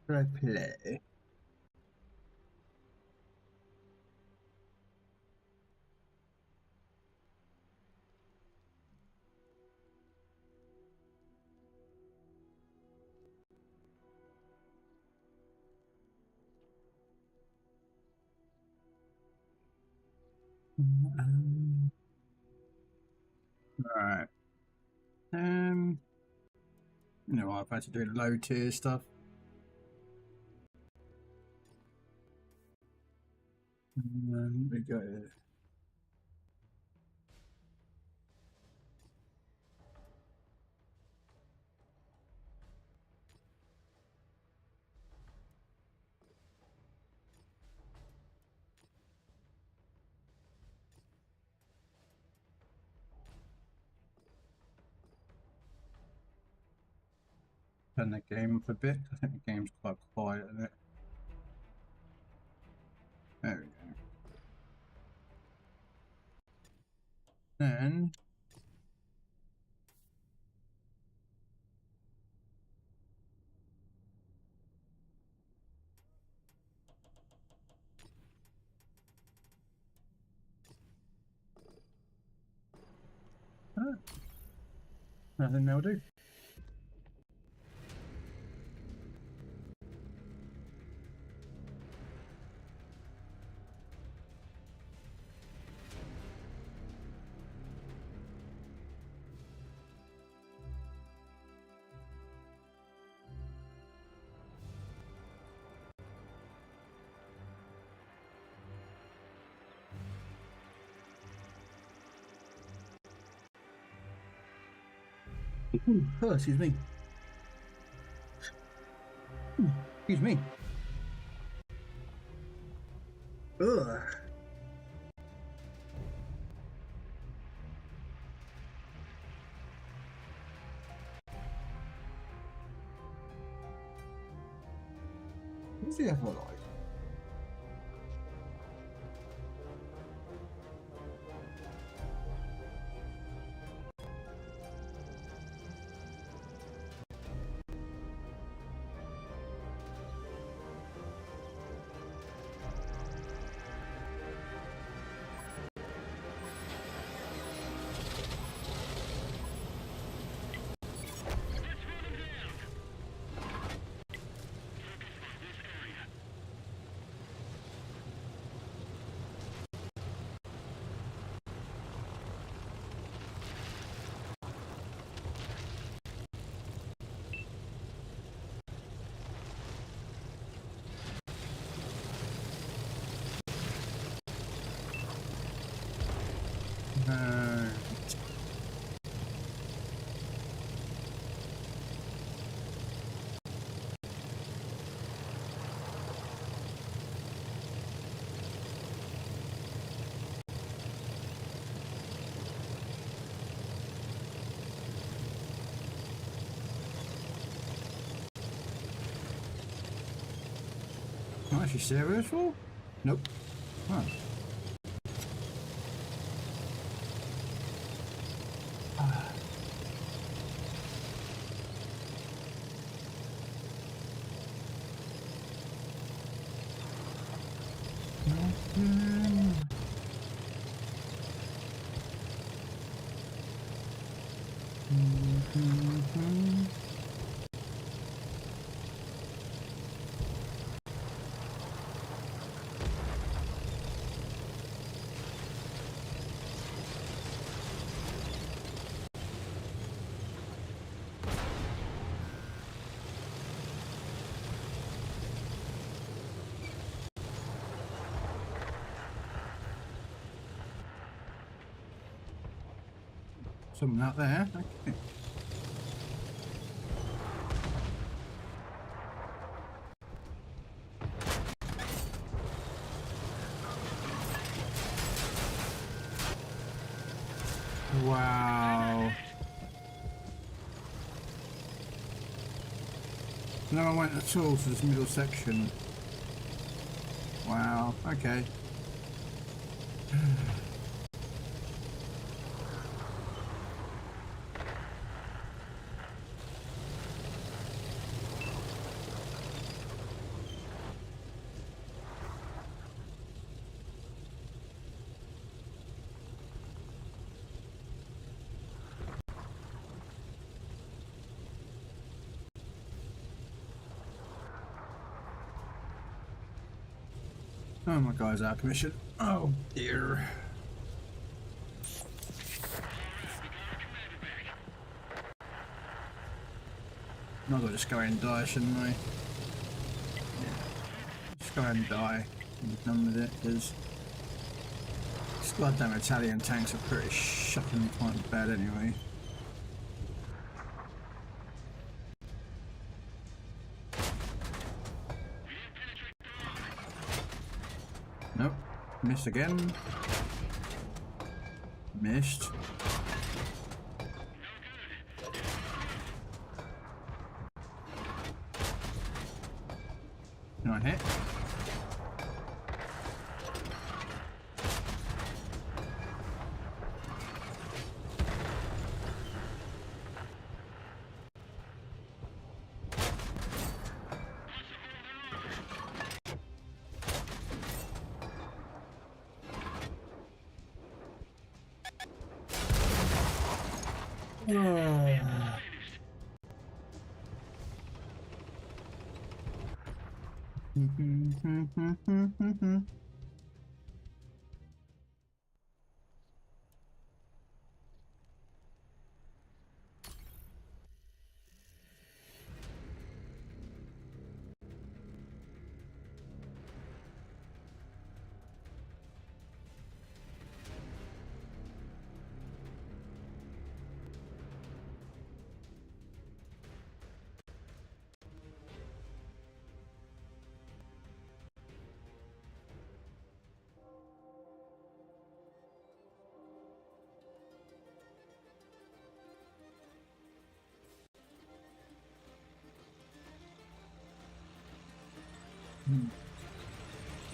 Should I play? Right. You know, I've had to do low tier stuff. We go. Turn the game up a bit. I think the game's quite quiet, isn't it? There we go. Then nothing they'll do. Ooh, oh, excuse me. Excuse me. Ugh. What's the other like? Not actually serious for? Nope. Oh. Something out there. Okay. Wow. No, I went at all to this middle section. Wow. Okay. Oh, my guy's out of commission. Oh dear. Might as well just go ahead and die, shouldn't I? Yeah. Just go ahead and die and be done with it, because these goddamn Italian tanks are pretty shockingly quite bad anyway. Nope. Missed again. Missed. Can I hit?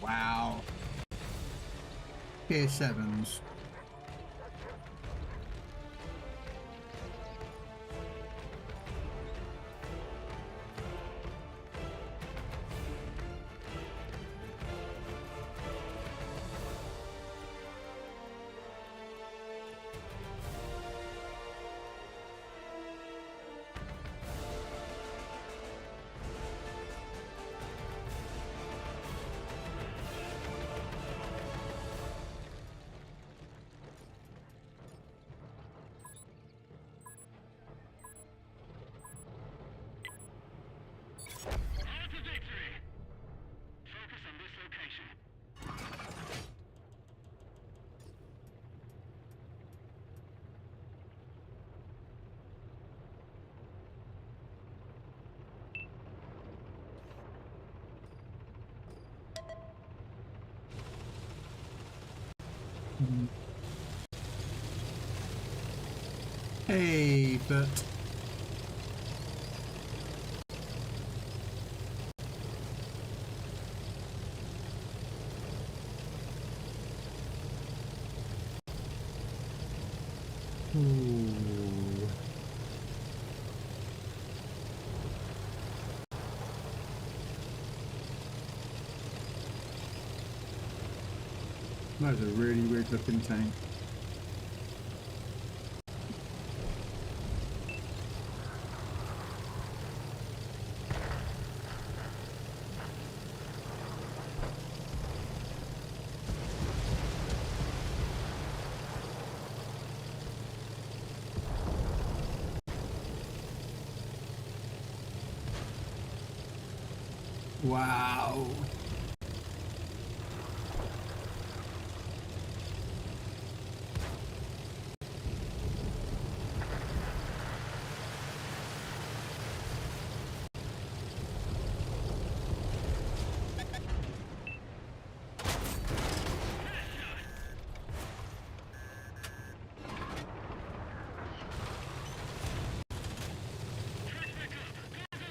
Wow. Tier 7s. Hey, but that was a really weird looking tank. Wow.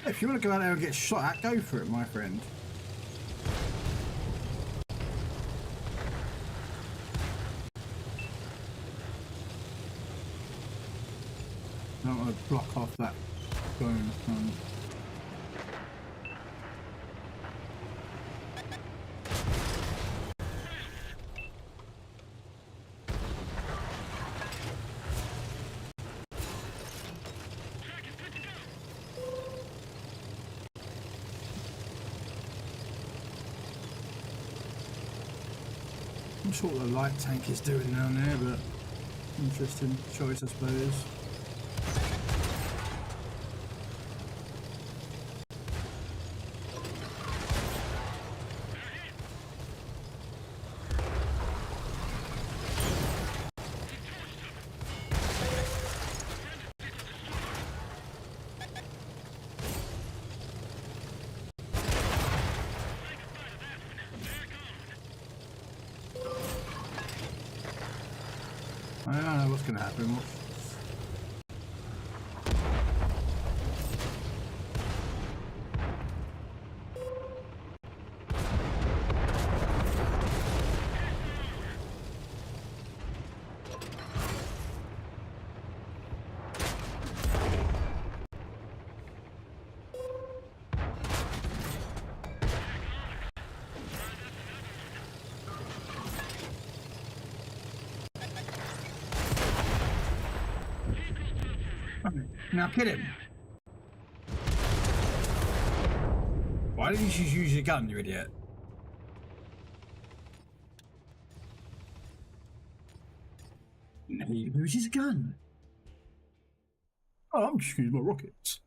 If you want to go out there and get shot at, go for it, my friend. I don't want to block off that boom. I'm sure what the light tank is doing down there, but interesting choice, I suppose. I don't know what's going to happen. Now kill him. Why didn't you just use your gun, you idiot? No, you use his gun. Oh, I'm just using my rockets.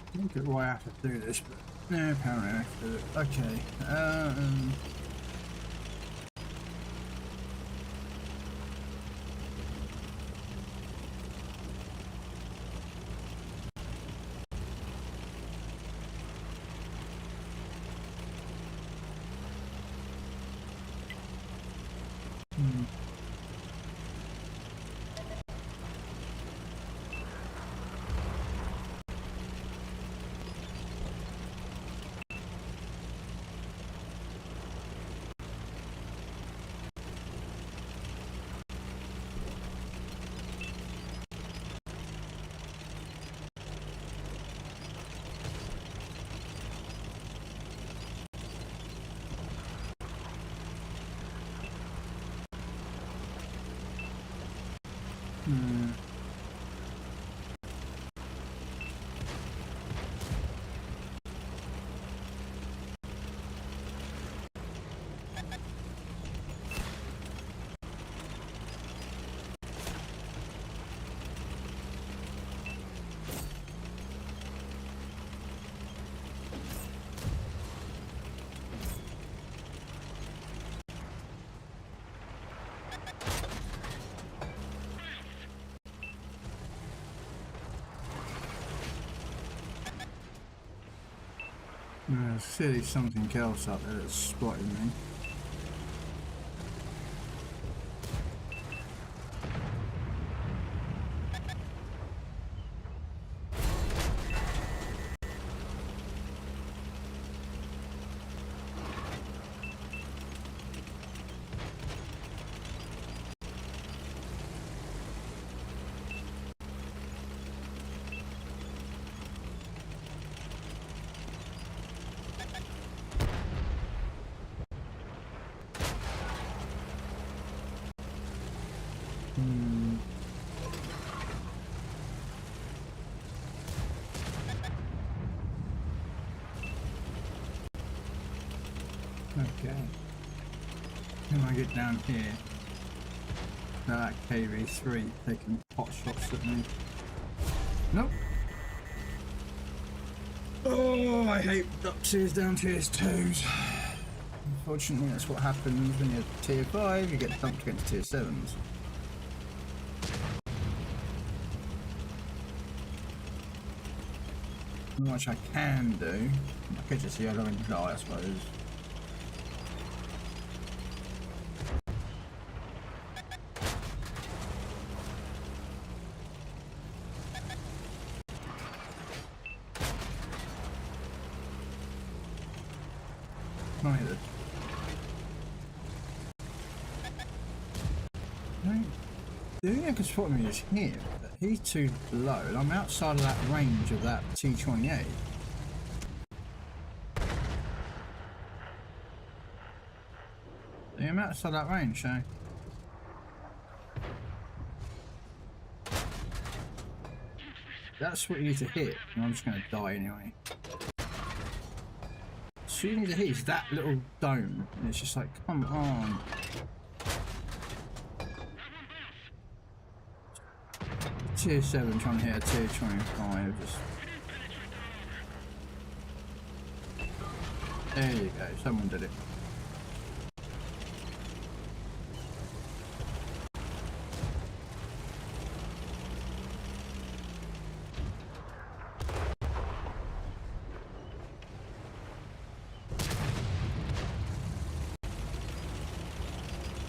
I don't get why I have to do this, but no, apparently I have to do it. Okay. There's clearly something else up there that's spotting me. Okay. When I get down here, now that KV3 taking pot shots at me. Nope. Oh, I hate up tiers down tiers 2s. Unfortunately, that's what happens when you're tier 5, you get dumped against tier 7s. Not much I can do. I could just yellow and die, I suppose. Neither. The only thing I can spot me is him, but he's too low, and I'm outside of that range of that T28. I'm outside that range, so. That's what you need to hit, and I'm just going to die anyway. So you need to hit is that little dome, and it's just like, come on. Tier 7 trying to hit a tier 25, just... There you go, someone did it.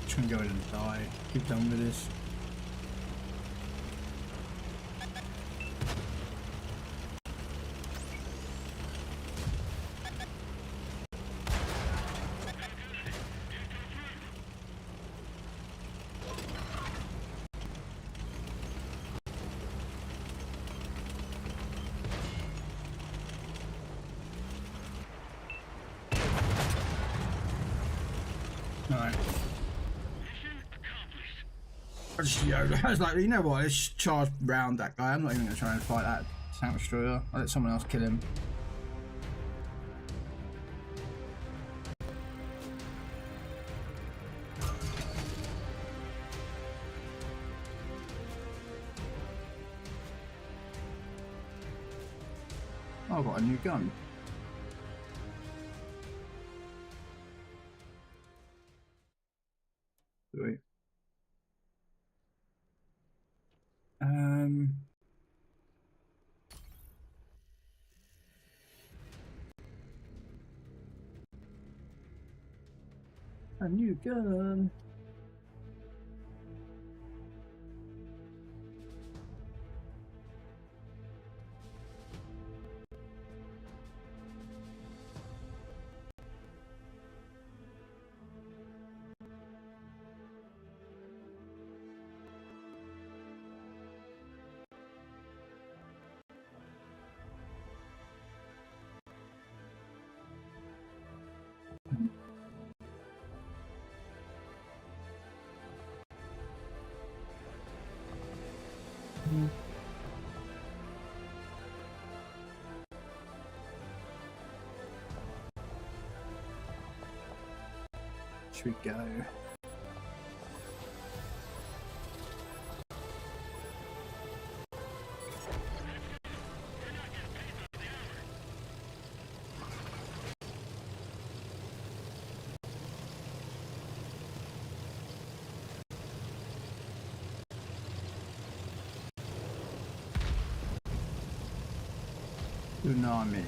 Just gonna go in and die, keep done with this. Alright. I was like, you know what, let's charge round that guy. I'm not even going to try and fight that tank destroyer. I'll let someone else kill him. Oh, I've got a new gun. Sweet. A new gun. Should we go? Tsunami.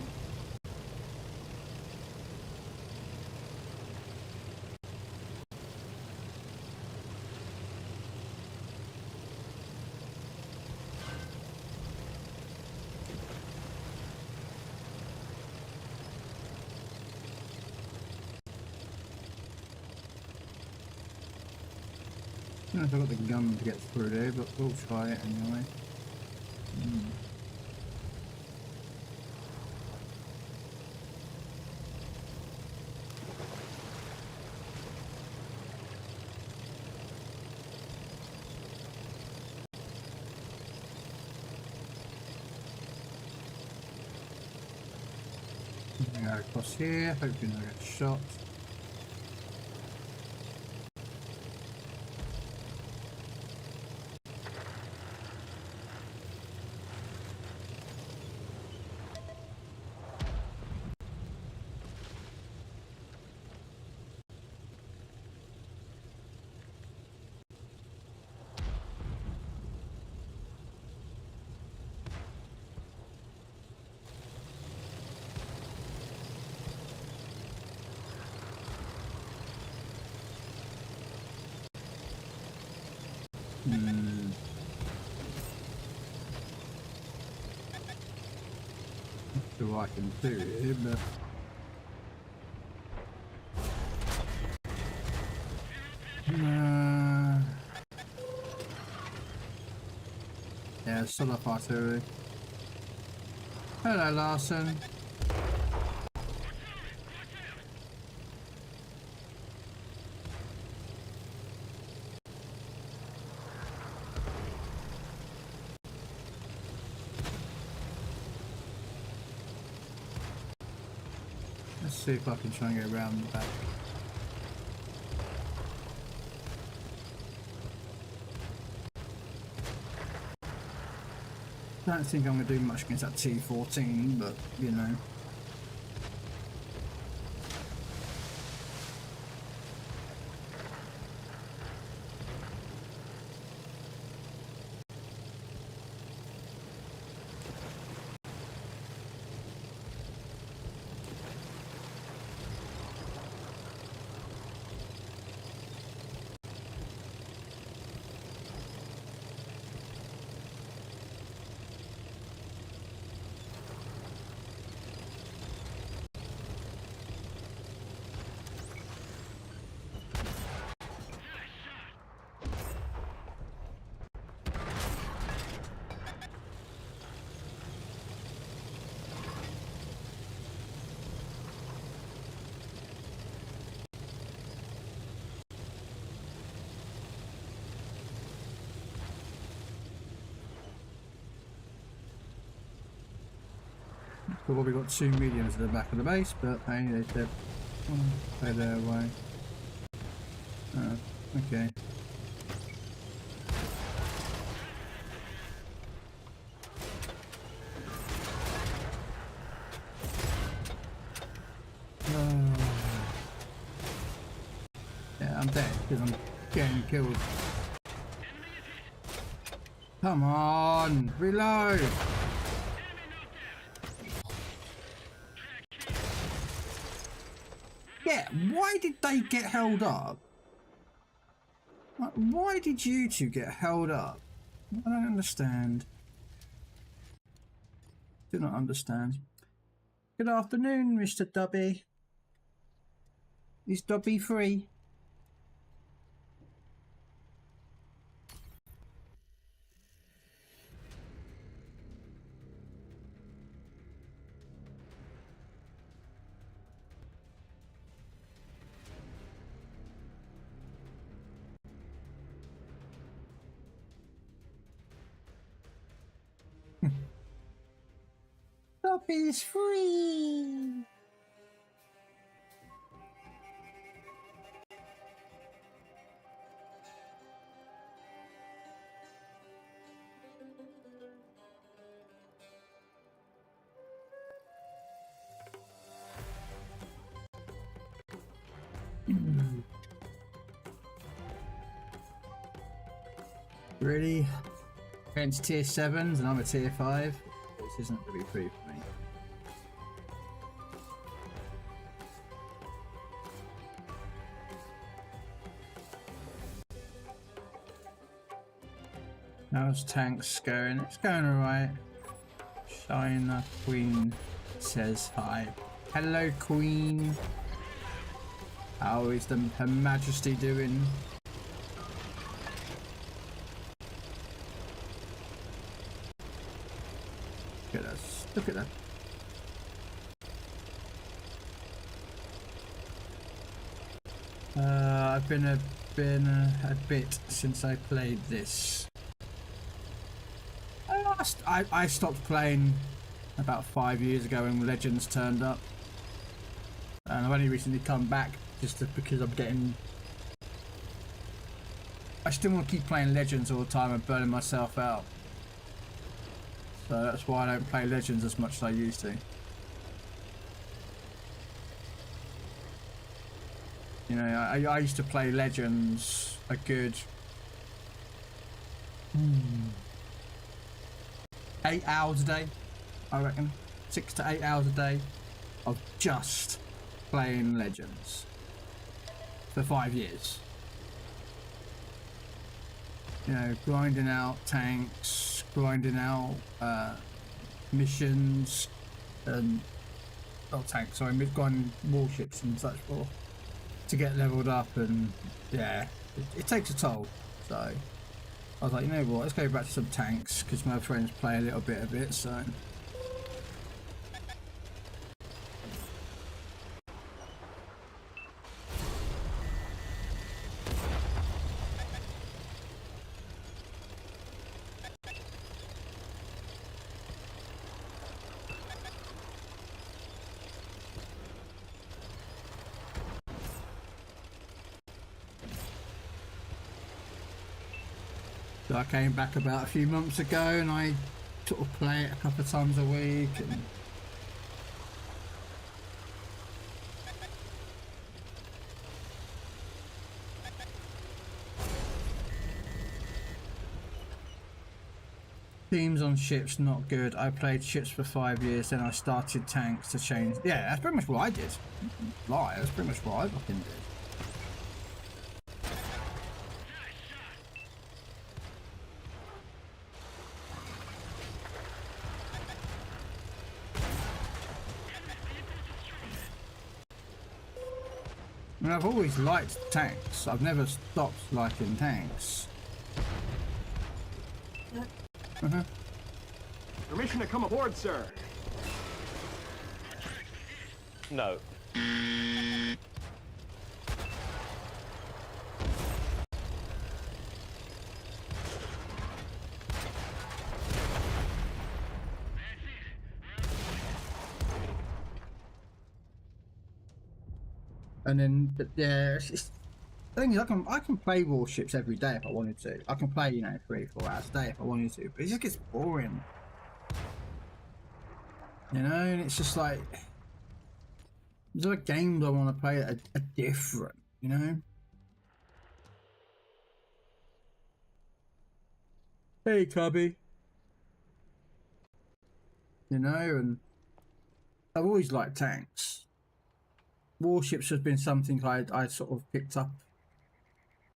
I don't know if I've got the gun to get through there, but we'll try it anyway. I'm gonna go across here, hoping I get shot. Not sure what I can do here, but yeah, still up artillery. Hello, Larson. Let's see if I can try and get around the back. I don't think I'm going to do much against that T14, but you know. We've probably got 2 mediums at the back of the base, but hey, they said play their way. Okay. Yeah, I'm dead because I'm getting killed. Come on, reload! Yeah, why did they get held up? Like, why did you two get held up? I don't understand. Do not understand. Good afternoon, Mr. Dubby. Is Dubby free? Dubby's free. Really? Against tier 7s and I'm a tier 5? This isn't going to be free for me. How's tanks going? It's going alright. China Queen says hi. Hello, Queen. How is Her Majesty doing? Look at us. Look at that. I've been a bit since I played this. I stopped playing about 5 years ago when Legends turned up, and I've only recently come back just because I'm getting. I still want to keep playing Legends all the time and burning myself out. So that's why I don't play Legends as much as I used to. You know, I used to play Legends a good 8 hours a day, I reckon. 6 to 8 hours a day of just playing Legends for 5 years. you know, grinding out tanks, grinding out missions, and tanks. Sorry, grinding warships and such for to get leveled up, and yeah, it takes a toll. So I was like, you know what, let's go back to some tanks because my friends play a little bit of it. So. So I came back about a few months ago and I sort of play it a couple of times a week. And teams on ships, not good. I played ships for 5 years, then I started tanks to change. Yeah, that's pretty much what I did. Lie, that's pretty much what I fucking did. I mean, I've always liked tanks. I've never stopped liking tanks. Permission to come aboard, sir. No. And then, but yeah, it's just, the thing is, I can play warships every day if I wanted to. I can play, you know, 3 or 4 hours a day if I wanted to, but it just gets boring. You know, and it's just like, there's other games I want to play that are different, you know? Hey, Cubby. You know, and I've always liked tanks. Warships has been something I sort of picked up,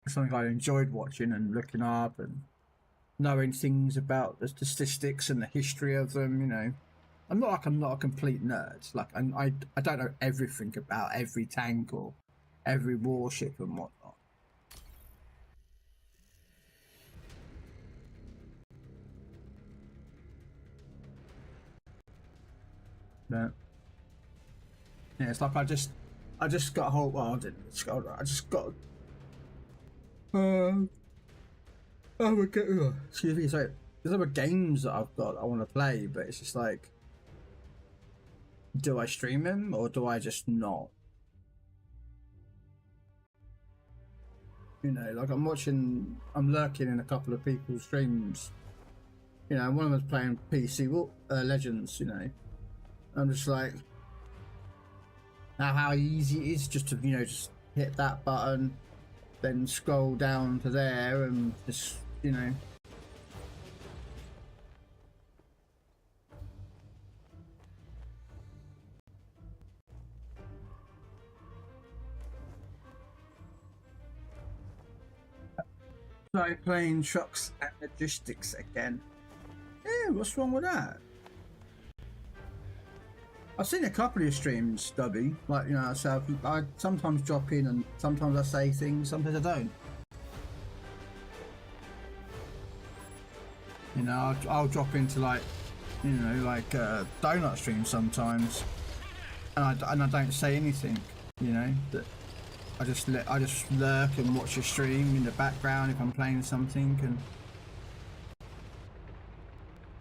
something I enjoyed watching and looking up and knowing things about the statistics and the history of them, you know. I'm not a complete nerd. Like I don't know everything about every tank or every warship and whatnot. But yeah, it's like I just got a whole. Well, I didn't. I just got. Excuse me. Sorry. There's other games that I've got I want to play, but it's just like, do I stream them or do I just not? You know, like I'm lurking in a couple of people's streams. You know, one of them's playing PC Legends. You know, I'm just like, how easy it is just to, you know, just hit that button, then scroll down to there and just, you know. Try playing trucks and logistics again. Yeah, what's wrong with that? I've seen a couple of your streams, Dubby. Like, you know, so I sometimes drop in and sometimes I say things, sometimes I don't. You know, I'll drop into like, you know, like donut streams sometimes, and I don't say anything. You know, that I just lurk and watch a stream in the background if I'm playing something, and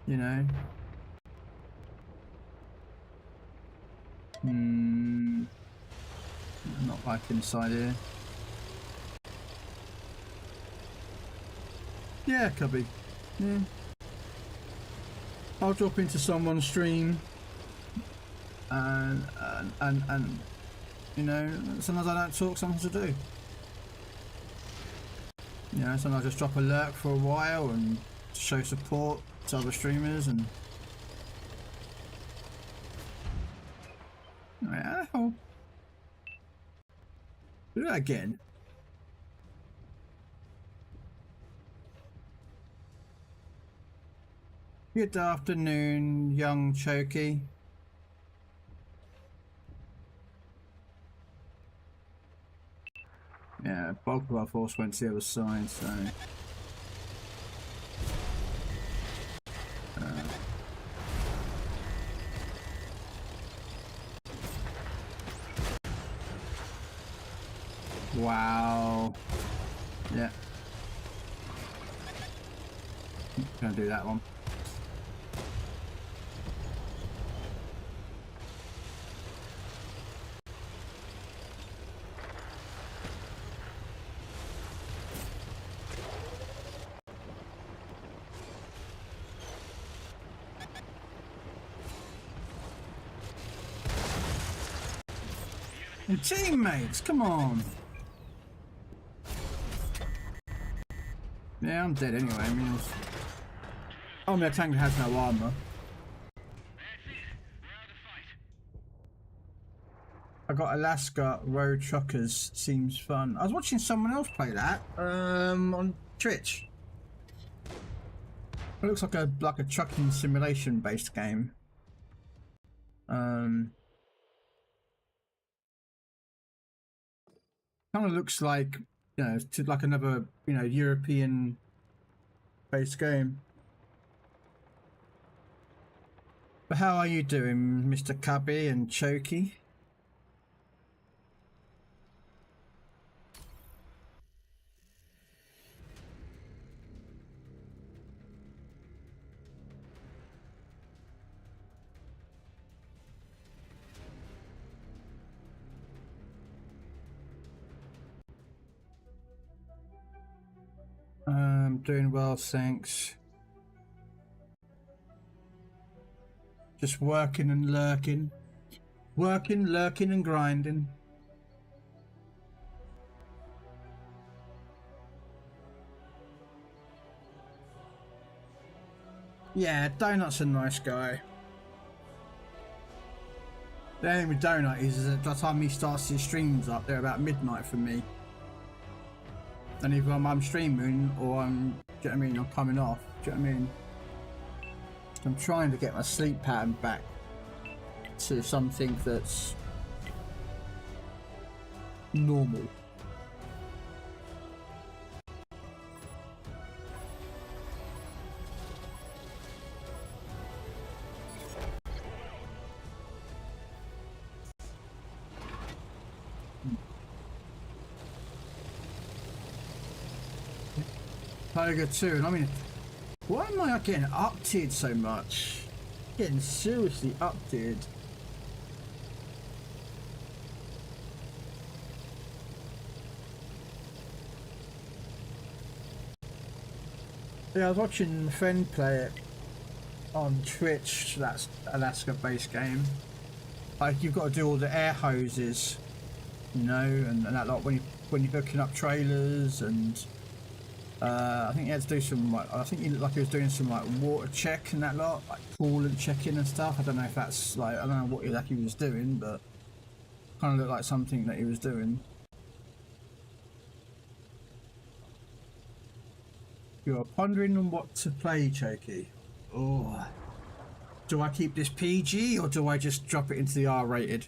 you know. Not like inside here. Yeah, Cubby. Yeah. I'll drop into someone's stream and you know, sometimes I don't talk, sometimes I do. You know, sometimes I just drop a lurk for a while and show support to other streamers and yeah, I'll do that again. Good afternoon, young Choky. Yeah, bulk of our force went to the other side, so... Wow. Yeah. Gonna do that one. And teammates, come on. Yeah, I'm dead anyway. I mean, oh, my tank has no armor. I got Alaska Road Truckers. Seems fun. I was watching someone else play that on Twitch. It looks like a trucking simulation based game. Kind of looks like, you know, to like another, you know, European based game. But how are you doing, Mr. Cubby and Choky? Doing well, thanks. Just working and lurking. Working, lurking and grinding. Yeah, Donut's a nice guy. The only thing with Donut is that by the time he starts his streams up, they're about midnight for me. And either I'm streaming or I'm, do you know what I mean, I'm coming off, do you know what I mean? I'm trying to get my sleep pattern back to something that's normal. Tiger 2, and I mean, why am I getting up-tiered so much? Getting seriously up-tiered. Yeah, I was watching my friend play it on Twitch. That's Alaska-based game. Like, you've got to do all the air hoses, you know, and that lot when you're hooking up trailers, and I think he had to do some, like, I think he looked like he was doing some like water check and that lot, like coolant checking and stuff. I don't know if that's like, I don't know what exactly he was doing, but kind of looked like something that he was doing. You're pondering on what to play, Choky. Oh, do I keep this PG or do I just drop it into the R-rated?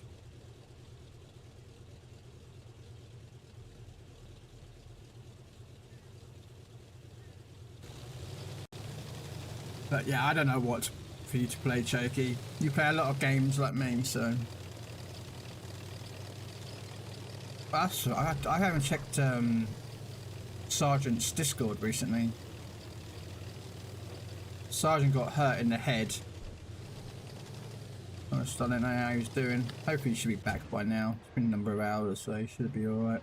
But yeah, I don't know what for you to play, Choky. You play a lot of games like me, so. I haven't checked Sergeant's Discord recently. Sergeant got hurt in the head. I don't know how he's doing. Hopefully he should be back by now. It's been a number of hours, so he should be alright.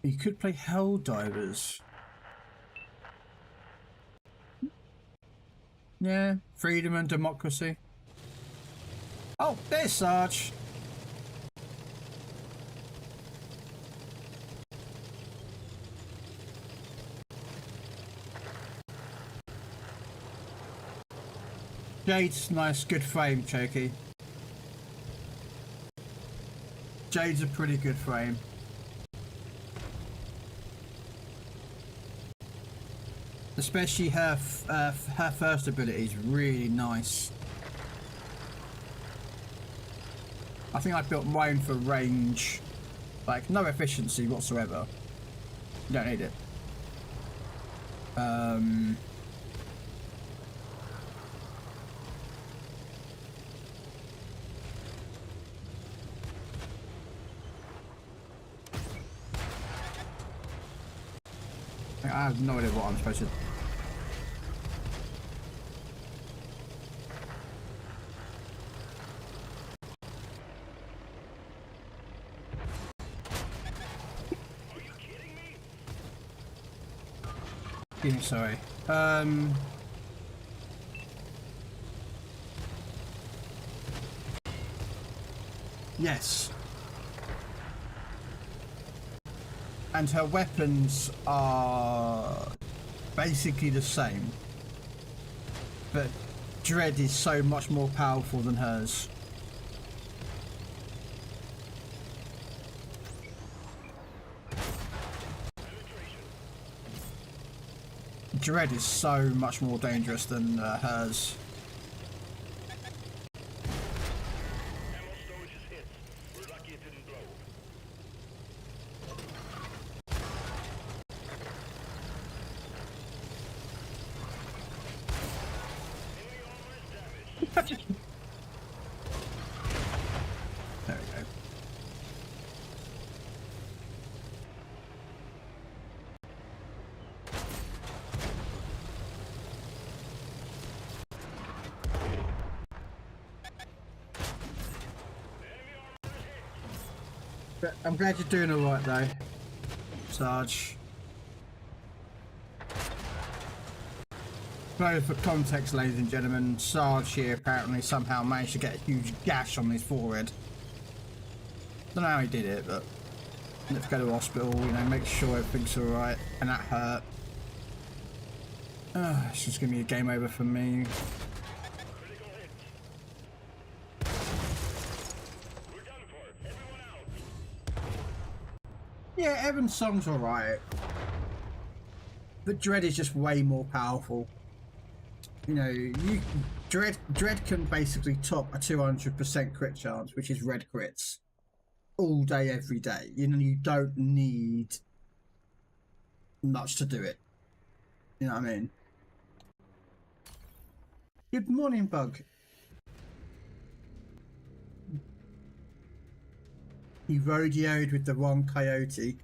You could play Helldivers. Yeah, freedom and democracy. Oh, there's Sarge. Jade's nice, good frame, Choky. Jade's a pretty good frame. especially her first ability is really nice. I think I built mine for range, like no efficiency whatsoever. You don't need it. I have no idea what I'm supposed to. Sorry. Yes. And her weapons are basically the same, but Dread is so much more powerful than hers. Dread is so much more dangerous than hers. There we go. But I'm glad you're doing all right though, Sarge. So for context, ladies and gentlemen, Sarge here apparently somehow managed to get a huge gash on his forehead. Don't know how he did it, but let's go to hospital, you know, make sure everything's alright, and that hurt. It's just gonna be a game over for me. Yeah, Evan's song's alright, but Dread is just way more powerful. You know, Dread can basically top a 200% crit chance, which is red crits, all day, every day. You know, you don't need much to do it. You know what I mean? Good morning, Bug. He rodeoed with the wrong coyote.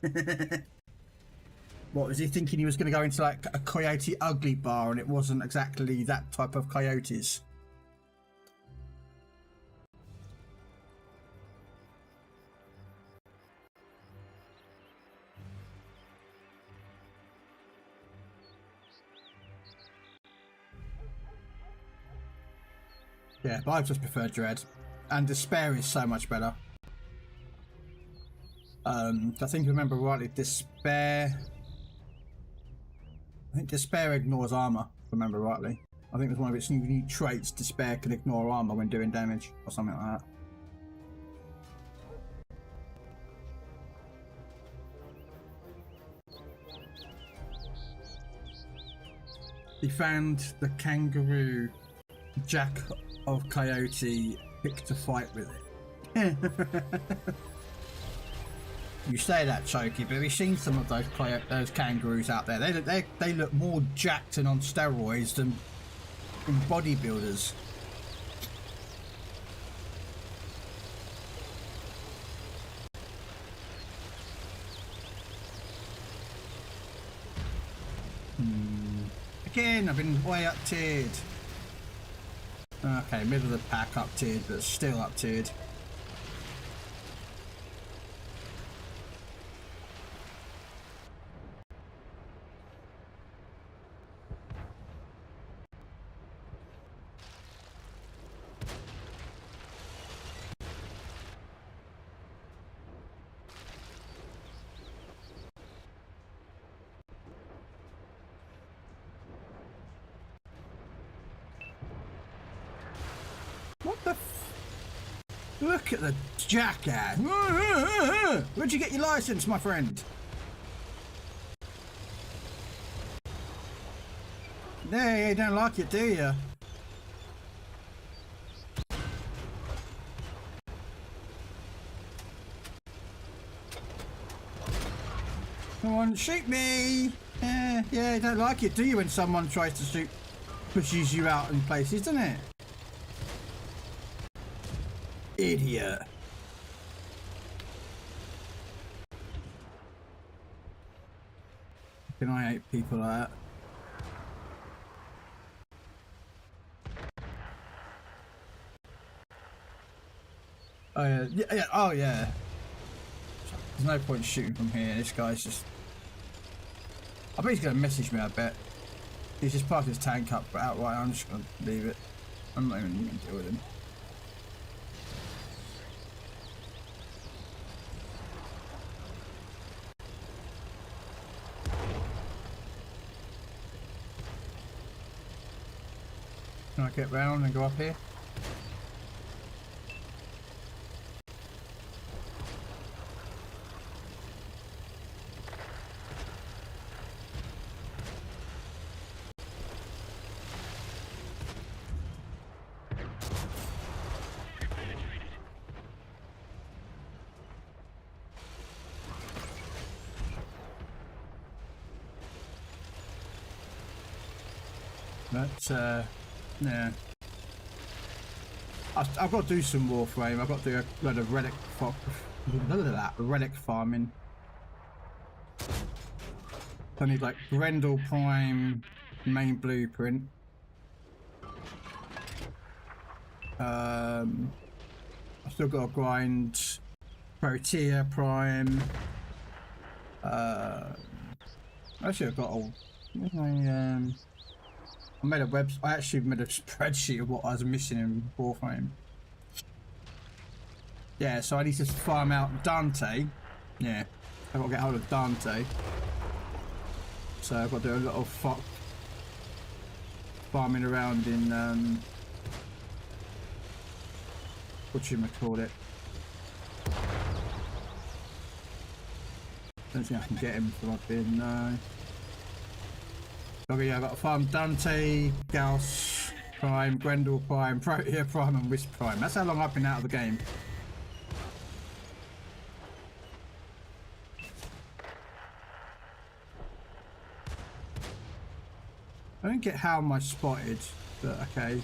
What, was he thinking he was going to go into like a coyote ugly bar and it wasn't exactly that type of coyotes? Yeah, but I just prefer Dread. And Despair is so much better. I think, remember rightly, Despair... I think Despair ignores armor, if I remember rightly. I think it's one of its unique traits, Despair can ignore armor when doing damage, or something like that. He found the kangaroo Jack of Coyote picked a fight with it. You say that, Choky, but we've seen some of those kangaroos out there. They look more jacked and on steroids than bodybuilders. Again, I've been way up tiered. Okay, middle of the pack up tiered, but still up tiered. What the f... Look at the jackass. Where'd you get your license, my friend? Yeah, you don't like it, do you? Come on, shoot me! Yeah, you don't like it, do you, when someone tries to shoot, pushes you out in places, doesn't it? Idiot. Can I hate people like that? Oh yeah, yeah, oh yeah. There's no point shooting from here. This guy's just... I bet he's gonna message me, I bet. He's just parked his tank up outright. I'm just gonna leave it. I'm not even gonna deal with him. Can I get round and go up here? But, yeah. I've got to do some Warframe. I've got to do a load of relic farming. I need like Grendel Prime main blueprint. I've still got to grind Protea Prime. Actually, I've got all. I actually made a spreadsheet of what I was missing in Warframe. Yeah, so I need to farm out Dante. Yeah, I've got to get hold of Dante. So I've got to do a lot of farming around in whatchamacallit. Don't think I can get him from up here, no. Okay, yeah, I've got to farm Dante, Gauss Prime, Grendel Prime, Protea Prime and Wisp Prime. That's how long I've been out of the game. I don't get how am I spotted, but okay.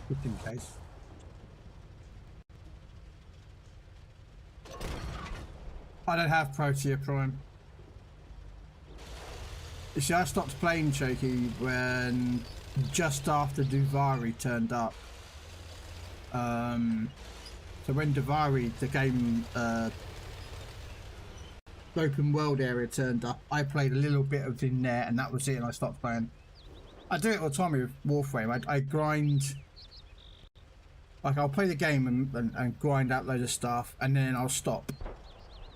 Just in case. I don't have Protea Prime. You see, I stopped playing Choky when just after Duvari turned up. So when Duvari, the game, open world area turned up, I played a little bit of in there, and that was it. And I stopped playing. I do it all the time with Warframe. I grind. Like I'll play the game and grind out loads of stuff, and then I'll stop,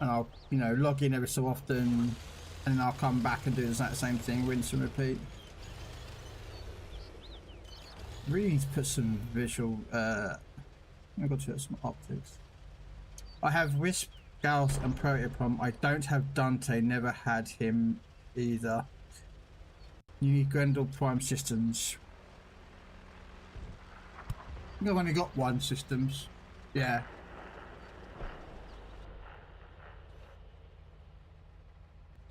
and I'll log in every so often. And then I'll come back and do the exact same thing, rinse and repeat. Really need to put some visual, I've got to put some optics. I have Wisp, Gauss and Protea Prime. I don't have Dante, never had him either. You need Grendel Prime systems. I think I've only got one systems. Yeah.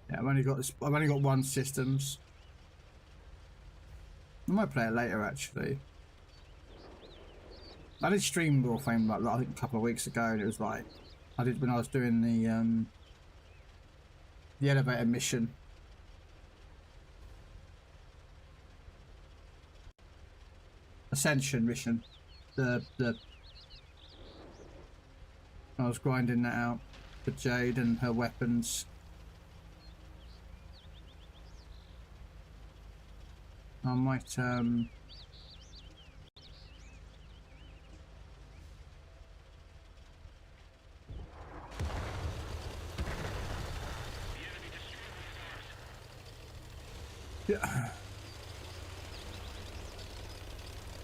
Yeah, I've only got one systems. I might play it later actually. I did stream Warframe like I think a couple of weeks ago, and it was like I did when I was doing the elevator mission. Ascension mission. I was grinding that out for Jade and her weapons. I might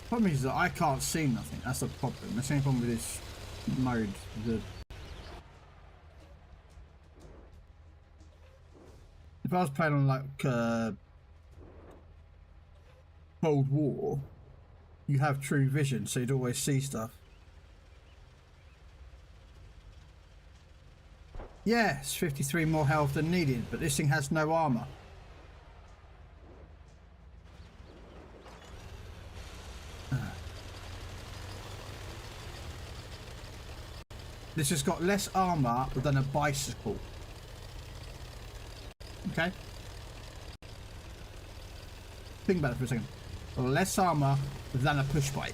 Problem is that I can't see nothing. That's the problem. That's the only problem with this mode. If I was playing on like Cold War, you have true vision, so you'd always see stuff. Yes, 53 more health than needed, but this thing has no armor. This has got less armor than a bicycle. Okay? Think about it for a second. Less armor than a push bike.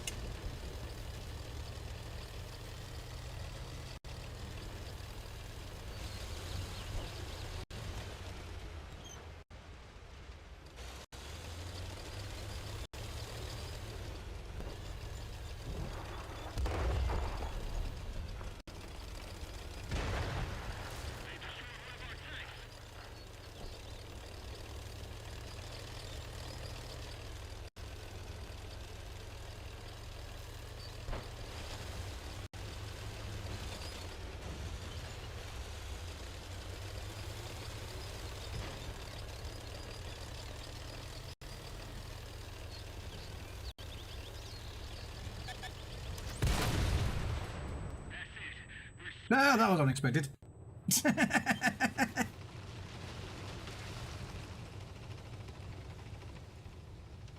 No, that was unexpected.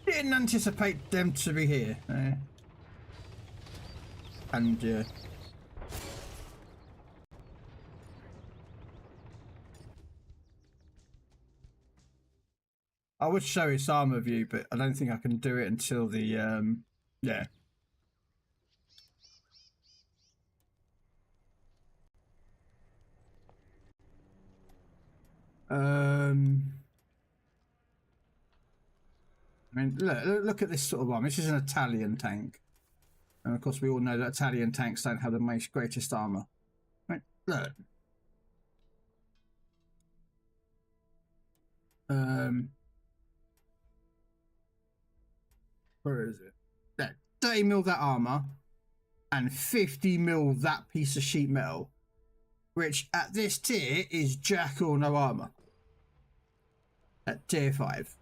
Didn't anticipate them to be here. And I would show its armor view, but I don't think I can do it until the yeah. I mean, look at this sort of armor. This is an Italian tank, and of course we all know that Italian tanks don't have the most greatest armor. Right? Look. Where is it? There. 30 mil that armor, and 50 mil that piece of sheet metal, which at this tier is jack or no armor. At tier 5.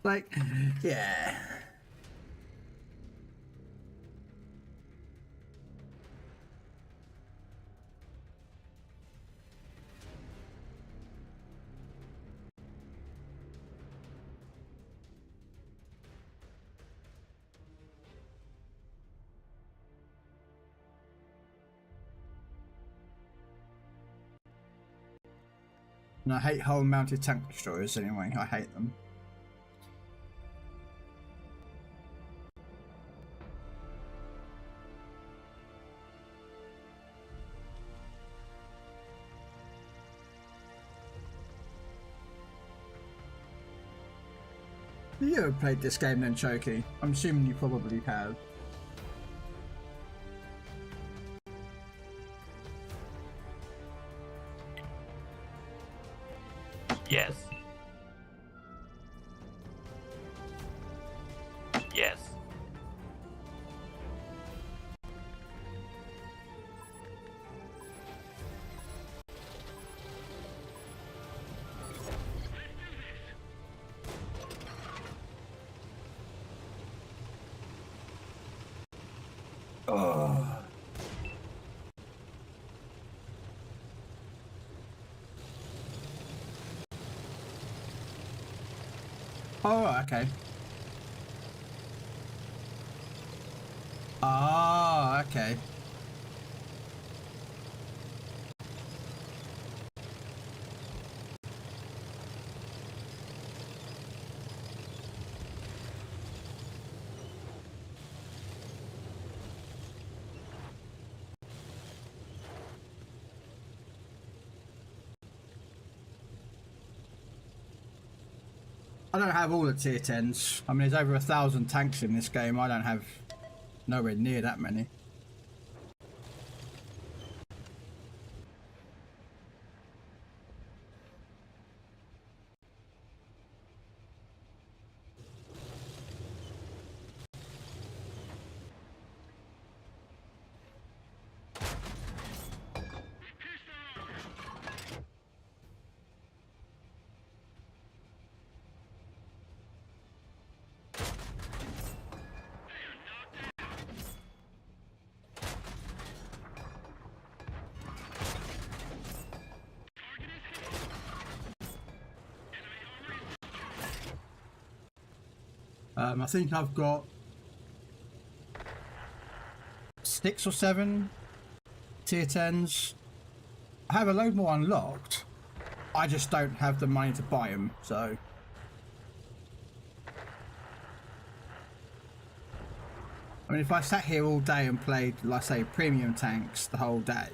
Like, yeah. And I hate hull mounted tank destroyers anyway. I hate them. You ever played this game then, Choki? I'm assuming you probably have. Yes. Yes. Oh. Oh, okay. Ah, okay. I don't have all the tier 10s. I mean, there's over 1,000 tanks in this game. I don't have nowhere near that many. I think I've got 6 or 7 tier 10s. I have a load more unlocked. I just don't have the money to buy them, so. I mean, if I sat here all day and played, like say, premium tanks the whole day,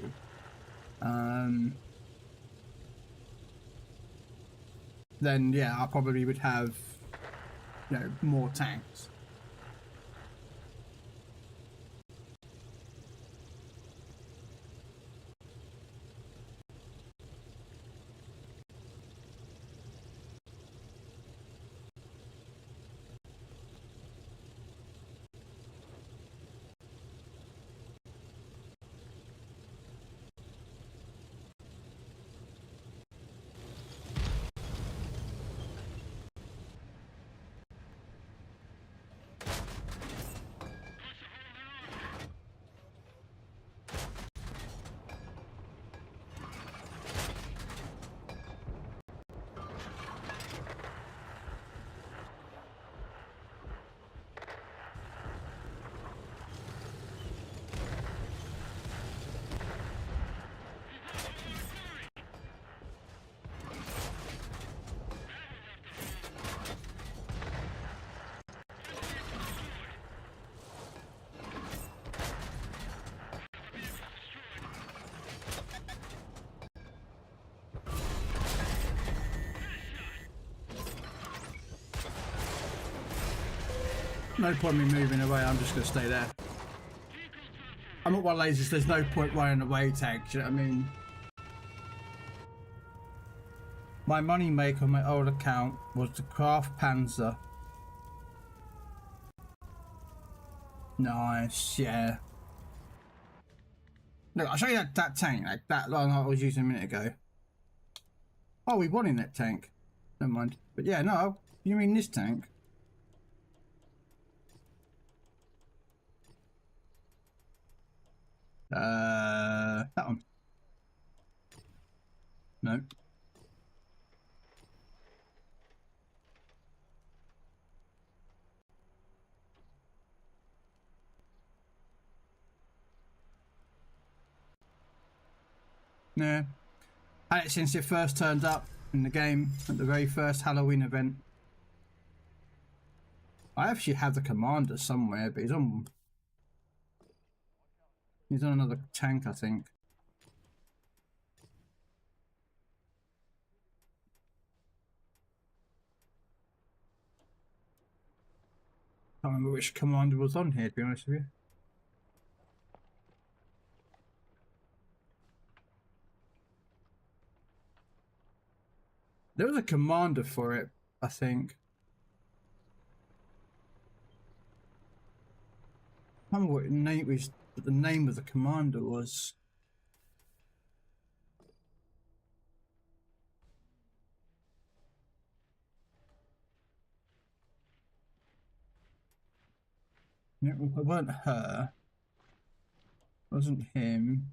then yeah, I probably would have, you know, more tanks. No point in me moving away, I'm just going to stay there. I'm not one of those, there's no point running away tank, do you know what I mean? My money maker on my old account was the Craft Panzer. Nice, yeah. Look, I'll show you that tank, like that line I was using a minute ago. Oh, we won in that tank. Never mind. But yeah, no, you mean this tank? That one. No. Yeah. Had it since it first turned up in the game at the very first Halloween event. I actually have the commander somewhere, but he's on another tank, I think. I can't remember which commander was on here, to be honest with you. There was a commander for it, I think. I can't remember what the name of the commander was. It weren't her. It wasn't him.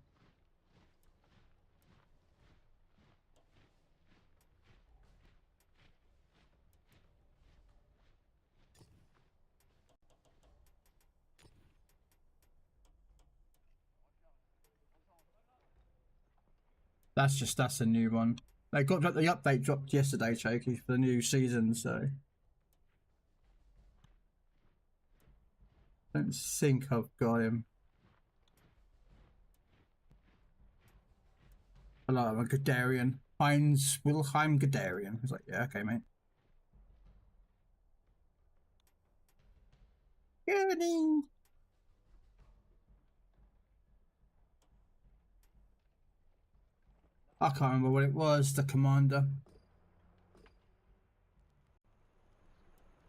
That's a new one. They got the update dropped yesterday, Chokey, for the new season, so I don't think I've got him. I like a Guderian. Heinz Wilhelm Guderian. I was like, yeah, okay, mate. Goody. I can't remember what it was, the commander.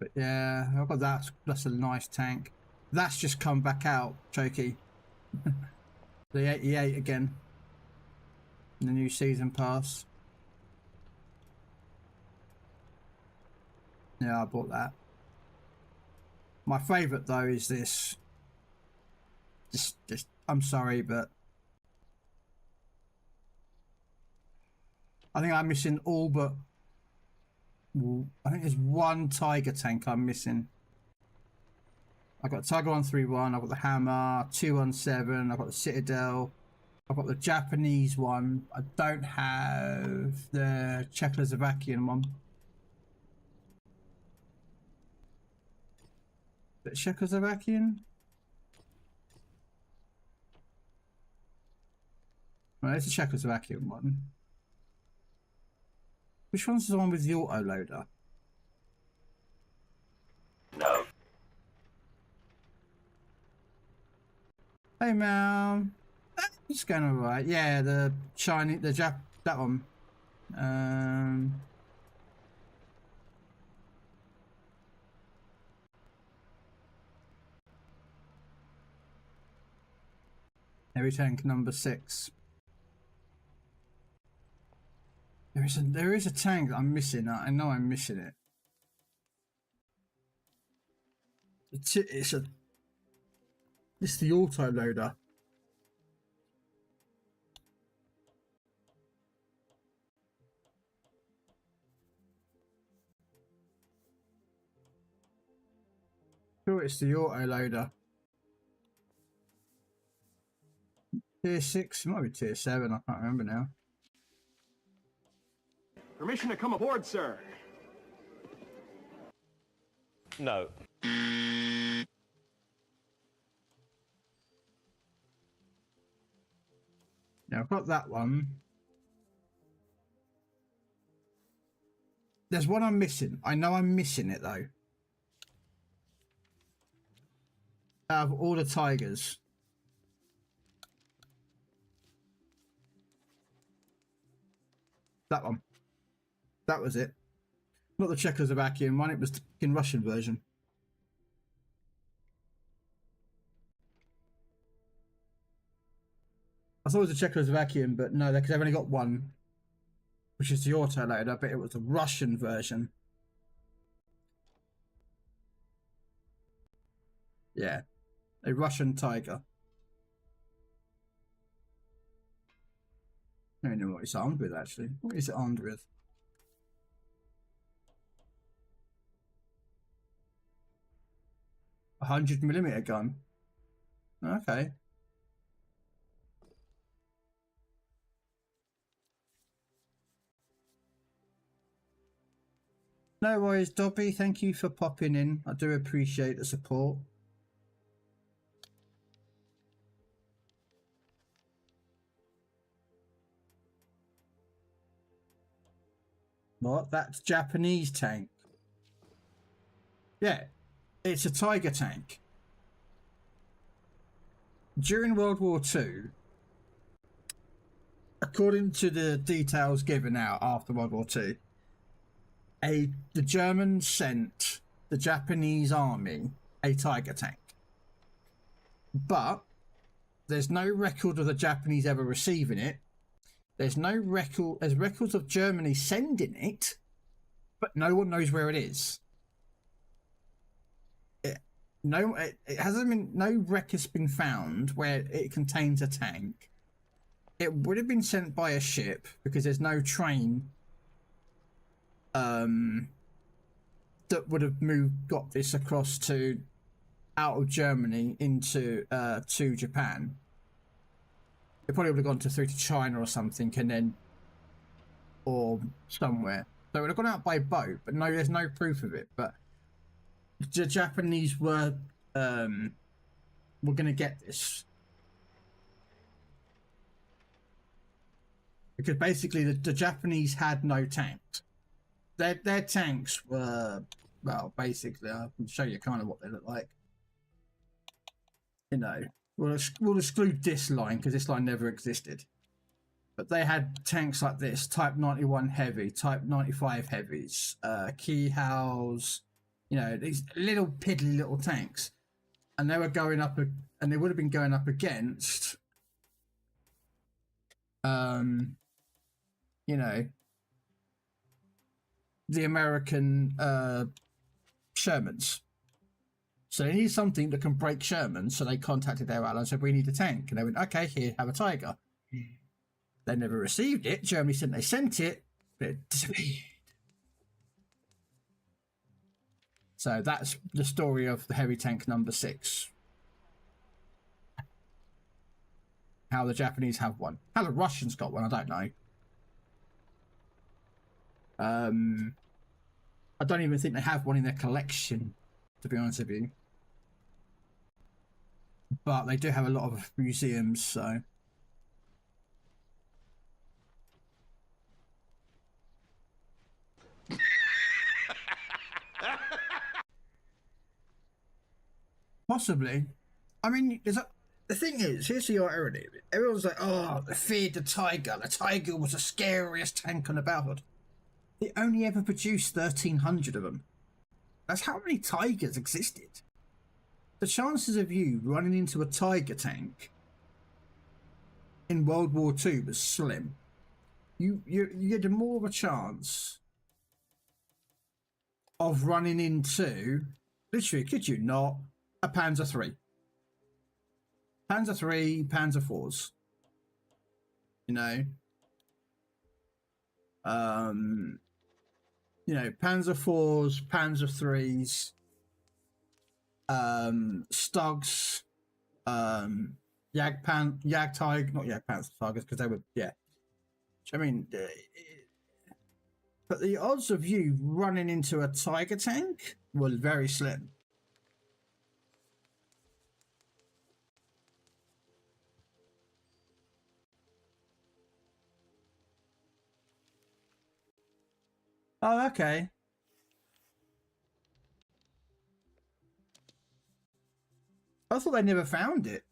But yeah, I've got that. That's a nice tank. That's just come back out, Chokey. The 88 again. In the new season pass. Yeah, I bought that. My favourite though is this. Just I'm sorry, but I think I'm missing all but I think there's one Tiger tank I'm missing. I've got Tiger 131, I've got the Hammer, 217, I've got the Citadel, I've got the Japanese one. I don't have the Czechoslovakian one. The Czechoslovakian? Well, it's a Czechoslovakian one. Which one's the one with the autoloader? No. Hey, man. It's going alright. Yeah, the Chinese, that one. Heavy tank number 6. There is a tank that I'm missing. I know I'm missing it. It's the autoloader. Sure, it's the autoloader. Tier 6, it might be tier 7, I can't remember now. Permission to come aboard, sir. No. Yeah, I've got that one. There's one I'm missing. I know I'm missing it though. Out of all the Tigers. That one. That was it. Not the Czechoslovakian one, it was the fucking Russian version. I thought it was a Czechoslovakian, but no, because they've only got one, which is the autoloader, but it was the Russian version. Yeah, a Russian Tiger. I don't know what it's armed with, actually. What is it armed with? A 100mm gun. Okay. No worries, Dobby. Thank you for popping in. I do appreciate the support. What? That's Japanese tank. Yeah, it's a Tiger tank. During World War II, according to the details given out after World War II, the Germans sent the Japanese army a Tiger tank. But there's no record of the Japanese ever receiving it. There's no record. There's records of Germany sending it, but no one knows where it is. It hasn't been. No record's been found where it contains a tank. It would have been sent by a ship because there's no train. That would have got this across to out of Germany into to Japan. It probably would have gone through to China or something, and then or somewhere. So it would have gone out by boat, but no, there's no proof of it. But the Japanese were going to get this because basically the Japanese had no tanks. Their tanks were, well, basically I can show you kind of what they look like. You know. We'll exclude this line because this line never existed. But they had tanks like this: Type 91 heavy, Type 95 heavies, Keyhouse. You know, these little piddly little tanks, and they were going up, and they would have been going up against, you know, the American Shermans. So they need something that can break Sherman. So they contacted their allies and said, we need a tank. And they went, okay, here, have a Tiger. They never received it. Germany said they sent it, but it disappeared. So that's the story of the heavy tank number 6. How the Japanese have one. How the Russians got one, I don't know. I don't even think they have one in their collection, to be honest with you. But they do have a lot of museums, so... Possibly. I mean, the thing is, here's the irony. Everyone's like, oh, they feared the Tiger. The Tiger was the scariest tank on the battlefield. They only ever produced 1,300 of them. That's how many Tigers existed. The chances of you running into a Tiger tank in World War II was slim. You had more of a chance of running into, literally, could you not, a Panzer III. Panzer III, Panzer IVs. You know? Panzer IVs, Panzer IIIs, Stugs, Jagdtiger, not Jagdpanzer Tigers, because they were, yeah. I mean, but the odds of you running into a Tiger tank were very slim. Oh, okay. I thought they never found it.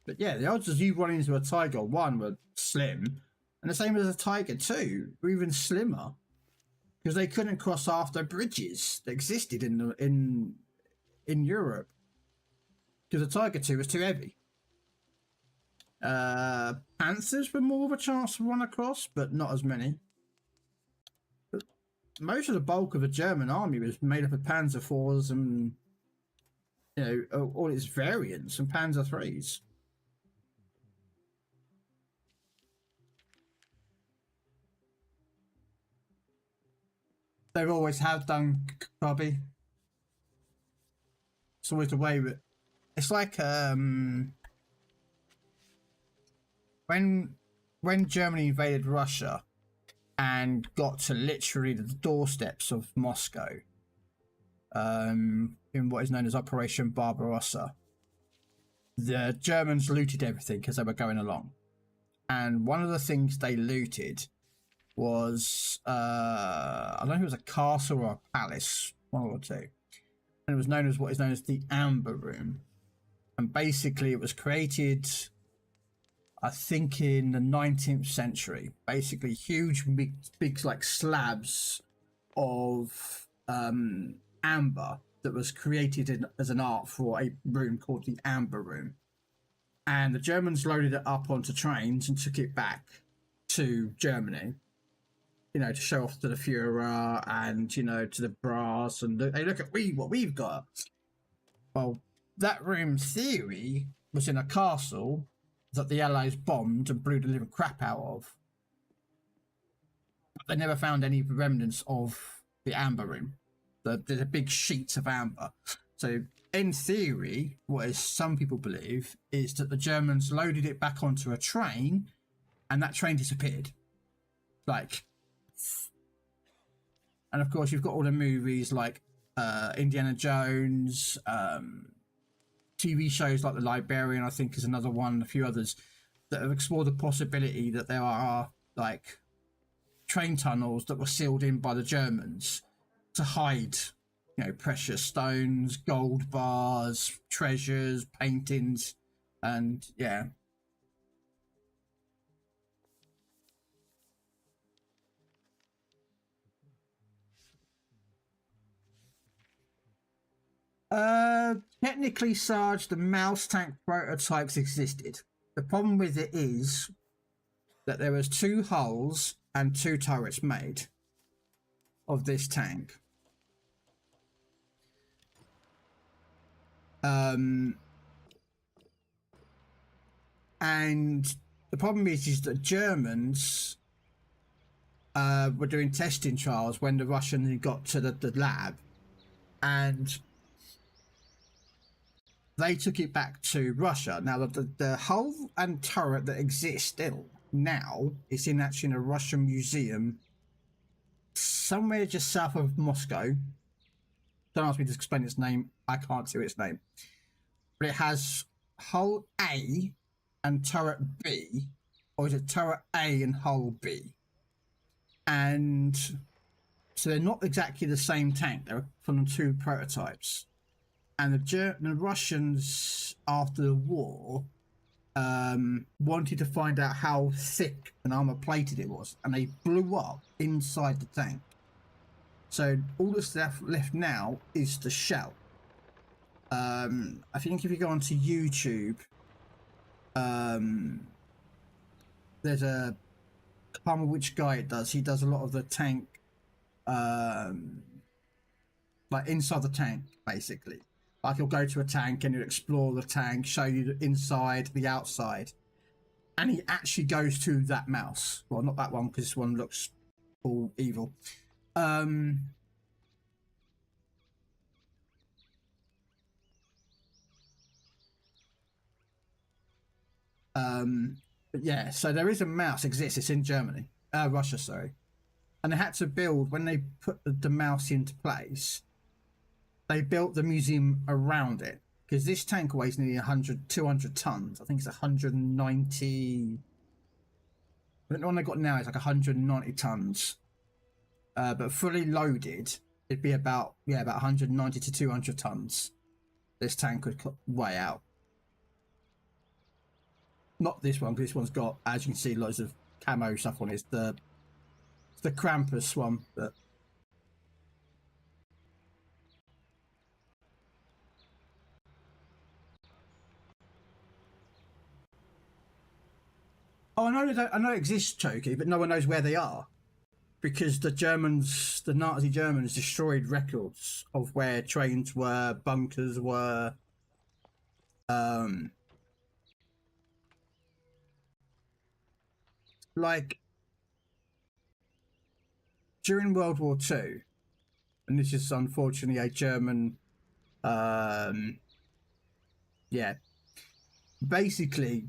But yeah, the odds of you running into a Tiger 1 were slim. And the same as a Tiger 2, were even slimmer. Because they couldn't cross after bridges that existed in Europe. Because the Tiger 2 was too heavy. Panthers were more of a chance to run across, but not as many. Most of the bulk of the German army was made up of Panzer IVs and, all its variants and Panzer IIIs. They've always have done, Bobby. It's always the way that it's like when Germany invaded Russia and got to literally the doorsteps of Moscow, in what is known as Operation Barbarossa. The Germans looted everything as they were going along. And one of the things they looted was, I don't know if it was a castle or a palace, one or two. And it was known as what is known as the Amber Room. And basically it was created, I think, in the 19th century. Basically huge, big like slabs of amber that was created as an art for a room called the Amber Room. And the Germans loaded it up onto trains and took it back to Germany, to show off to the Führer and, to the brass. And hey, look at what we've got. Well, that room theory was in a castle that the Allies bombed and blew the living crap out of. But they never found any remnants of the Amber Room. There's a big sheet of amber. So in theory, what is some people believe is that the Germans loaded it back onto a train and that train disappeared. And of course you've got all the movies like Indiana Jones, TV shows like The Librarian, I think, is another one, a few others that have explored the possibility that there are like train tunnels that were sealed in by the Germans to hide, precious stones, gold bars, treasures, paintings, and yeah. Technically, Sarge, the mouse tank prototypes existed. The problem with it is that there was 2 hulls and 2 turrets made of this tank. And the problem is that Germans were doing testing trials when the Russians got to the lab, and they took it back to Russia. Now, the hull and turret that exists still now is actually in a Russian museum somewhere just south of Moscow. Don't ask me to explain its name. I can't see its name. But it has hull A and turret B, or is it turret A and hull B? And so they're not exactly the same tank. They're from the two prototypes. And the Russians, after the war, wanted to find out how thick and armor-plated it was, and they blew up inside the tank. So all that's left now is the shell. I think if you go onto YouTube, there's a, I can't remember which guy it does. He does a lot of the tank, like inside the tank, basically. Like he'll go to a tank and he'll explore the tank, show you the inside, the outside, and he actually goes to that mouse. Well, not that one because this one looks all evil. But yeah, so there is a mouse exists. It's in Germany, Russia, sorry, and they had to build when they put the mouse into place. They built the museum around it because this tank weighs nearly 200 tons. I think it's 190. I think the one they got now is like 190 tons. But fully loaded, it'd be about 190 to 200 tons. This tank could weigh out. Not this one, because this one's got, as you can see, loads of camo stuff on it. It's the Krampus one, but. Oh, I know it exists, Choki, but no one knows where they are. Because the Nazi Germans destroyed records of where trains were, bunkers were. Like, during World War II, and this is unfortunately a German, basically,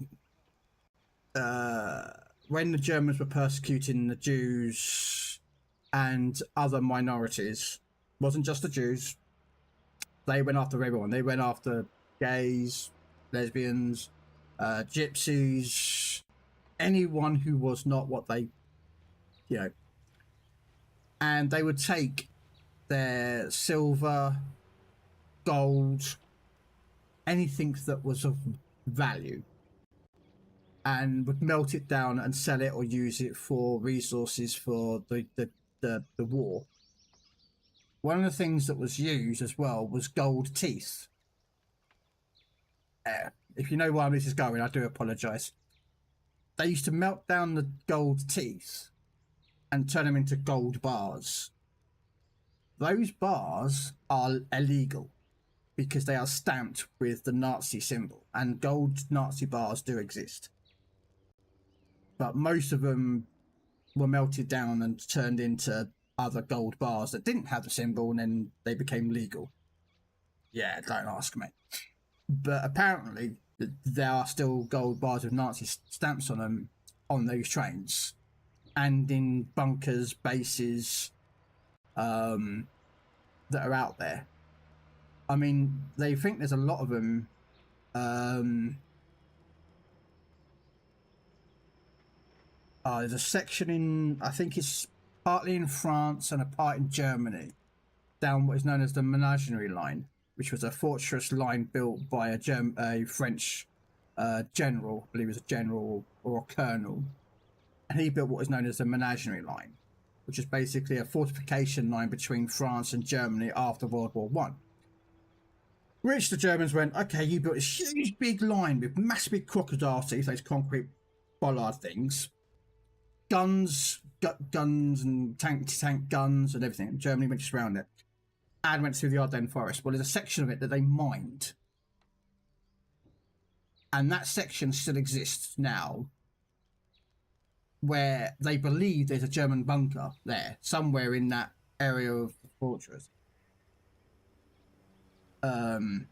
when the Germans were persecuting the Jews and other minorities, wasn't just the Jews, they went after everyone. They went after gays, lesbians, gypsies, anyone who was not what they, and they would take their silver, gold, anything that was of value, and would melt it down and sell it or use it for resources for the war. One of the things that was used as well was gold teeth. If you know where this is going, I do apologise. They used to melt down the gold teeth and turn them into gold bars. Those bars are illegal because they are stamped with the Nazi symbol, and gold Nazi bars do exist. But most of them were melted down and turned into other gold bars that didn't have the symbol, and then they became legal. Yeah, don't ask me. But apparently, there are still gold bars with Nazi stamps on them on those trains, and in bunkers, bases, that are out there. I mean, they think there's a lot of them. There's a section in, I think it's partly in France and a part in Germany, down what is known as the Menagerie Line, which was a fortress line built by a French general, I believe it was a general or a colonel, and he built what is known as the Menagerie Line, which is basically a fortification line between France and Germany after World War One. Which the Germans went, okay, you built this huge big line with massive crocodile teeth, those concrete bollard things, guns and tank guns and everything. And Germany went just around it and went through the Ardennes forest. Well, there's a section of it that they mined, and that section still exists now, where they believe there's a German bunker there somewhere in that area of the fortress. Oh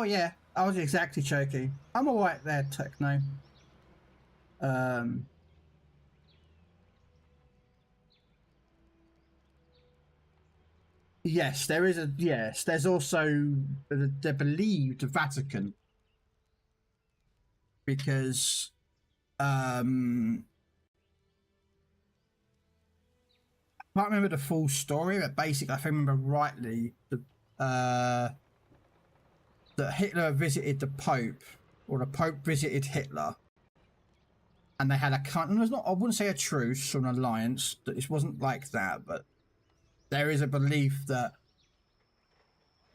yeah, I was exactly choking. I'm alright there, Techno. Yes, there is a yes. There's also they believe the Vatican because I can't remember the full story, but basically, if I remember rightly, that Hitler visited the Pope, or the Pope visited Hitler, and they had a kind. It was not. I wouldn't say a truce or an alliance. That it wasn't like that, but there is a belief that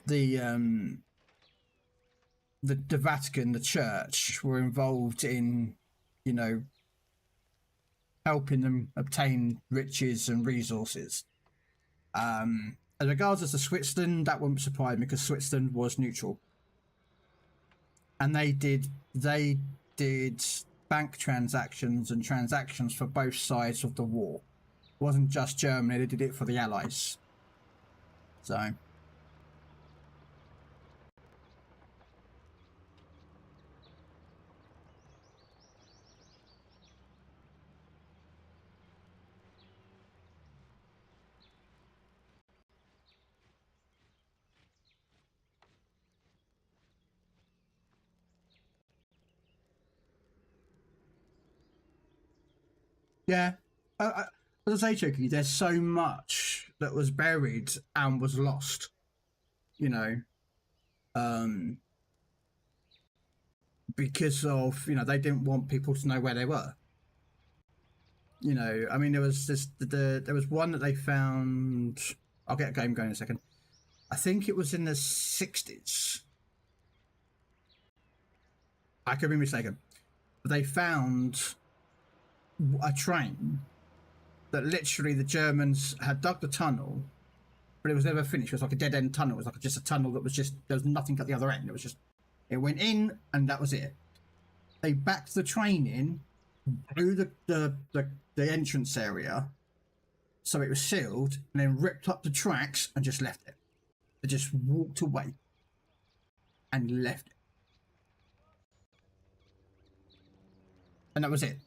the Vatican, the Church, were involved in, you know, helping them obtain riches and resources. As regards to Switzerland, that wouldn't surprise me because Switzerland was neutral, and they did bank transactions and transactions for both sides of the war. It wasn't just Germany; they did it for the Allies. So. Yeah, as I say, Chucky, there's so much that was buried and was lost. You know, because of they didn't want people to know where they were. You know, I mean, there was there was one that they found. I'll get a game going in a second. I think it was in the 60s. I could be mistaken. But they found a train that literally the Germans had dug the tunnel, but it was never finished. It was like a dead end tunnel. It was like just a tunnel that was just, there was nothing at the other end. It was just, it went in and that was it. They backed the train in, blew the entrance area, so it was sealed, and then ripped up the tracks and just left it. They just walked away and left it. And that was it.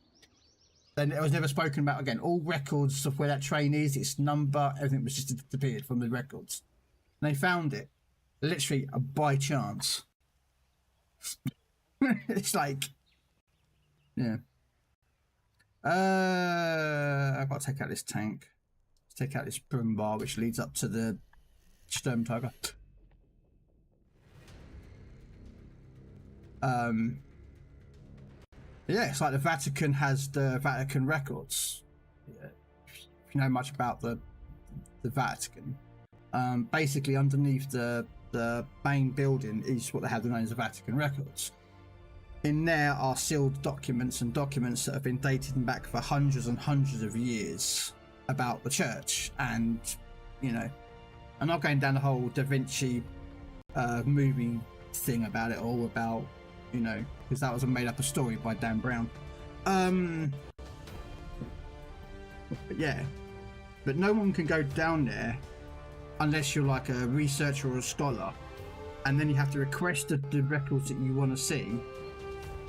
Then it was never spoken about again. All records of where that train is, its number, everything was just disappeared from the records. And they found it, literally by chance. It's like, yeah. I've got to take out this tank. Let's take out this broom bar, which leads up to the Sturm Tiger. Yeah, it's like the Vatican has the Vatican records. Yeah. If you know much about the Vatican, basically underneath the main building is what they have known as the Vatican records. In there are sealed documents and documents that have been dated back for hundreds and hundreds of years about the church, and I'm not going down the whole Da Vinci movie thing about it all, about because that was a made up story by Dan Brown. But yeah, but no one can go down there unless you're like a researcher or a scholar, and then you have to request the records that you want to see,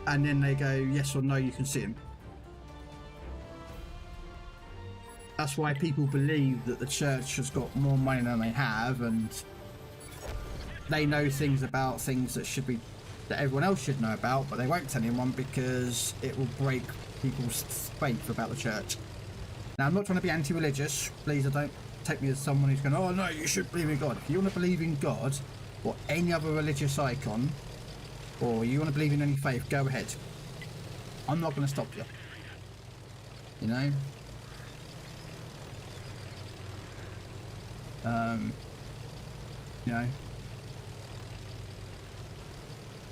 and then they go yes or no, you can see them. That's why people believe that the church has got more money than they have, and they know things about things that everyone else should know about, but they won't tell anyone because it will break people's faith about the church. Now, I'm not trying to be anti-religious. Please don't take me as someone who's going, oh no, you should believe in God. If you want to believe in God or any other religious icon, or you want to believe in any faith, go ahead. I'm not going to stop you. You know?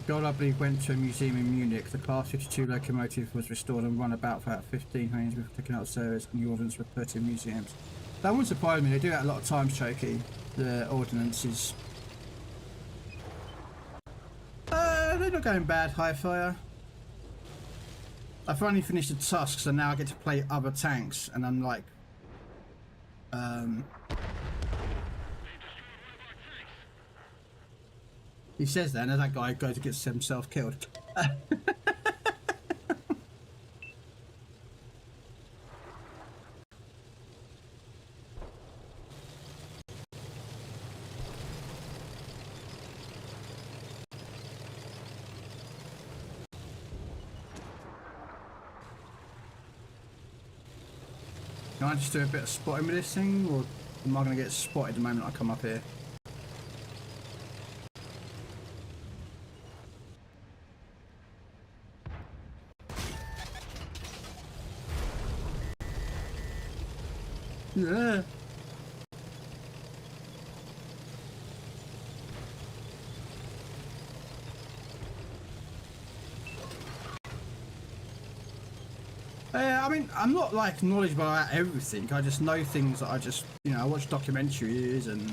God, I believe, went to a museum in Munich. The Class 52 locomotive was restored and run about for about 15 years before taking out of service, and the ordnance were put in museums. That wouldn't surprise me. They do that a lot of times, Choky. The ordnances. They're not going bad, Highfire. I finally finished the tasks, and now I get to play other tanks, and I'm like, He says that, and as that guy goes and gets himself killed. Can I just do a bit of spotting with this thing, or am I going to get spotted the moment I come up here? Yeah. I mean, I'm not like knowledgeable about everything. I just know things that I just, you know, I watch documentaries and,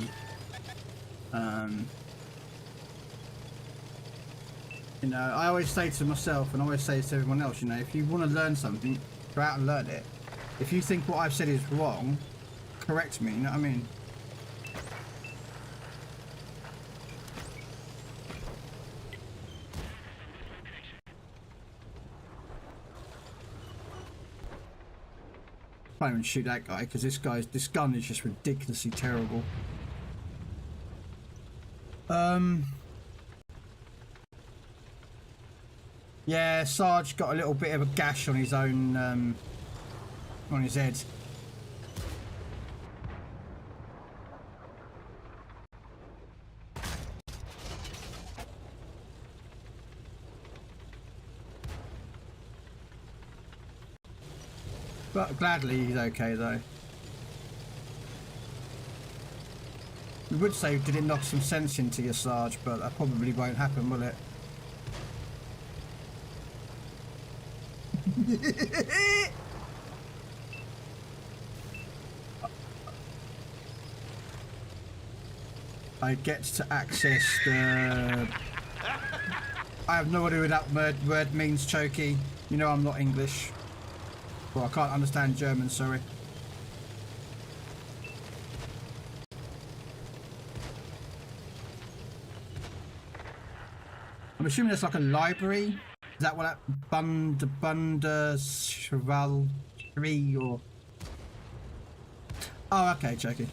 you know, I always say to myself and I always say to everyone else, you know, if you want to learn something, go out and learn it. If you think what I've said is wrong, correct me, you know what I mean? I can't even shoot that guy because this gun is just ridiculously terrible. Yeah, Sarge got a little bit of a gash on his own, on his head. But gladly he's okay though. We would say, did it knock some sense into your Sarge, but that probably won't happen, will it? I get to access the... I have no idea what that word means, Chokey. You know I'm not English. Well, I can't understand German, sorry. I'm assuming there's like a library. Is that what that Bundeschvaltree or... Oh, okay, Chokey.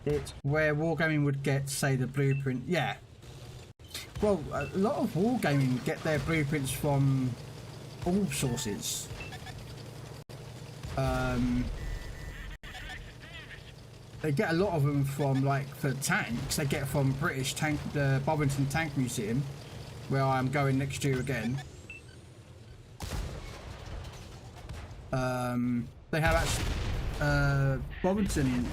It's where wargaming would get, say, the blueprint. Yeah. Well, a lot of wargaming get their blueprints from all sources. They get a lot of them from, like, for tanks. They get from British tank, the Bovington Tank Museum, where I'm going next year again. They have actually Bovington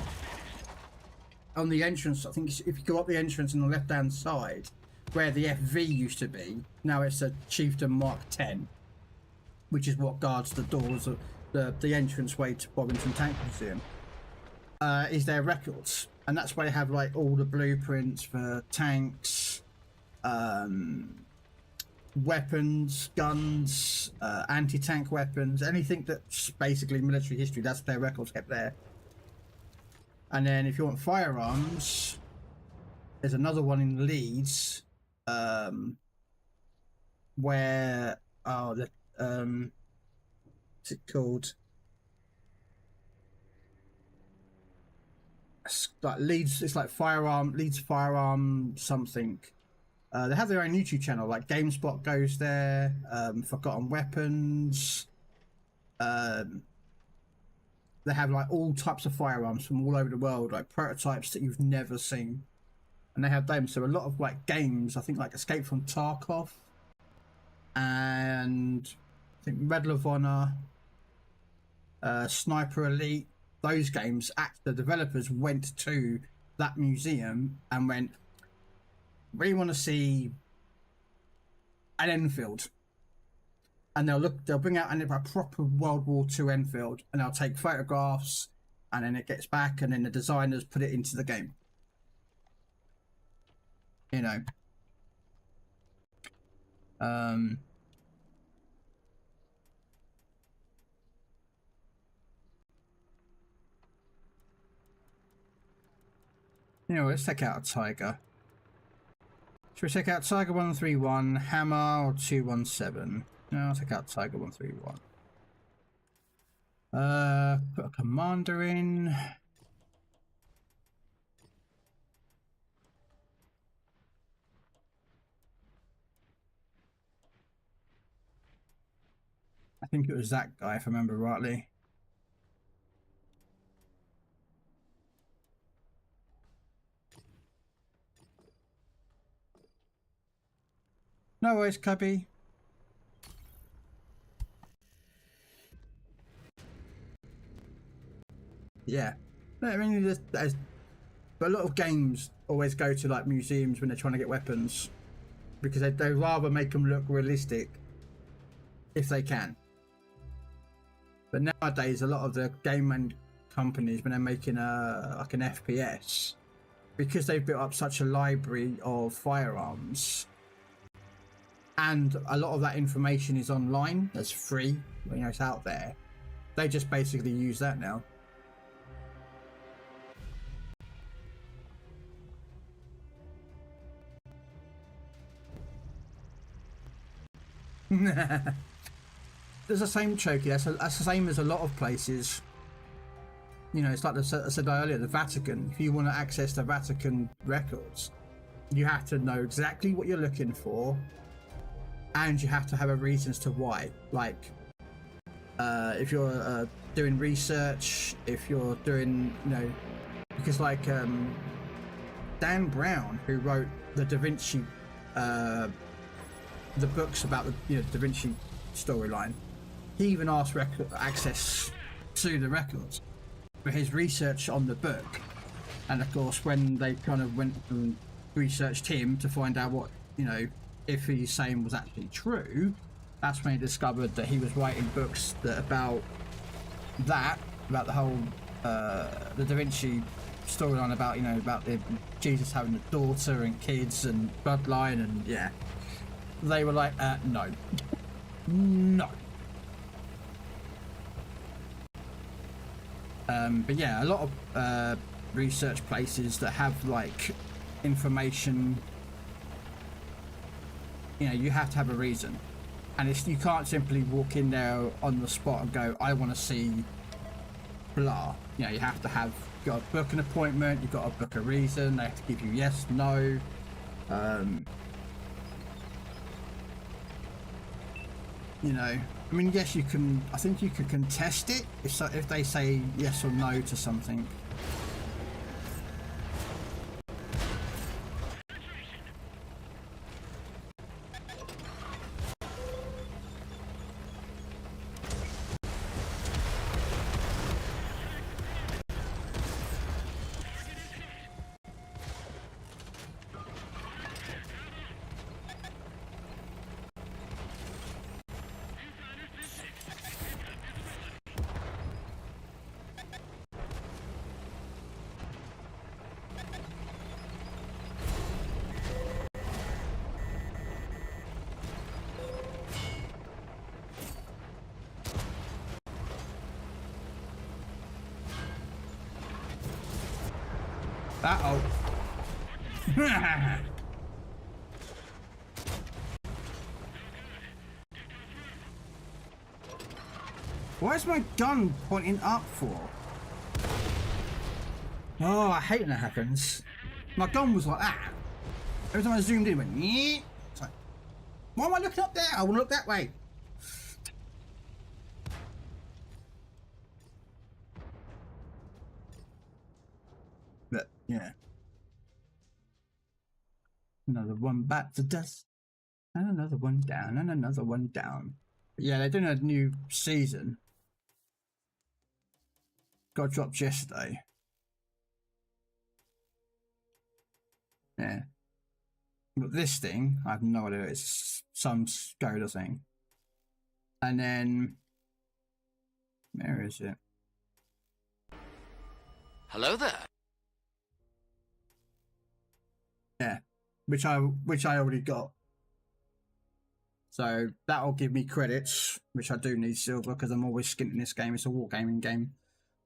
on the entrance. I think if you go up the entrance on the left-hand side, where the FV used to be, now it's a Chieftain Mark 10, which is what guards the doors of the entrance way to Bovington Tank Museum. Is their records, and that's where they have like all the blueprints for tanks, weapons, guns, anti-tank weapons, anything that's basically military history. That's their records kept there. And then if you want firearms, there's another one in Leeds, where what's it called? It's like Leeds. It's like Leeds firearm something. They have their own YouTube channel, like GameSpot goes there, Forgotten Weapons. They have like all types of firearms from all over the world, like prototypes that you've never seen. And they have them, so a lot of like games, I think like Escape from Tarkov, and I think Medal of Honor, Sniper Elite, those games, the developers went to that museum and went, we want to see an Enfield. And they'll bring out a proper World War II Enfield, and they'll take photographs, and then it gets back, and then the designers put it into the game. You know. You know, let's take out a Tiger. Should we take out Tiger 131, Hammer, or 217? No, I'll take out Tiger 131. Put a commander in. I think it was that guy, if I remember rightly. No worries, Cubby. Yeah. I mean, there's but a lot of games always go to like museums when they're trying to get weapons, because they rather make them look realistic if they can. But nowadays, a lot of the game companies, when they're making like an FPS, because they've built up such a library of firearms, and a lot of that information is online, that's free, you know, it's out there. They just basically use that now. There's the same, Choky. That's the same as a lot of places. You know, it's like I said earlier, the Vatican. If you want to access the Vatican records, you have to know exactly what you're looking for, and you have to have a reason as to why. Like, if you're doing research, if you're doing, you know, because like Dan Brown, who wrote the Da Vinci, the books about the Da Vinci storyline, he even asked access to the records for his research on the book. And of course, when they kind of went and researched him to find out what, you know, if he's saying was actually true, that's when he discovered that he was writing books about the whole the Da Vinci storyline, about, you know, about Jesus having a daughter and kids and bloodline, and yeah, they were like, no. But yeah, a lot of research places that have like information, you know, you have to have a reason, and you can't simply walk in there on the spot and go, I want to see blah. You know, you have to have, you've got to book an appointment, you've got to book a reason, they have to give you yes, no. You know, I mean, yes, you can, I think you could contest it if they say yes or no to something. Uh-oh. Why is my gun pointing up for? Oh, I hate when that happens. My gun was like that. Every time I zoomed in, it went, yeah. It's like, why am I looking up there? I want to look that way. But, yeah. Another one back to dust. And another one down, and another one down. But yeah, they're doing a new season. Got dropped yesterday. Yeah. But this thing, I have no idea. It's some Skoda thing. And then, where is it? Hello there. Yeah, which I already got. So that'll give me credits, which I do need silver because I'm always skint in this game. It's a wargaming game.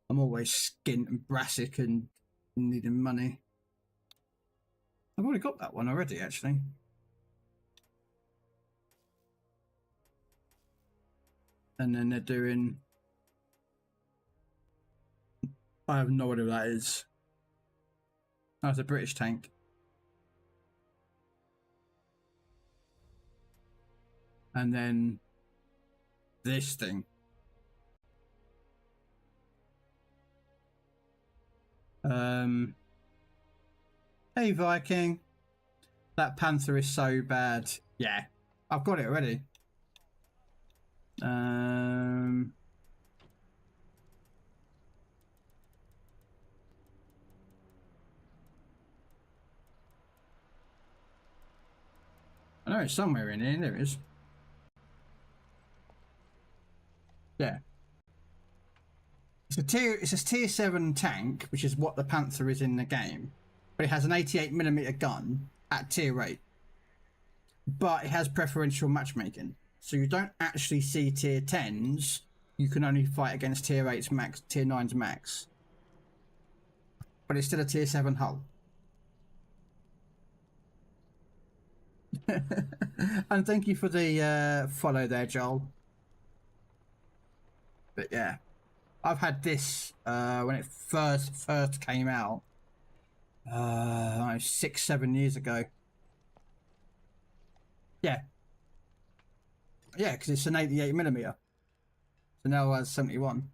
I'm always skint and brassic and needing money. I've already got that one already, actually. And then they're doing... I have no idea what that is. Oh, it's a British tank. And then this thing. Hey Viking. That Panther is so bad. Yeah, I've got it already. I know it's somewhere in here. There it is. Yeah. It's a tier 7 tank, which is what the Panther is in the game. But it has an 88mm gun at tier 8. But it has preferential matchmaking. So you don't actually see tier 10s. You can only fight against tier 8s max, tier 9s max. But it's still a tier 7 hull. And thank you for the follow there, Joel. But yeah, I've had this when it first came out, 6-7 years ago. Yeah, because it's an 88mm. So now it has 71,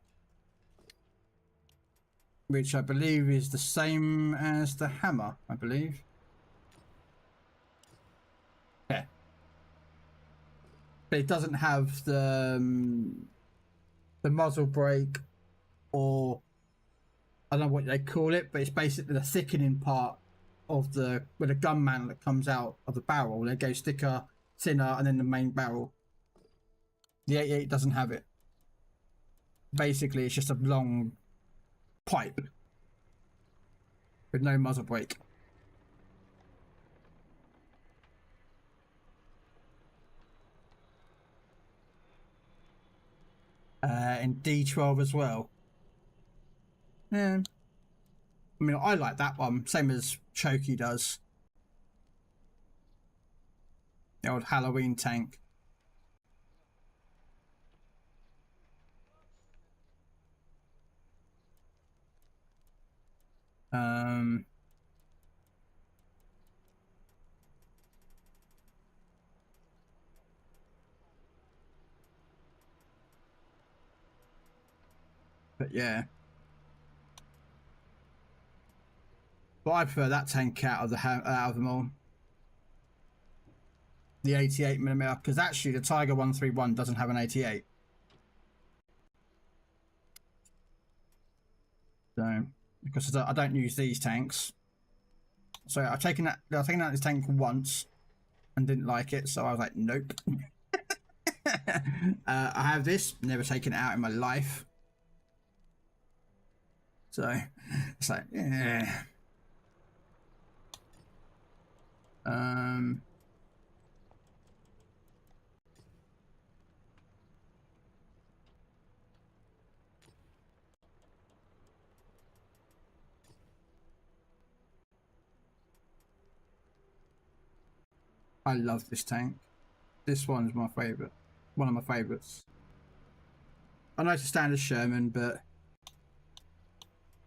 which I believe is the same as the Hammer. I believe. Yeah, but it doesn't have the muzzle brake, or I don't know what they call it, but it's basically the thickening part of the where the gun mantle that comes out of the barrel. They go thicker, thinner, and then the main barrel. The 88 doesn't have it. Basically, it's just a long pipe with no muzzle brake. And d-12 as well. Yeah, I mean, I like that one, same as Choky does. The old Halloween tank. But yeah. But I prefer that tank out of them all. The 88mm, because actually the Tiger 131 doesn't have an 88. So because I don't use these tanks. So I've taken out this tank once and didn't like it, so I was like, nope. I have this, never taken it out in my life. So it's like, yeah. I love this tank. This one's my favourite. One of my favourites. I know it's a standard Sherman, but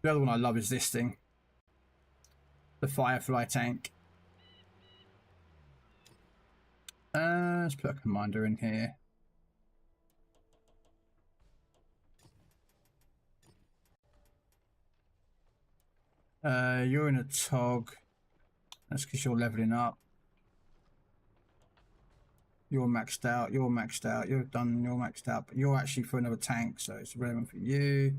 the other one I love is this thing. The Firefly tank. Let's put a commander in here. You're in a tog. That's because you're leveling up. You're maxed out, you're maxed out, you're done, you're maxed out, but you're actually for another tank, so it's relevant for you.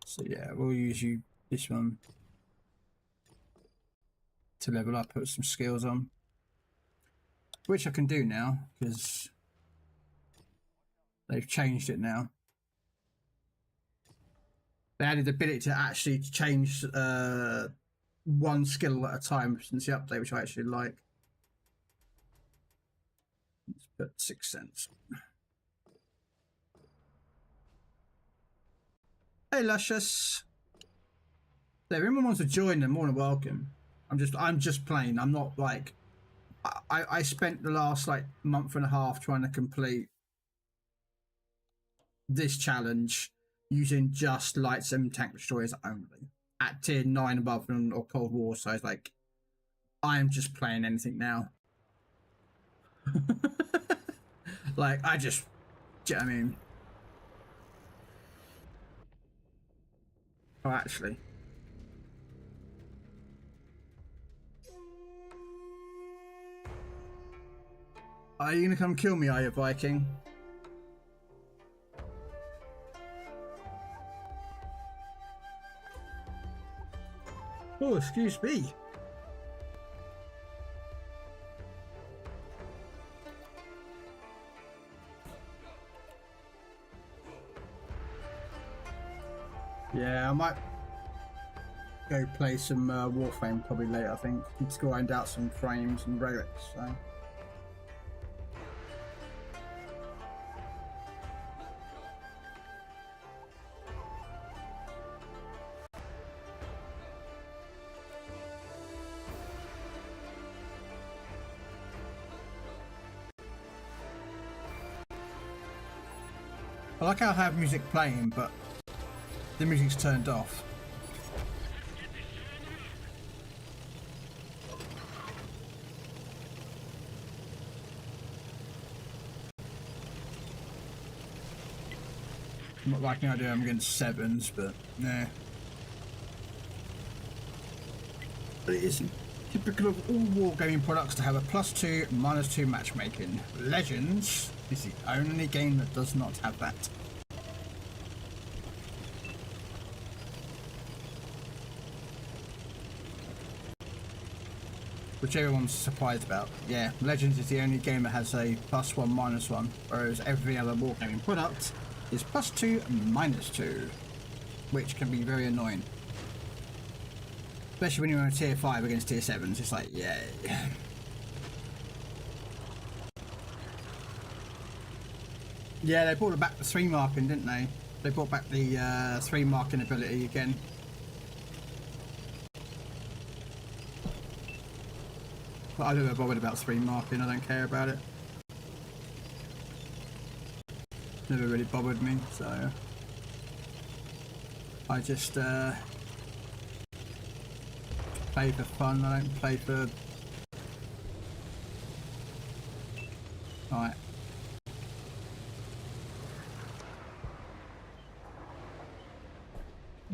So yeah, we'll use you, this one, to level up, put some skills on. which I can do now because they've changed it now. They added the ability to actually change one skill at a time since the update, which I actually like. Let's put 6 cents. Hey, Luscious. If anyone wants to join, they're more than welcome. I'm just playing. I'm not like. I spent the last like month and a half trying to complete this challenge using just lights and tank destroyers only at tier 9 above or Cold War. So it's like I'm just playing anything now. Like do you know what I mean? Oh, actually. Are you gonna come kill me, are you, Viking? Oh, excuse me. Yeah, I might go play some Warframe probably later, I think. Need to grind out some frames and relics, so. I like how I have music playing, but the music's turned off. I'm not liking the idea I'm against 7s, but nah. But it isn't typical of all wargaming products to have a +2, -2 matchmaking. Legends is the only game that does not have that. Which everyone's surprised about. Yeah, Legends is the only game that has a +1, -1, whereas every other wargaming product is +2, -2, which can be very annoying. Especially when you're on a tier 5 against tier 7s, it's like, yay. Yeah, they brought back the 3 marking, didn't they? They brought back the 3 marking ability again. But I don't know bothered about 3 marking, I don't care about it. Never really bothered me, so I just play for fun, I don't play for... Right.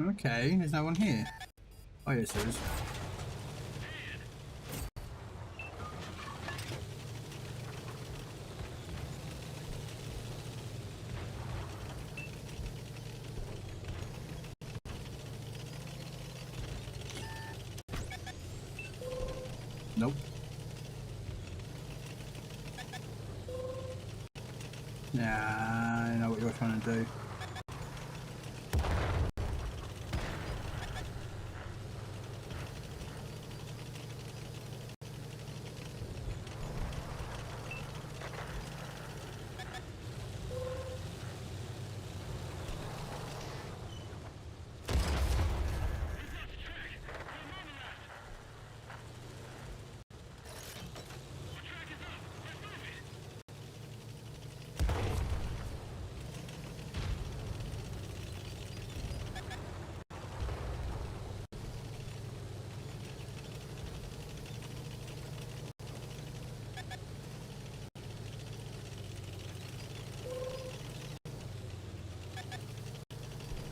Okay, there's no one here. Oh yes there is. Nope. Nah, I know what you're trying to do.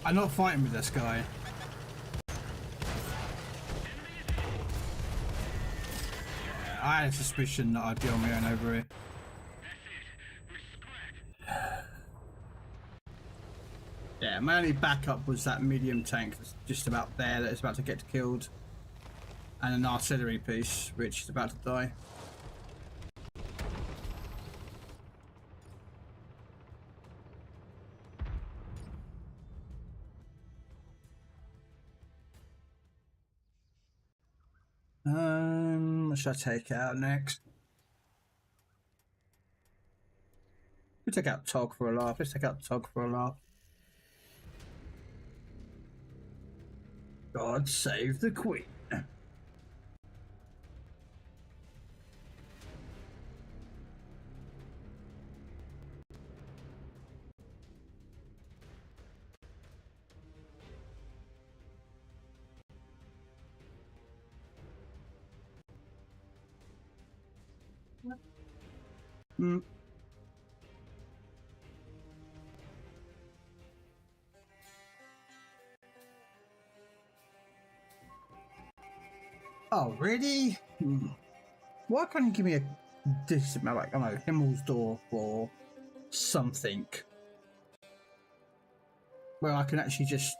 I'm not fighting with this guy. Yeah, I had a suspicion that I'd be on my own over here. Yeah, my only backup was that medium tank that's just about there that is about to get killed. And an artillery piece, which is about to die. What should I take out next? Let's take out Tog for a laugh. Let's take out Tog for a laugh. God save the Queen. Mm. Oh, really? Why can't you give me a decent, like, I don't know, Himmel's Door or something where I can actually just,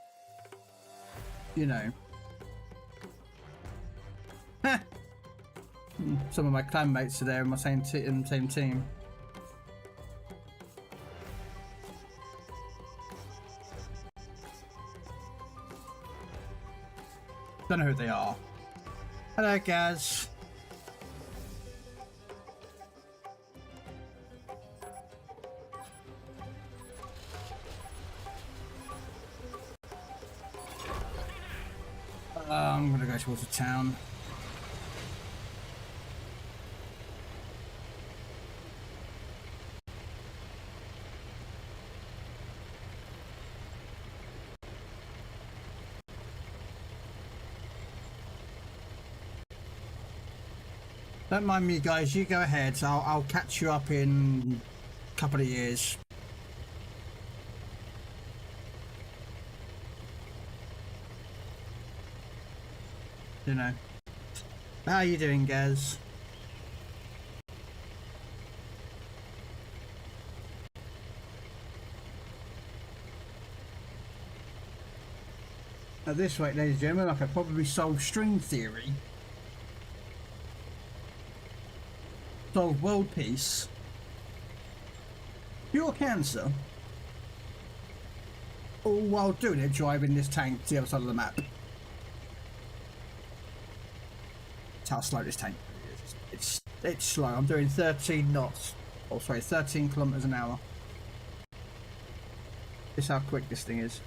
you know, some of my clanmates are there in my same team. Don't know who they are. Hello, Gaz. I'm gonna go towards the town. Don't mind me, guys. You go ahead. I'll catch you up in a couple of years. You know. How are you doing, Gaz? At this rate, ladies and gentlemen, I could probably solve string theory. Solve world peace. Cure cancer. All while doing it, driving this tank to the other side of the map. That's how slow this tank is. It's slow. I'm doing 13 knots. Oh, sorry, 13 kilometers an hour. This is how quick this thing is.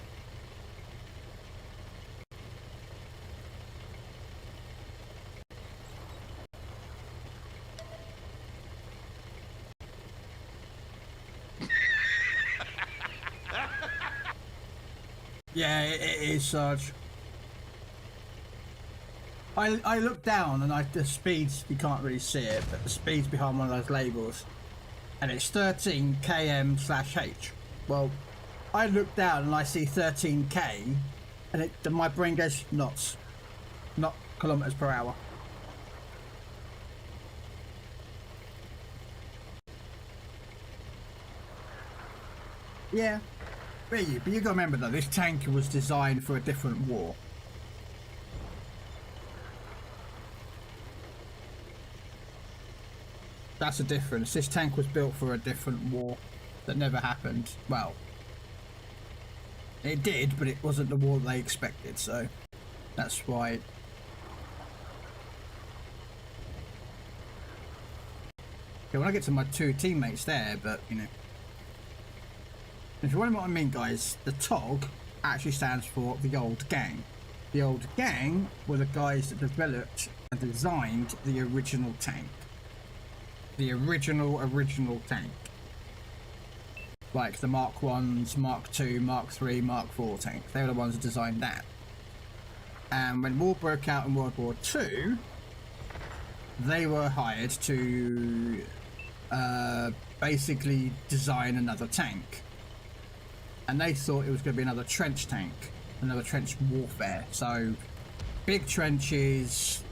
Yeah, it is, Sarge. I look down and the speeds, you can't really see it, but the speed's behind one of those labels. And it's 13 km/h. Well, I look down and I see 13k, and my brain goes knots, not kilometers per hour. Yeah. But you gotta remember though, this tank was designed for a different war. That's the difference. This tank was built for a different war that never happened. Well, it did, but it wasn't the war they expected, so that's why. Okay, when I get to my two teammates there, but you know. If you wonder what I mean, guys, the TOG actually stands for the Old Gang. The Old Gang were the guys that developed and designed the original tank. The original tank. Like the Mark 1s, Mark 2, Mark 3, Mark 4 tanks. They were the ones that designed that. And when war broke out in World War II, they were hired to basically design another tank. And they thought it was going to be another trench tank, another trench warfare. So big trenches,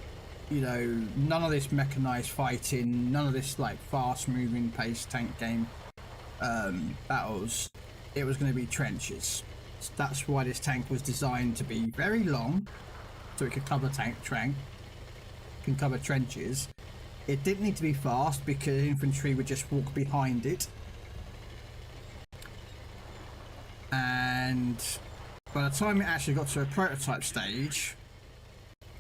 you know, none of this mechanized fighting, none of this like fast moving paced tank game battles. It was going to be trenches. So that's why this tank was designed to be very long, so it could cover can cover trenches. It didn't need to be fast because infantry would just walk behind it. And by the time it actually got to a prototype stage,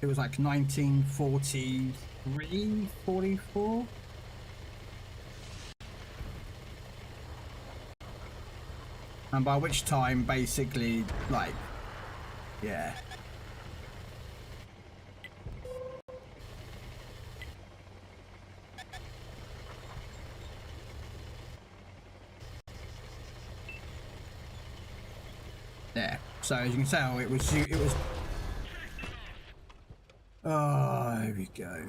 It was like 1943, 44. And by which time, basically, like, yeah. Yeah. So as you can tell, it was. Oh, here we go.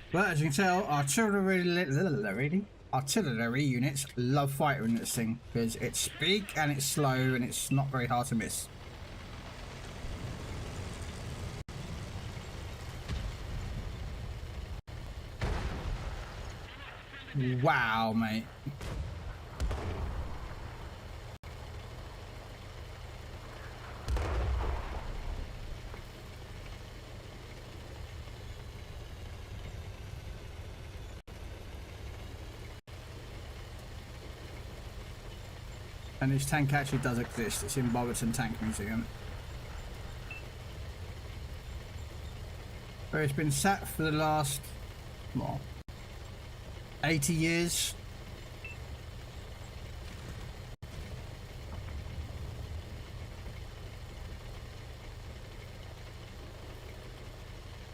But as you can tell, artillery units love fighting this thing because it's big and it's slow and it's not very hard to miss. Wow, mate. And this tank actually does exist. It's in Boberton Tank Museum. Where it's been sat for the last, what, 80 years.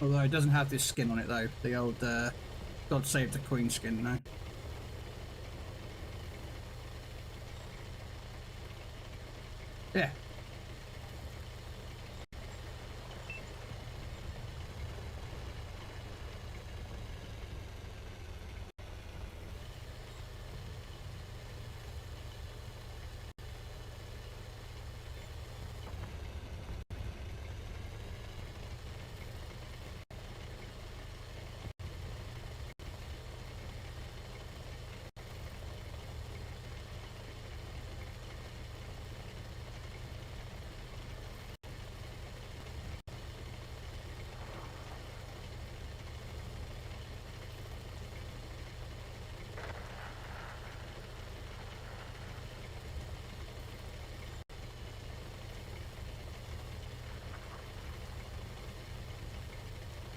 Although it doesn't have this skin on it though. The old God Save the Queen skin, no. Yeah.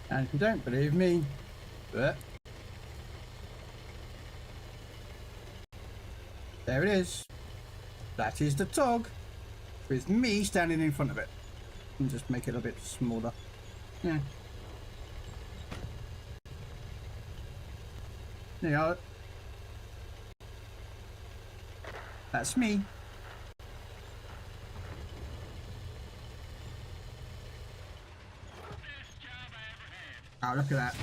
And if you don't believe me, but there it is. That is the TOG with me standing in front of it. And just make it a bit smaller. Yeah. There you are. That's me. Oh, look at that.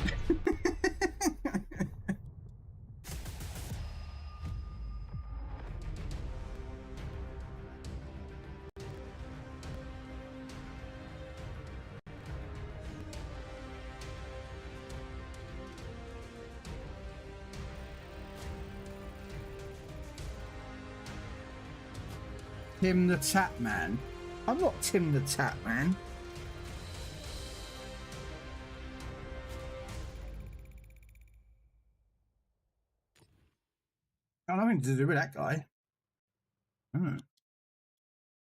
Tim the Tap Man. I'm not Tim the Tap Man. Got nothing to do with that guy.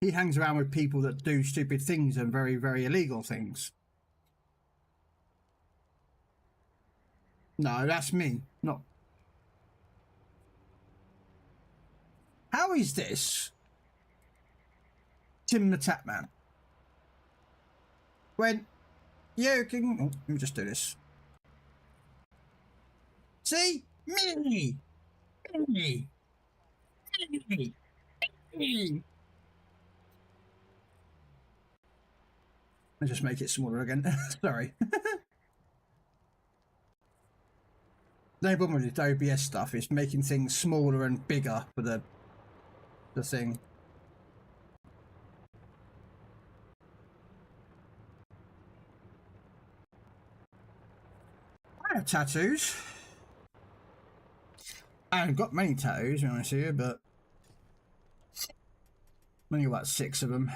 He hangs around with people that do stupid things and very, very illegal things. No, that's me. Not. How is this Tim the Tap Man? When you can... Oh, let me just do this. See? Me! Me! Me! Me! I'll just make it smaller again. Sorry. The only problem with the OBS stuff is making things smaller and bigger for the thing. I have tattoos. I haven't got many tattoos, to be honest with you, but only about 6 of them.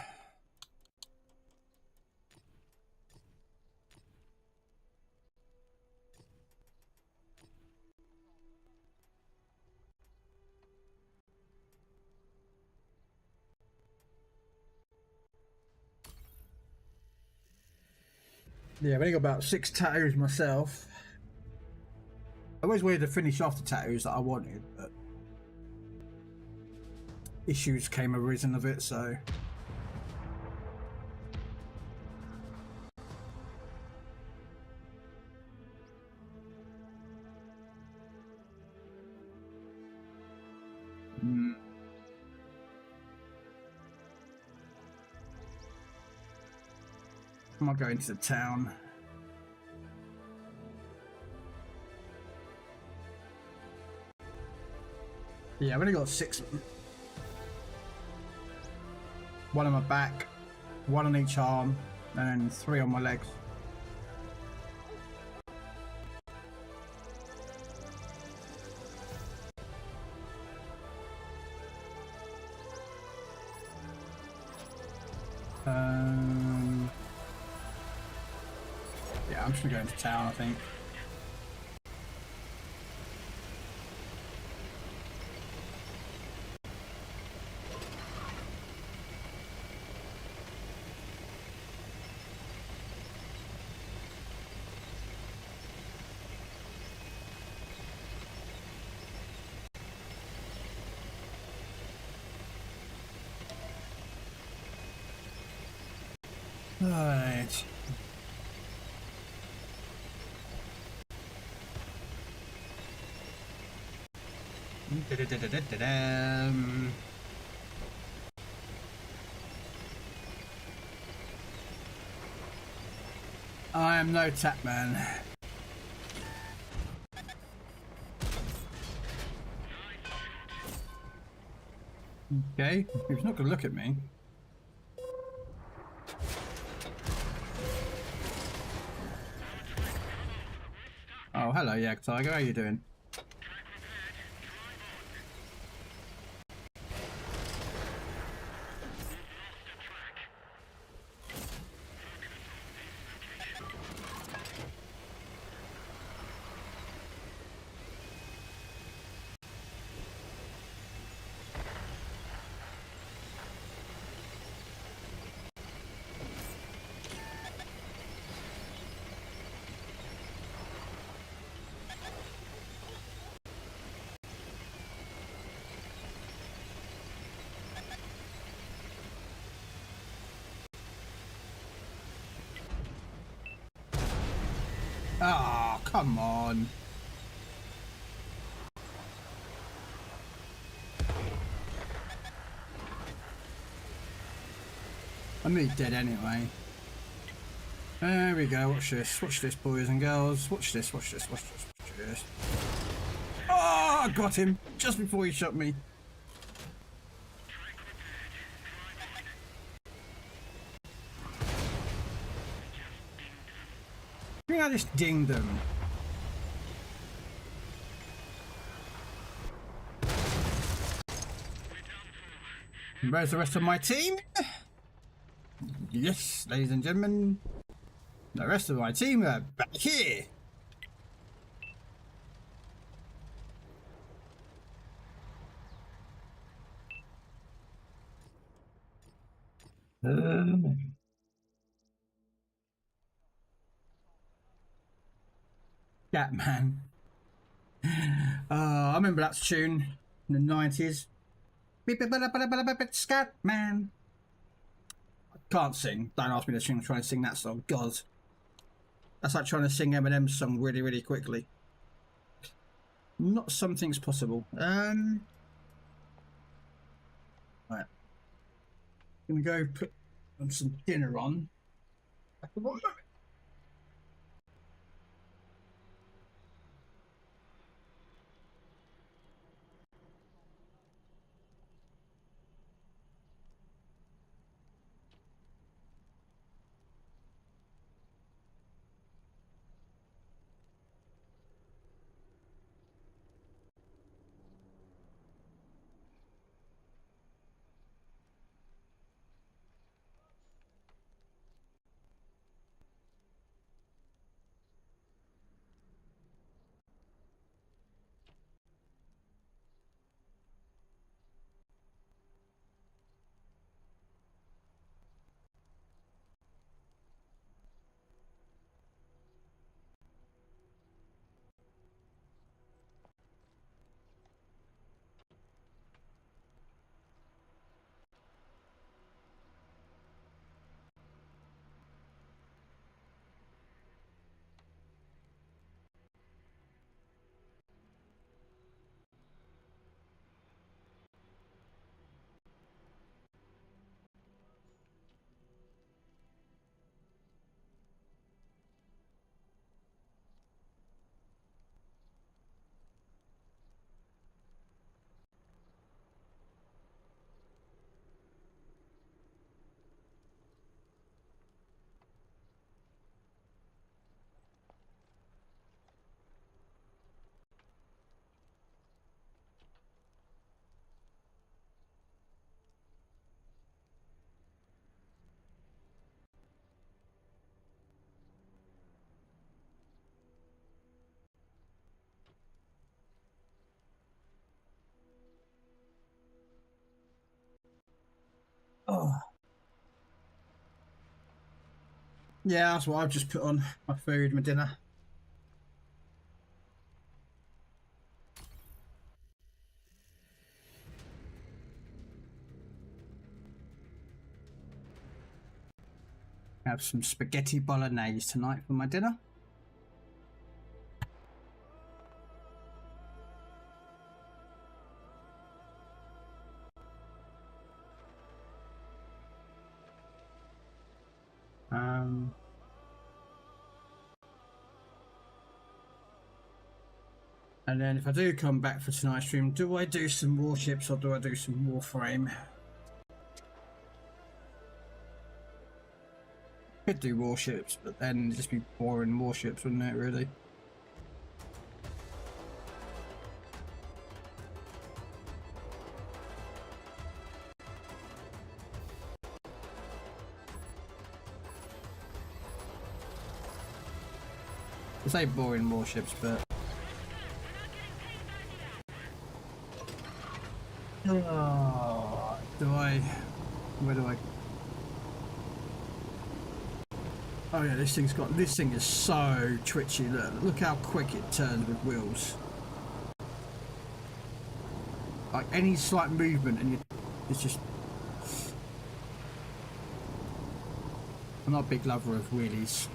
Yeah, I've only got about 6 tattoos myself. I always wanted to finish off the tattoos that I wanted, but issues came arisen of it, so. I might go into the town. Yeah, I've only got 6 of them. 1 on my back, 1 on each arm, and 3 on my legs. Yeah, I'm just gonna go into town, I think. Right. I am no tap man. Okay, he's not gonna look at me. Oh, hello, Yak Tiger. How you doing? Oh, come on. I'm nearly dead anyway. There we go. Watch this, boys and girls. Watch this. Watch this. Oh, I got him just before he shot me. I think I just dinged them. Where's the rest of my team? Yes, ladies and gentlemen, the rest of my team are back here. Scatman. I remember that tune in the 90s. Scatman. I can't sing. Don't ask me to try and sing that song. God. That's like trying to sing Eminem's song really, really quickly. Not something's possible. Right. Gonna go put some dinner on. Oh. Yeah, that's what I've just put on my food, my dinner. Have some spaghetti bolognese tonight for my dinner. And then if I do come back for tonight's stream, do I do some warships or do I do some Warframe? Could do warships, but then it'd just be boring warships, wouldn't it, really? I say boring warships, but... Oh, where do I... Oh yeah, this thing is so twitchy. Look how quick it turns with wheels. Like any slight movement and it's just... I'm not a big lover of wheelies.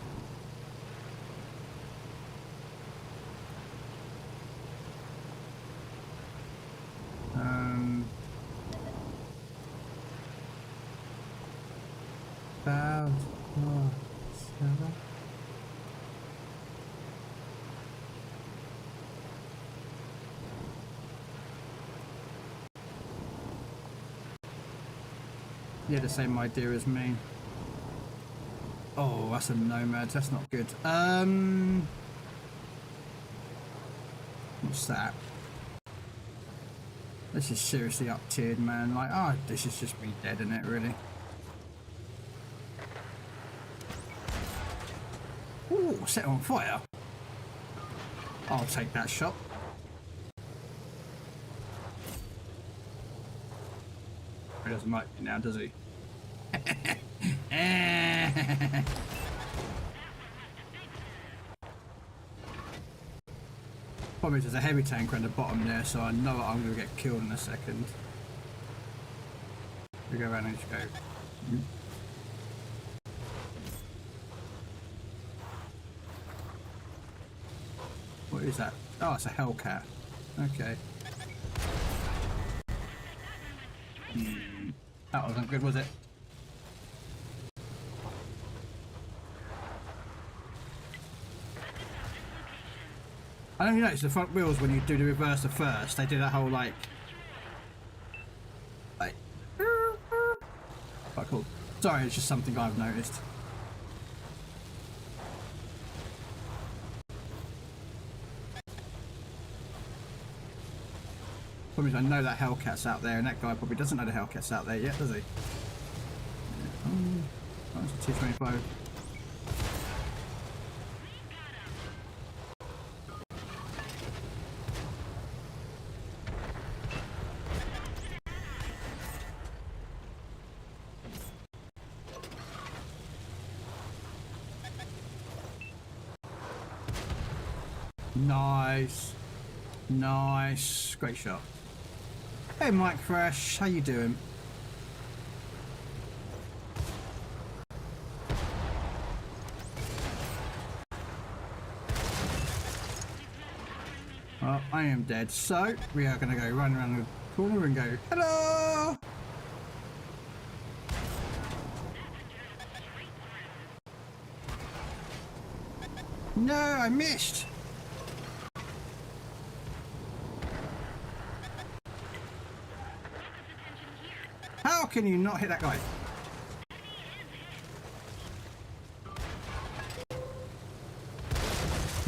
Yeah, the same idea as me. Oh, that's a nomad. That's not good. What's that? This is seriously up tiered, man. Like, oh, this is just me dead, isn't it, really? Ooh, set on fire. I'll take that shot. He doesn't like me now, does he? Problem is there's a heavy tanker on the bottom there, so I know I'm going to get killed in a second. We go around and just go. What is that? Oh, it's a Hellcat. Okay. That wasn't good, was it? I don't know if you notice the front wheels when you do the reverser first, they do that whole like quite cool. Sorry, it's just something I've noticed. Probably I know that Hellcat's out there, and that guy probably doesn't know the Hellcat's out there yet, does he? Oh, it's a T-25. Nice. Nice. Great shot. Hey Mike Fresh, how you doing? Well, I am dead, so we are going to go run around the corner and go, hello! No, I missed! How can you not hit that guy?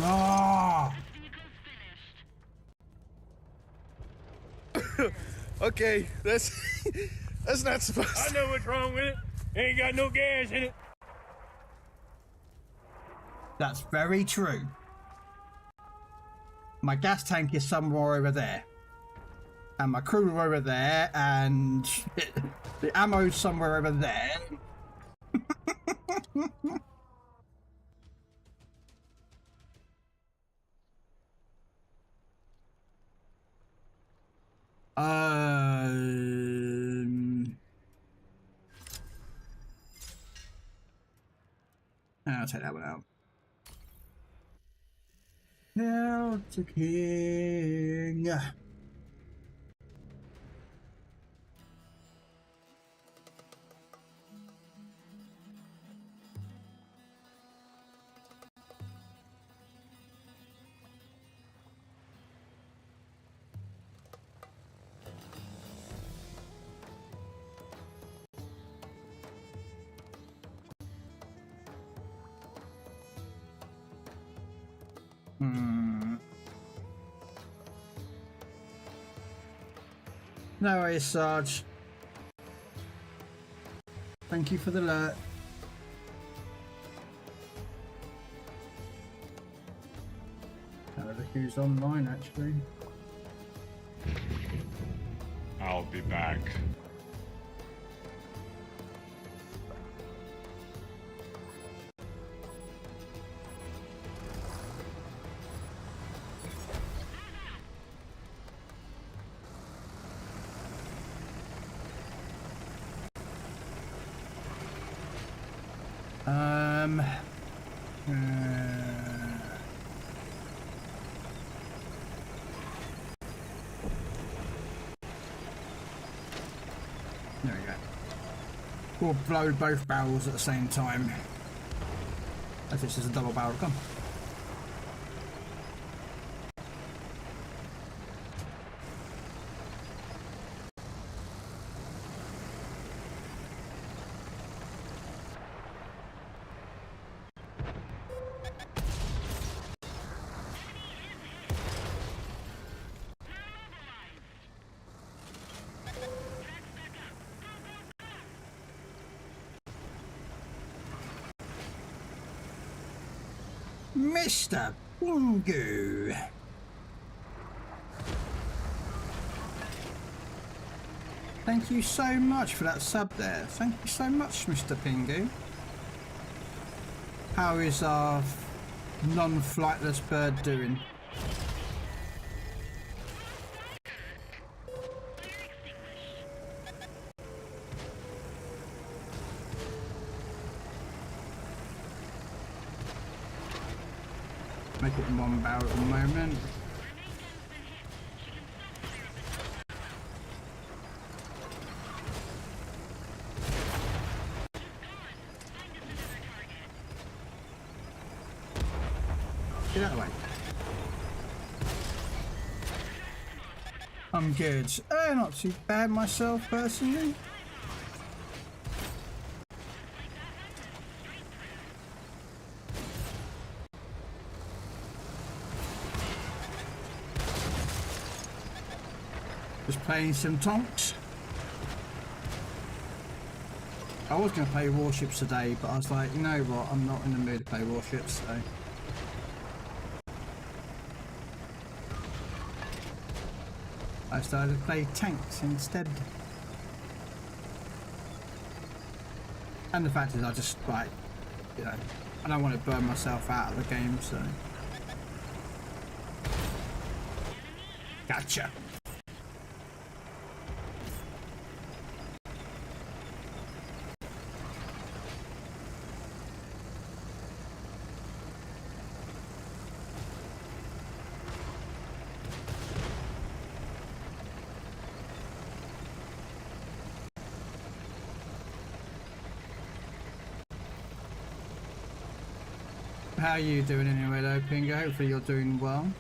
Oh! Okay, that's not supposed to... I know what's wrong with it. Ain't got no gas in it. That's very true. My gas tank is somewhere over there. and my crew are over there, and the ammo's somewhere over there. I'll take that one out. Hail to King. No worries, Sarge. Thank you for the alert. Have a look who's online, actually. I'll be back. There we go. We'll blow both barrels at the same time. As this is a double barrel gun. Mr. Pingu. Thank you so much for that sub there. Thank you so much, Mr. Pingu. How is our non-flightless bird doing? Make it one barrel at the moment. Get out of the way. I'm good. Not too bad myself personally. Just playing some tonks. I was going to play warships today, but I was like, you know what, I'm not in the mood to play warships, so. I started to play tanks instead. And the fact is, I just, like, you know, I don't want to burn myself out of the game, so. Gotcha. How are you doing anyway though, Pingo? Hopefully you're doing well.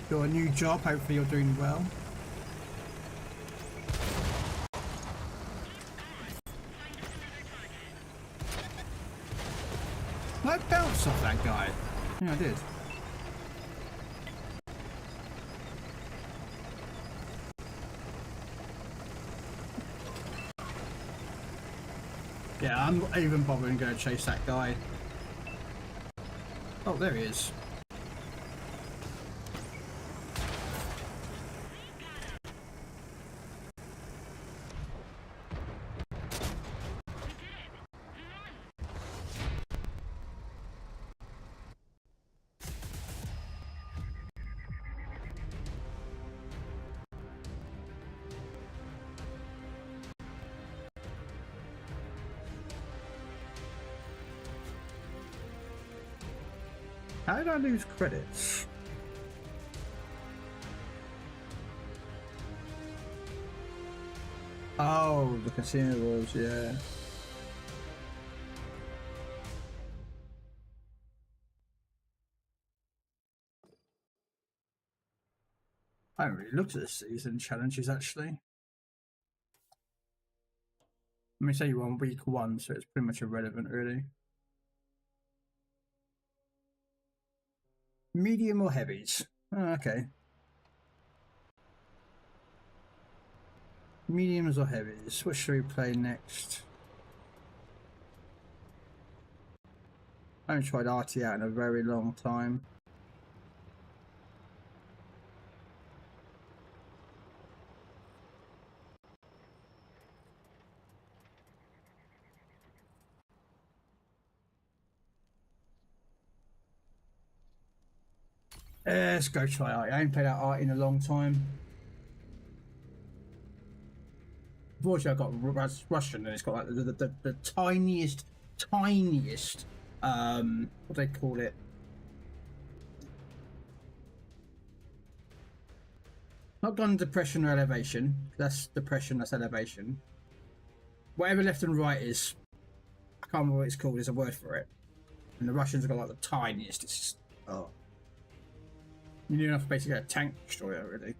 Got a new job, hopefully you're doing well. Did I bounce off that guy? Yeah, I did. Yeah, I'm not even bothering going to chase that guy. Oh, there he is. How did I lose credits? Oh, the consumables, yeah. I haven't really looked at the season challenges actually. Let me say you on week 1, so it's pretty much irrelevant really. Medium or heavies? Oh, okay. Mediums or heavies? What should we play next? I haven't tried RT out in a very long time. Let's go try RT. I haven't played out RT in a long time. Unfortunately, I got Russian, and it's got like the tiniest, what do they call it? Not gun depression or elevation. That's depression. That's elevation. Whatever left and right is, I can't remember what it's called. There's a word for it. And the Russians have got like the tiniest. It's just, oh, you need enough basically a tank destroyer, really.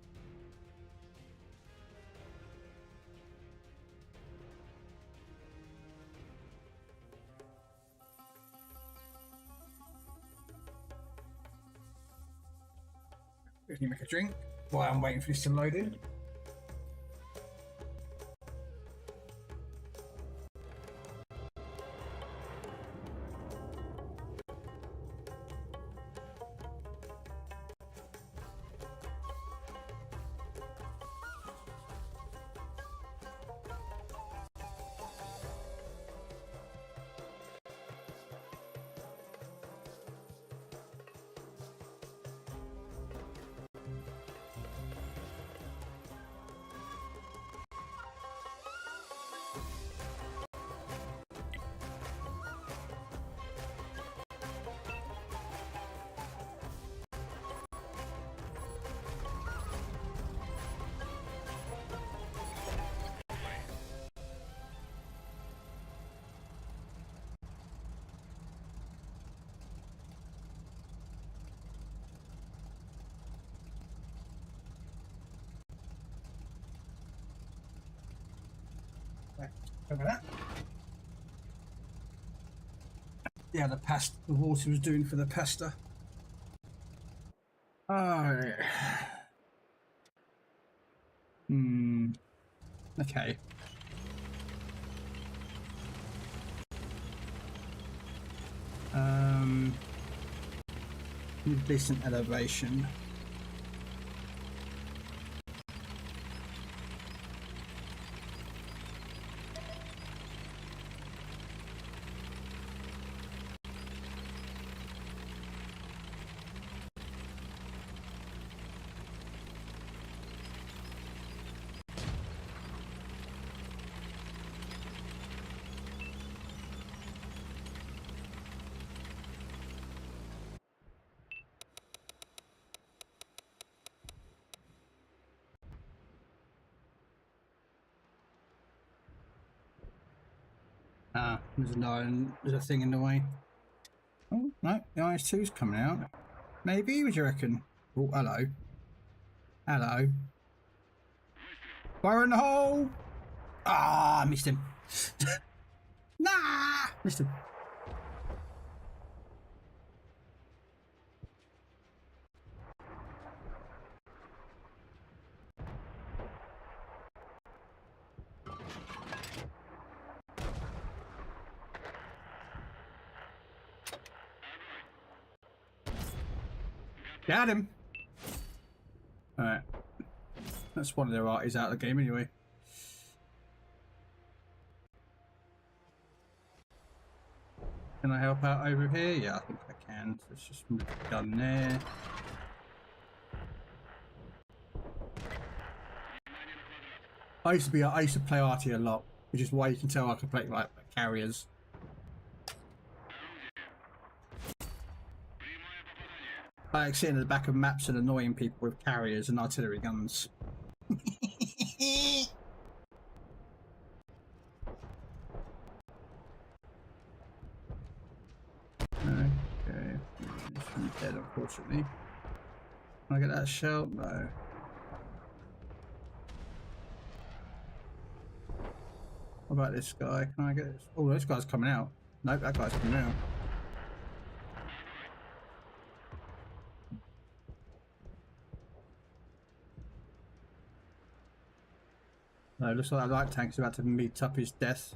Let me make a drink while I'm waiting for this to load in. Look at that. Yeah, the water was doing for the pasta. Oh. Okay. Decent elevation. Ah, there's a thing in the way. Oh, no, the IS-2's coming out. Maybe, what do you reckon? Oh, hello. Hello. Fire in the hole! Ah, I missed him. Nah! Missed him. Got him. Alright. That's one of their arties out of the game anyway. Can I help out over here? Yeah, I think I can. So let's just move the gun there. I used to play arty a lot, which is why you can tell I can play like carriers. I like sitting at the back of maps and annoying people with carriers and artillery guns. Okay, he's dead, unfortunately. Can I get that shell? No. What about this guy? Can I get this? Oh, this guy's coming out. Nope, that guy's coming out. No, looks like that light tank's about to meet up his death.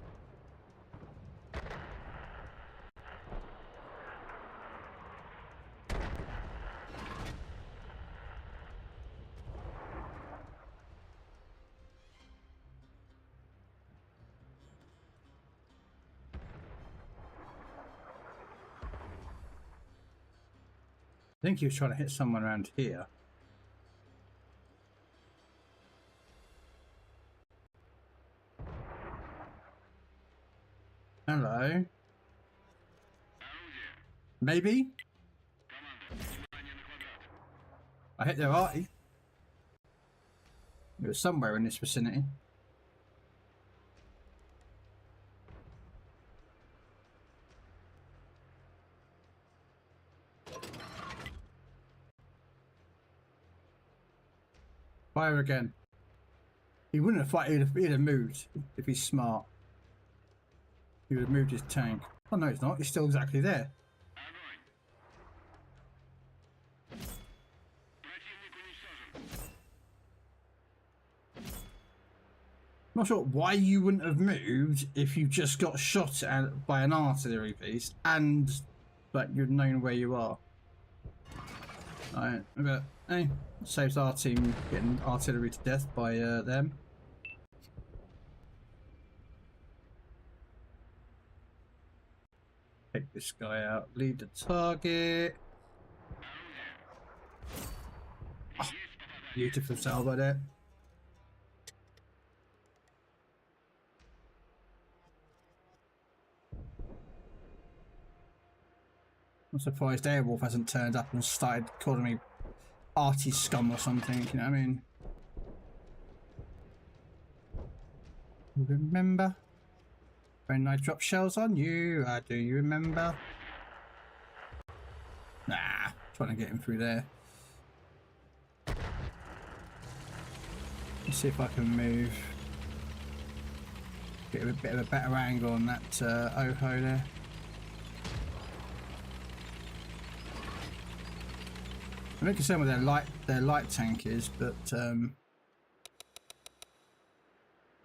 I think he was trying to hit someone around here. Hello. Maybe? I hit their arty. It was somewhere in this vicinity. Fire again. He wouldn't have fired, he'd have moved if he's smart. He would have moved his tank. Oh no, he's not. He's still exactly there. I'm not sure why you wouldn't have moved if you just got shot at by an artillery piece and but you'd known where you are. Alright, but hey, saves our team getting artillery to death by them. Take this guy out, lead the target. Oh, beautiful salvo there. I'm surprised Airwolf hasn't turned up and started calling me arty scum or something, you know what I mean? Remember? When I dropped shells on you, do you remember? Nah, trying to get him through there. Let's see if I can move. Get a bit of a better angle on that Oho there. I'm a bit concerned with their light tank is, but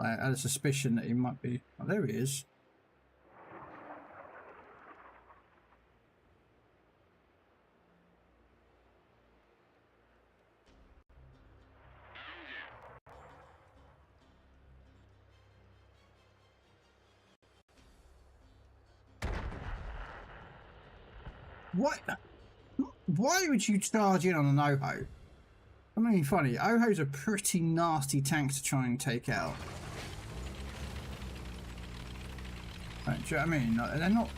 I had a suspicion that he might be. Oh, there he is. What? Why would you charge in on an Oho? I mean, funny. Oho's a pretty nasty tank to try and take out. Right, do you know what I mean? Like, they're not.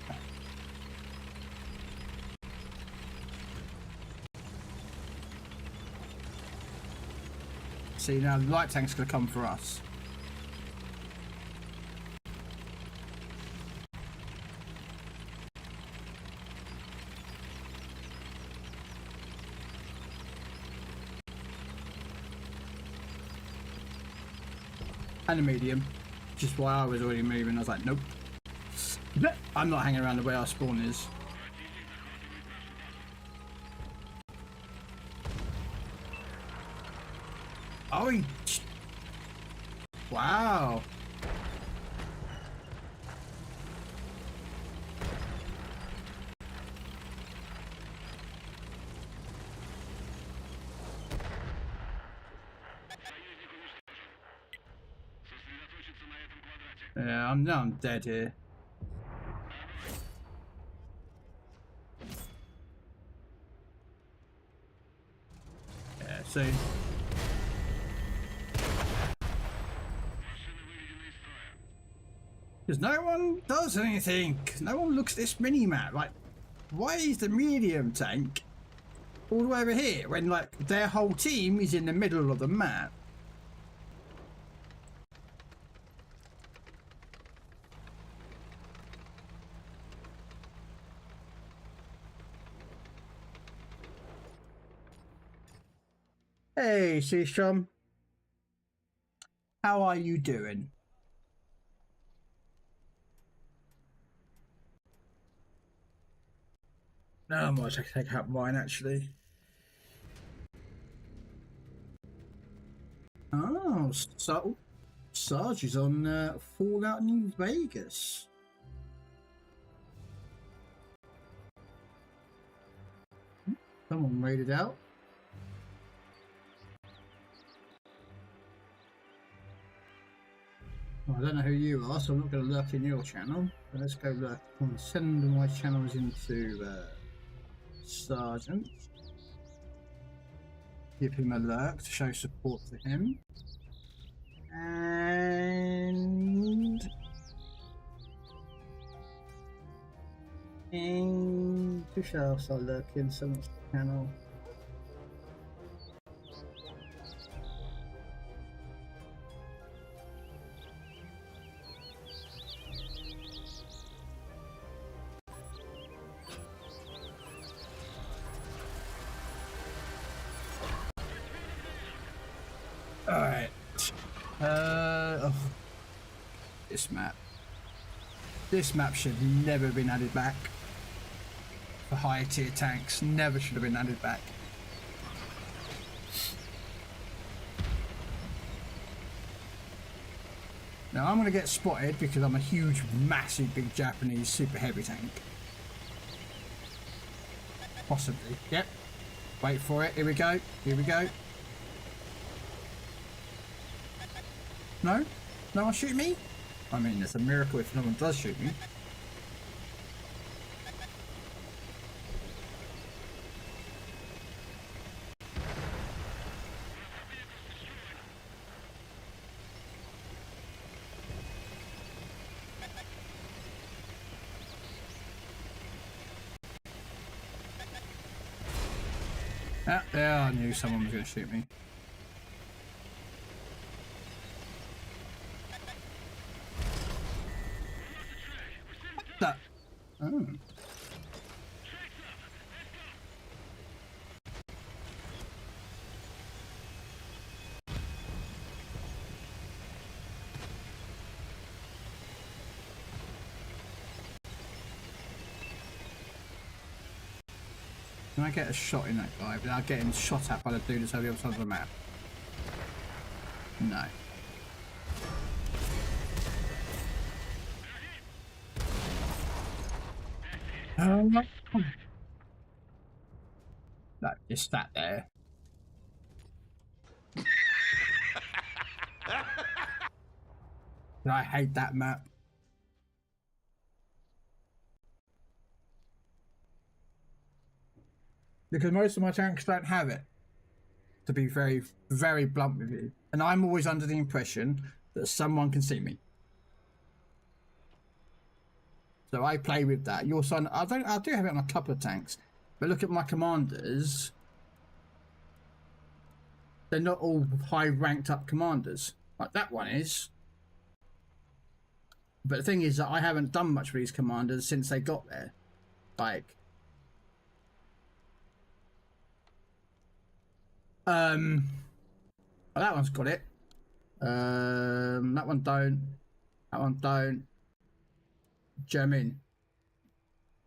See, now the light tank's gonna come for us. And a medium, which is why I was already moving. I was like, nope. I'm not hanging around the way our spawn is. Oh, he... Wow. Yeah, I'm dead here. Yeah, see. Because no one does anything. No one looks at this mini-map. Like, why is the medium tank all the way over here when like their whole team is in the middle of the map. Hey, Seastrom. How are you doing? No, I might take out mine actually. Oh, so Sarge is on Fallout New Vegas. Someone made it out. Well, I don't know who you are, so I'm not going to lurk in your channel. But let's go lurk. I'm going to send my channels into Sergeant. Give him a lurk to show support to him. And who else I'll lurk in someone's channel? Alright. Oh. This map. This map should never have been added back. For higher tier tanks, never should have been added back. Now I'm going to get spotted because I'm a huge, massive, big Japanese super heavy tank. Possibly. Yep. Wait for it. Here we go. Here we go. No? No one shoot me? I mean, it's a miracle if no one does shoot me. Ah, yeah, I knew someone was going to shoot me. That. Oh. Can I get a shot in that guy without getting shot at by the dude that's over the other side of the map? No. No, just that there. I hate that map. Because most of my tanks don't have it. To be very, very blunt with you. And I'm always under the impression that someone can see me. So I play with that. Your son, I do have it on a couple of tanks, but look at my commanders. They're not all high ranked up commanders. Like that one is. But the thing is that I haven't done much with these commanders since they got there. Like, well, that one's got it. That one don't. That one don't. Do you know what I mean?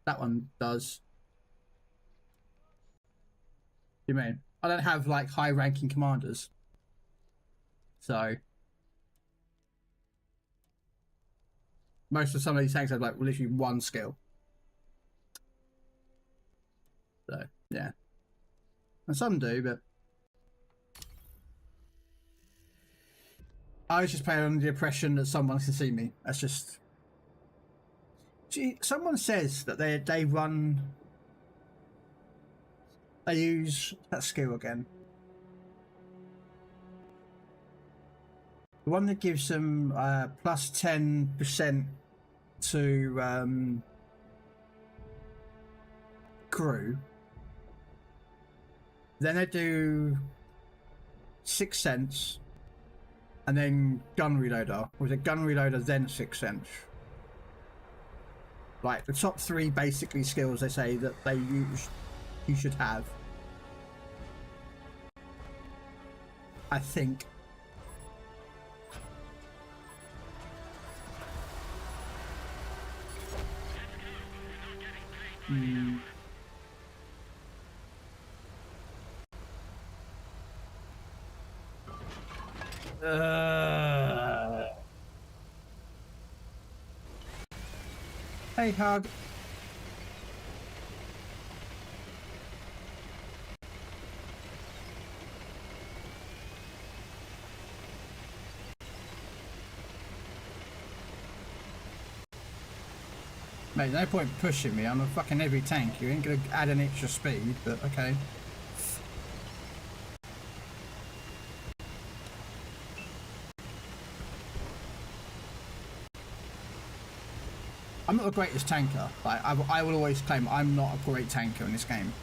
That one does. You mean? I don't have like high ranking commanders. So most of some of these tanks have like literally one skill. So yeah. And some do, but I was just playing under the impression that someone can see me. That's just. See, someone says that they use that skill again. The one that gives them plus 10% to crew. then they do 6 cents, and then gun reloader. Or is it gun reloader then 6 cents? Like the top 3 basically skills they say that they use, you should have. I think. Hey, Hug. Mate, no point pushing me. I'm a fucking heavy tank. You ain't gonna add an extra speed, but okay. I'm not the greatest tanker. Like, I will always claim I'm not a great tanker in this game.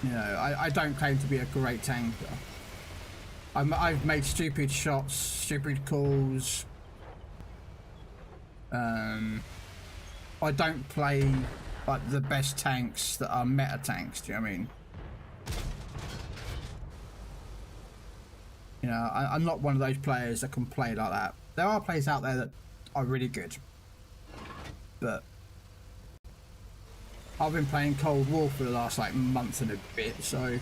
You know, I don't claim to be a great tanker. I've made stupid shots, stupid calls. I don't play like the best tanks that are meta tanks. Do you know what I mean? You know, I'm not one of those players that can play like that. There are players out there that are really good, but I've been playing Cold War for the last like month and a bit, so.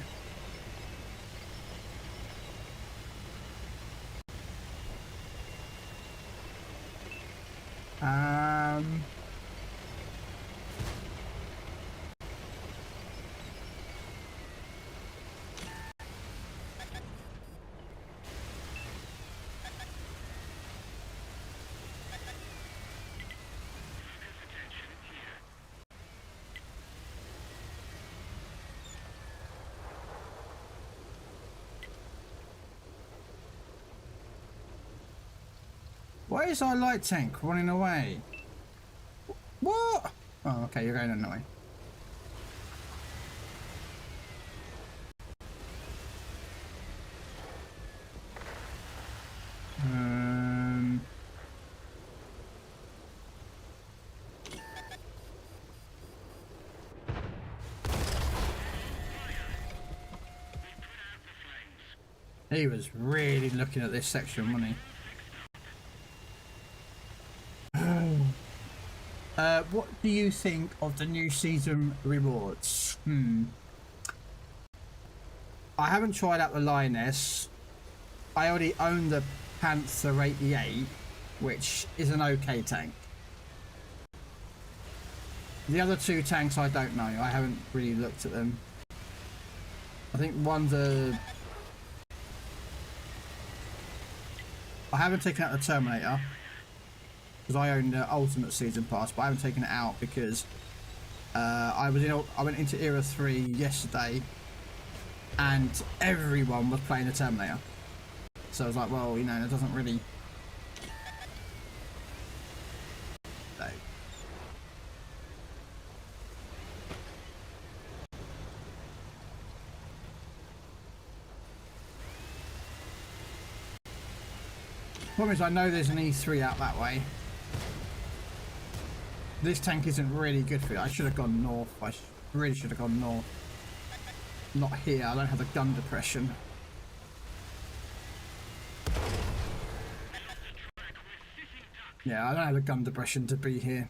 Why is our light tank running away? What? Oh, okay, you're going annoying. He was really looking at this section, wasn't he? What do you think of the new season rewards? I haven't tried out the Lioness. I already own the Panther 88, which is an okay tank. The other 2 tanks I don't know. I haven't really looked at them. I think one's a... I haven't taken out the Terminator, because I own the Ultimate Season Pass, but I haven't taken it out because I went into Era 3 yesterday and everyone was playing the Terminator. So I was like, well, you know, it doesn't really... So. Problem is, I know there's an E3 out that way. This tank isn't really good for it. I should have gone north. I really should have gone north. Not here. I don't have the gun depression. Yeah, I don't have the gun depression to be here.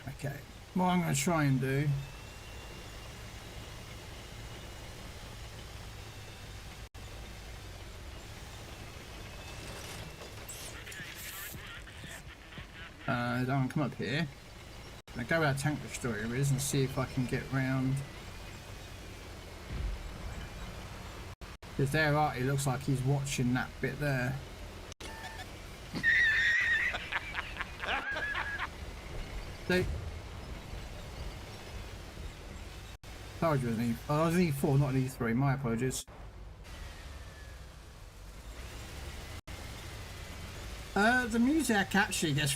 Okay. What I'm going to try and do... I don't want to come up here. I'm going to go where that tank destroyer is and see if I can get round. Because there, Artie looks like he's watching that bit there. See? Told you it was an E. Oh, it was an E4, not an E3. My apologies. the music actually gets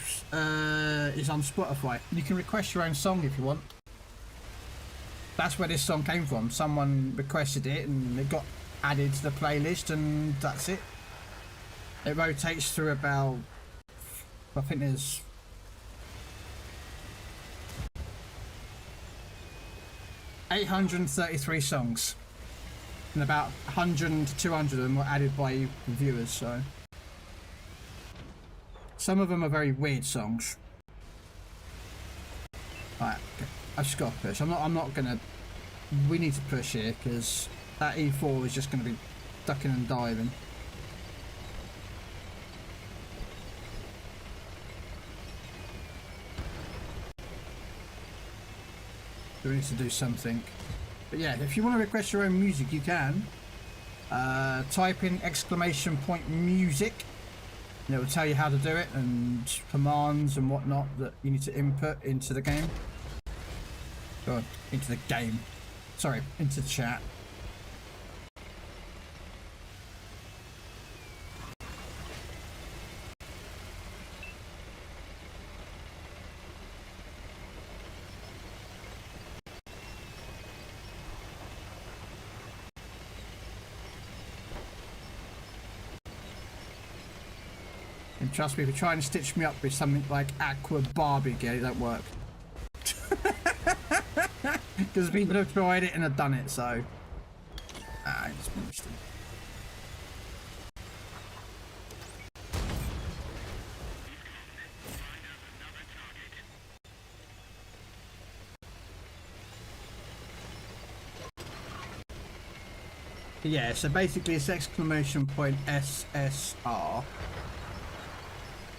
is on Spotify. You can request your own song if you want. That's where this song came from. Someone requested it and it got added to the playlist, and that's it. It rotates through about, I think there's 833 songs, and about 100 to 200 of them were added by viewers. So some of them are very weird songs. Right, okay. I've just got to push. I'm not gonna. We need to push here because that E4 is just gonna be ducking and diving. We need to do something. But yeah, if you want to request your own music, you can. Type in !music, and it will tell you how to do it and commands and whatnot that you need to input into the game. Or into the game. Sorry, into the chat. And trust me, if you try and stitch me up with something like Aqua Barbie, it don't work. Because people have tried it and have done it, so. I just finished it. Yeah, so basically it's !SSR.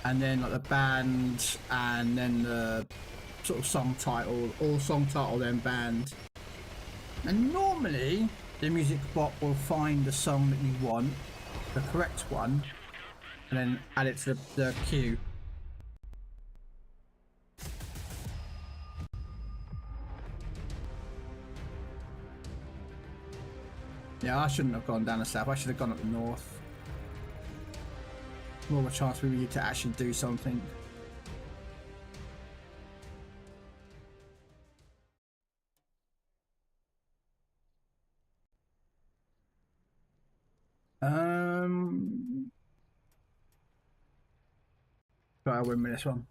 And then like the band, and then the sort of song title, or song title then band. And normally the music bot will find the song that you want, the correct one, and then add it to the queue. Yeah, I shouldn't have gone down the south, I should have gone up the north. More of a chance we need to actually do something. But I win with this one.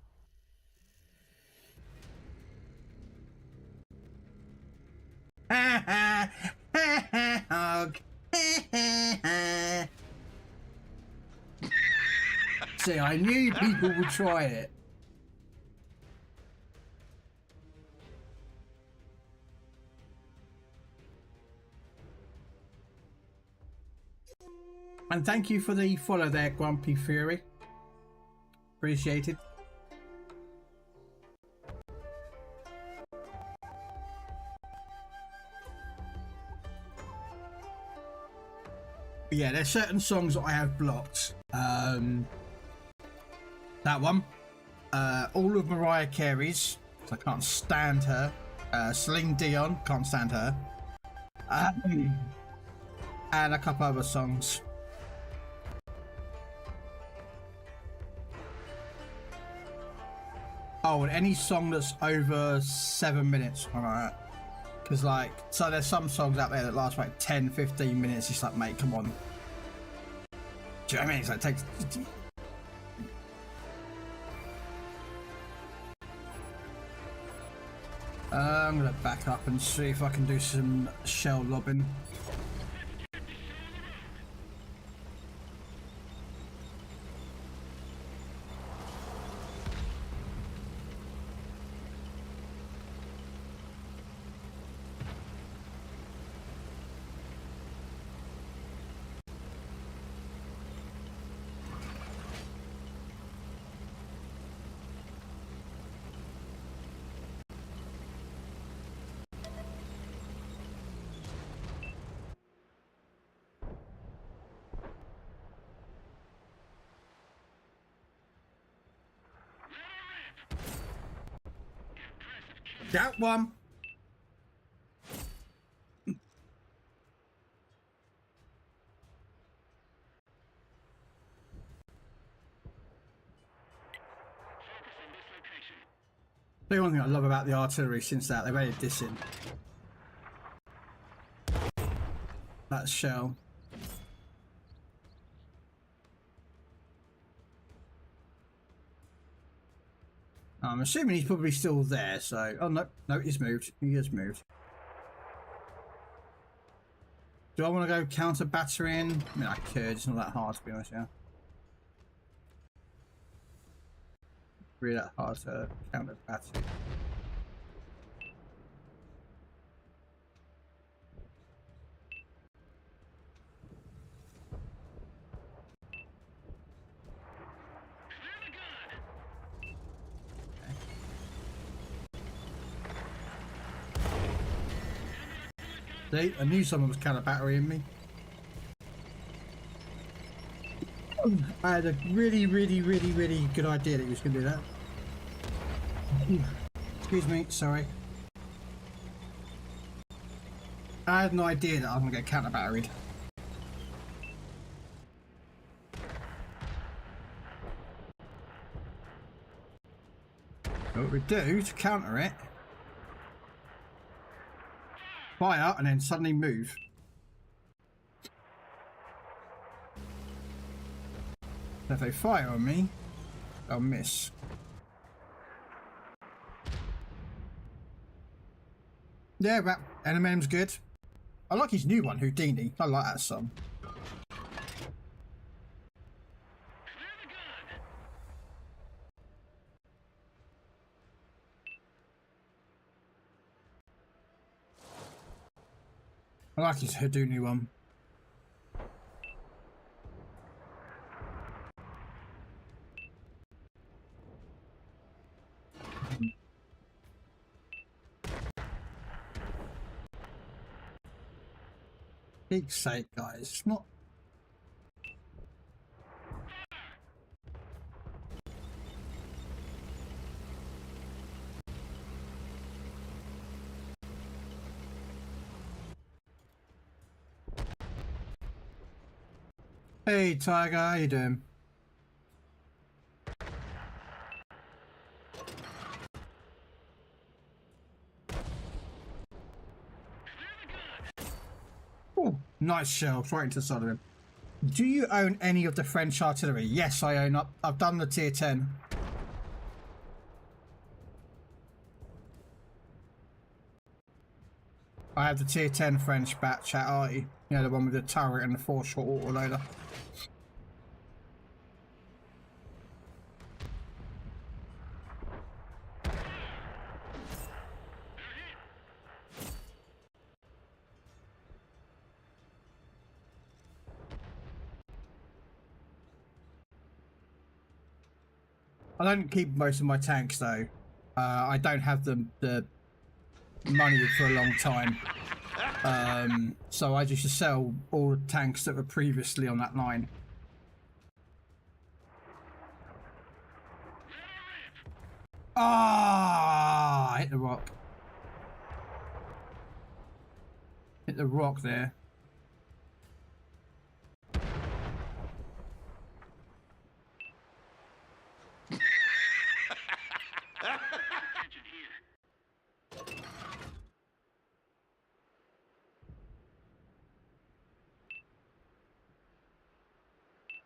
See, I knew people would try it. And thank you for the follow there, Grumpy Fury. Appreciated. But yeah, there's certain songs that I have blocked. That one. All of Mariah Carey's. I can't stand her. Celine Dion. Can't stand her. And a couple other songs. Oh, and any song that's over 7 minutes. Alright. Because, like, so there's some songs out there that last like 10, 15 minutes. It's like, mate, come on. Do you know what I mean? It's like, it takes. I'm gonna back up and see if I can do some shell lobbing. That one. The one thing I love about the artillery since that, they've added this in. That shell. I'm assuming he's probably still there, so... Oh, no, no, he's moved. He has moved. Do I want to go counter battering? I mean, I could. It's not that hard, to be honest, yeah. Really that hard to counter batter. See, I knew someone was counter battering me. I had a really good idea that he was going to do that. Excuse me, sorry. I had an idea that I'm going to get counter batteried. What we do to counter it, fire and then suddenly move. So if they fire on me, they'll miss. Yeah, that NMM's good. I like his new one, Houdini. I like that song. I like his Houdini one. Big sake, guys. It's not. Hey Tiger, how you doing? Oh, nice shell, right into the side of him. Do you own any of the French artillery? Yes, I own up. I've done the tier 10. I have the tier 10 French batch at Arty. You know, the one with the turret and the 4-shot autoloader. I don't keep most of my tanks though. I don't have the money for a long time. So I just sell all the tanks that were previously on that line. Ah, hit the rock. Hit the rock there.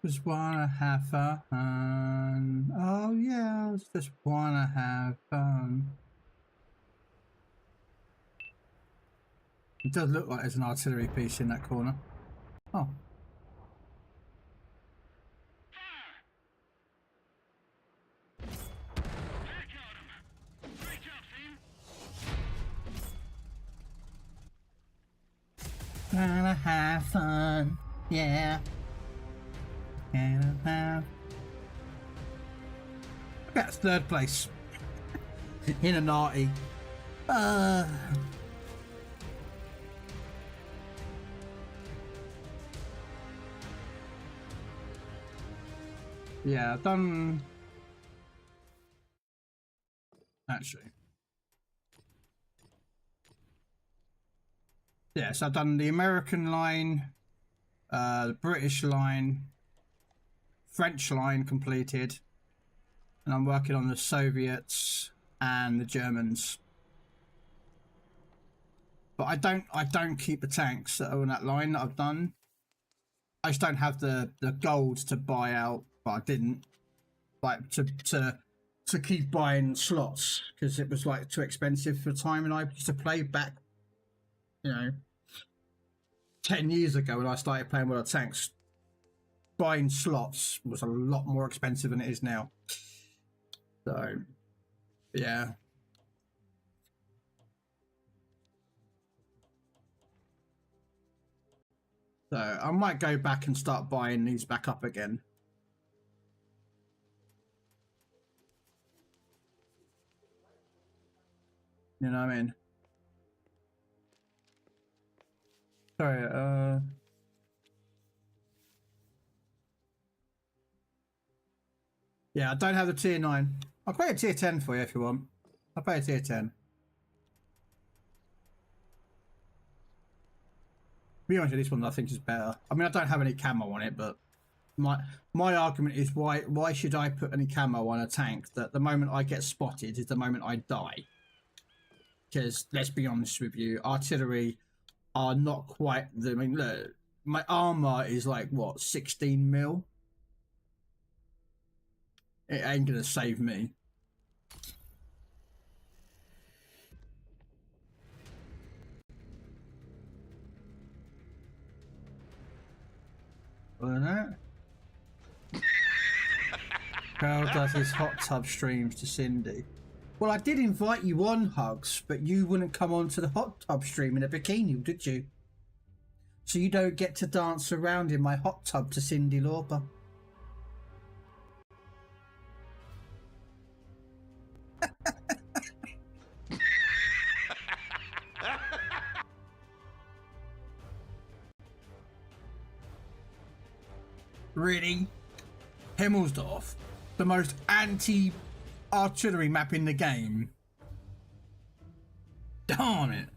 Just wanna have fun. Oh yeah, just wanna have fun. It does look like there's an artillery piece in that corner. Oh. Wanna have fun, yeah. That's third place in an arty. Yeah, I've done actually. Yeah, so I've done the American line, the British line, French line completed, and I'm working on the Soviets and the Germans. But I don't keep the tanks that are on that line that I've done. I just don't have the gold to buy out, but I didn't like to keep buying slots because it was like too expensive for the time, and I used to play back, you know, 10 years ago when I started playing with the tanks. Buying slots was a lot more expensive than it is now. So, yeah. So I might go back and start buying these back up again. You know what I mean? Sorry, yeah, I don't have the tier 9. I'll play a tier 10 for you if you want. I'll play a tier 10. To be honest, this one I think is better. I mean, I don't have any camo on it, but my argument is why should I put any camo on a tank that the moment I get spotted is the moment I die? Because let's be honest with you, artillery are not quite the. I mean, look, my armor is like what 16 mil. It ain't gonna save me. Other than that, Krell does his hot tub streams to Cindy. Well, I did invite you on, Hugs, but you wouldn't come on to the hot tub stream in a bikini, did you? So you don't get to dance around in my hot tub to Cindy Lauper. Really? Himmelsdorf, the most anti-artillery map in the game. Darn it.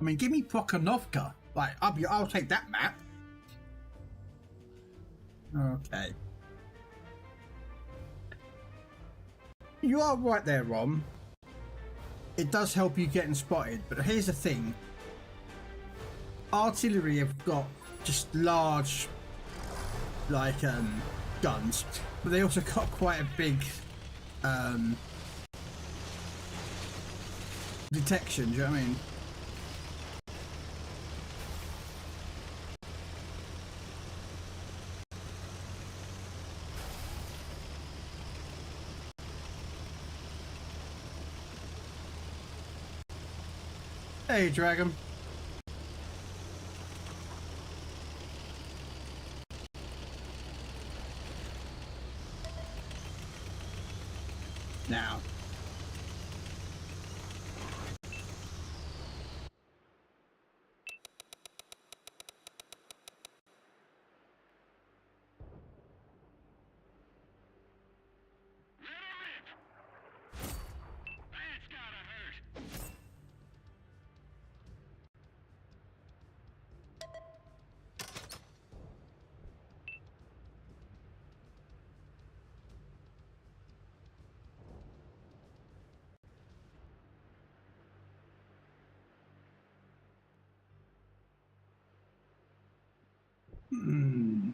I mean, give me Prokhonovka. Like, I'll take that map. Okay. You are right there, Rom. It does help you getting spotted, but here's the thing. Artillery have got just large, like, guns, but they also got quite a big, detection, do you know what I mean? Hey, Dragon. Now. Hmm.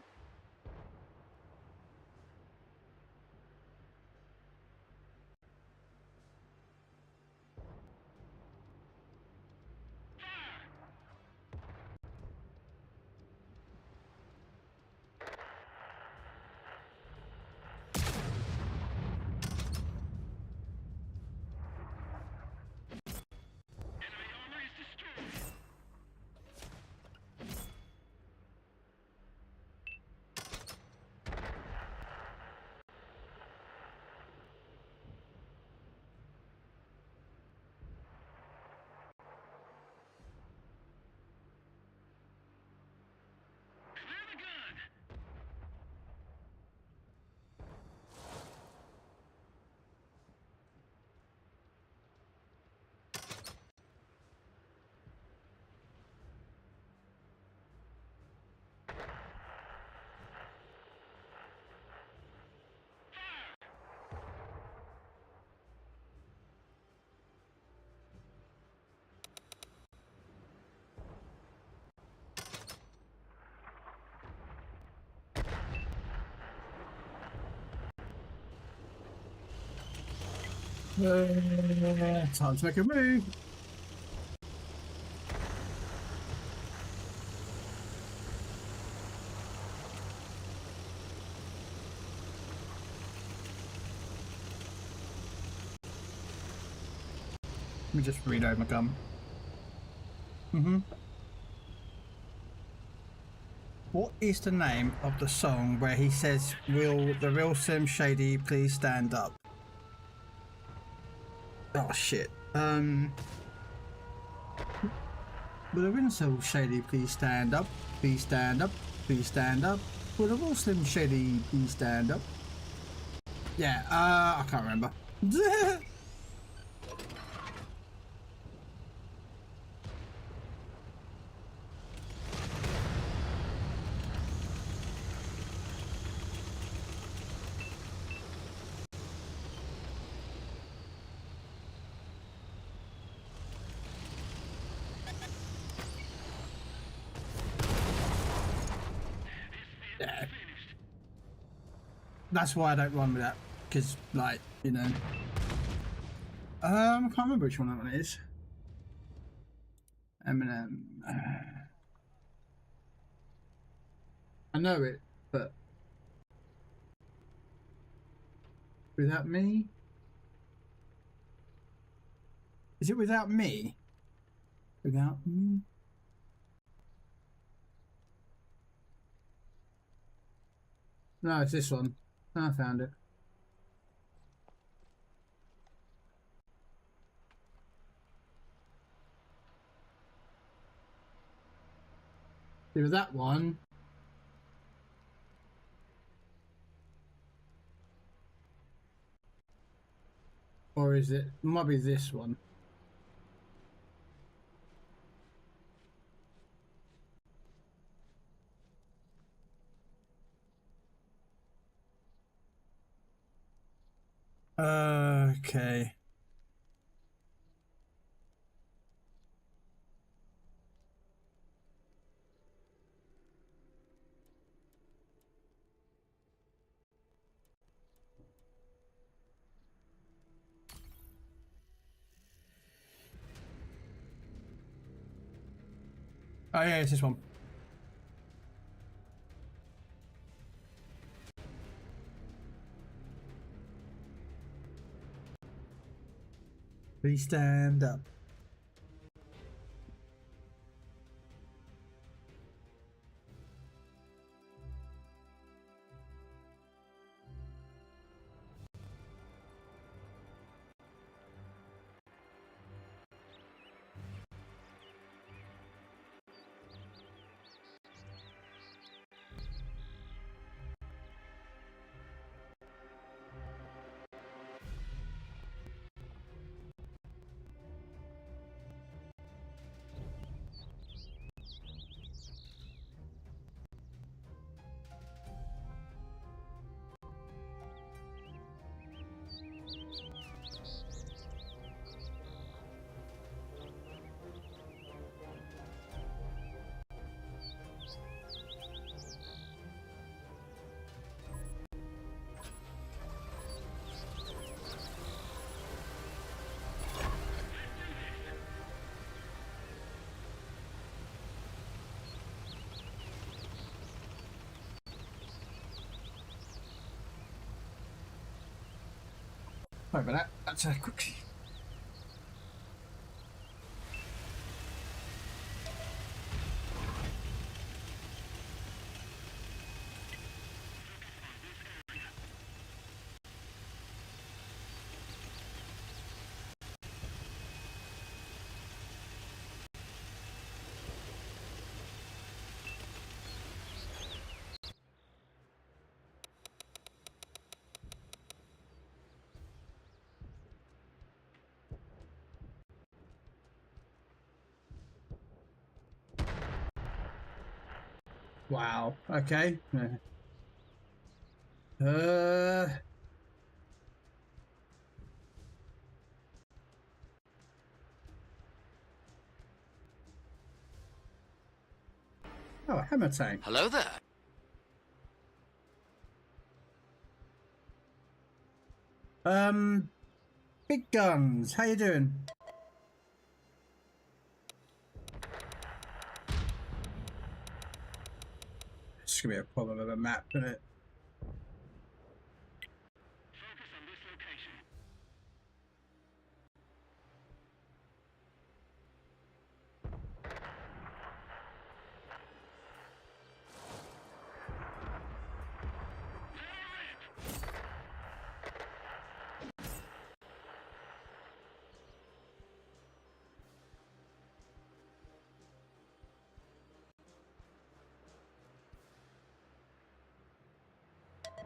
Time to make a move. Let me just reload my gun. What is the name of the song where he says, "Will the real Slim Shady please stand up"? Oh shit. Will the real Slim Shady please stand up? Please stand up. Please stand up. Will the real Slim Shady please stand up? Yeah. I can't remember. Yeah. That's why I don't run with that, because, like, you know. I can't remember which one that one is. Eminem. I know it, but without me? Is it without me? Without me? No, it's this one. I found it. Either that one. Or is it? Might be this one. Okay. Oh yeah, it's this one. Please stand up. Sorry about that. That's a quick. Wow. Okay. Uh. Oh, a hammer tank. Hello there. Big guns, how you doing? It's gonna be a problem of a map, isn't it?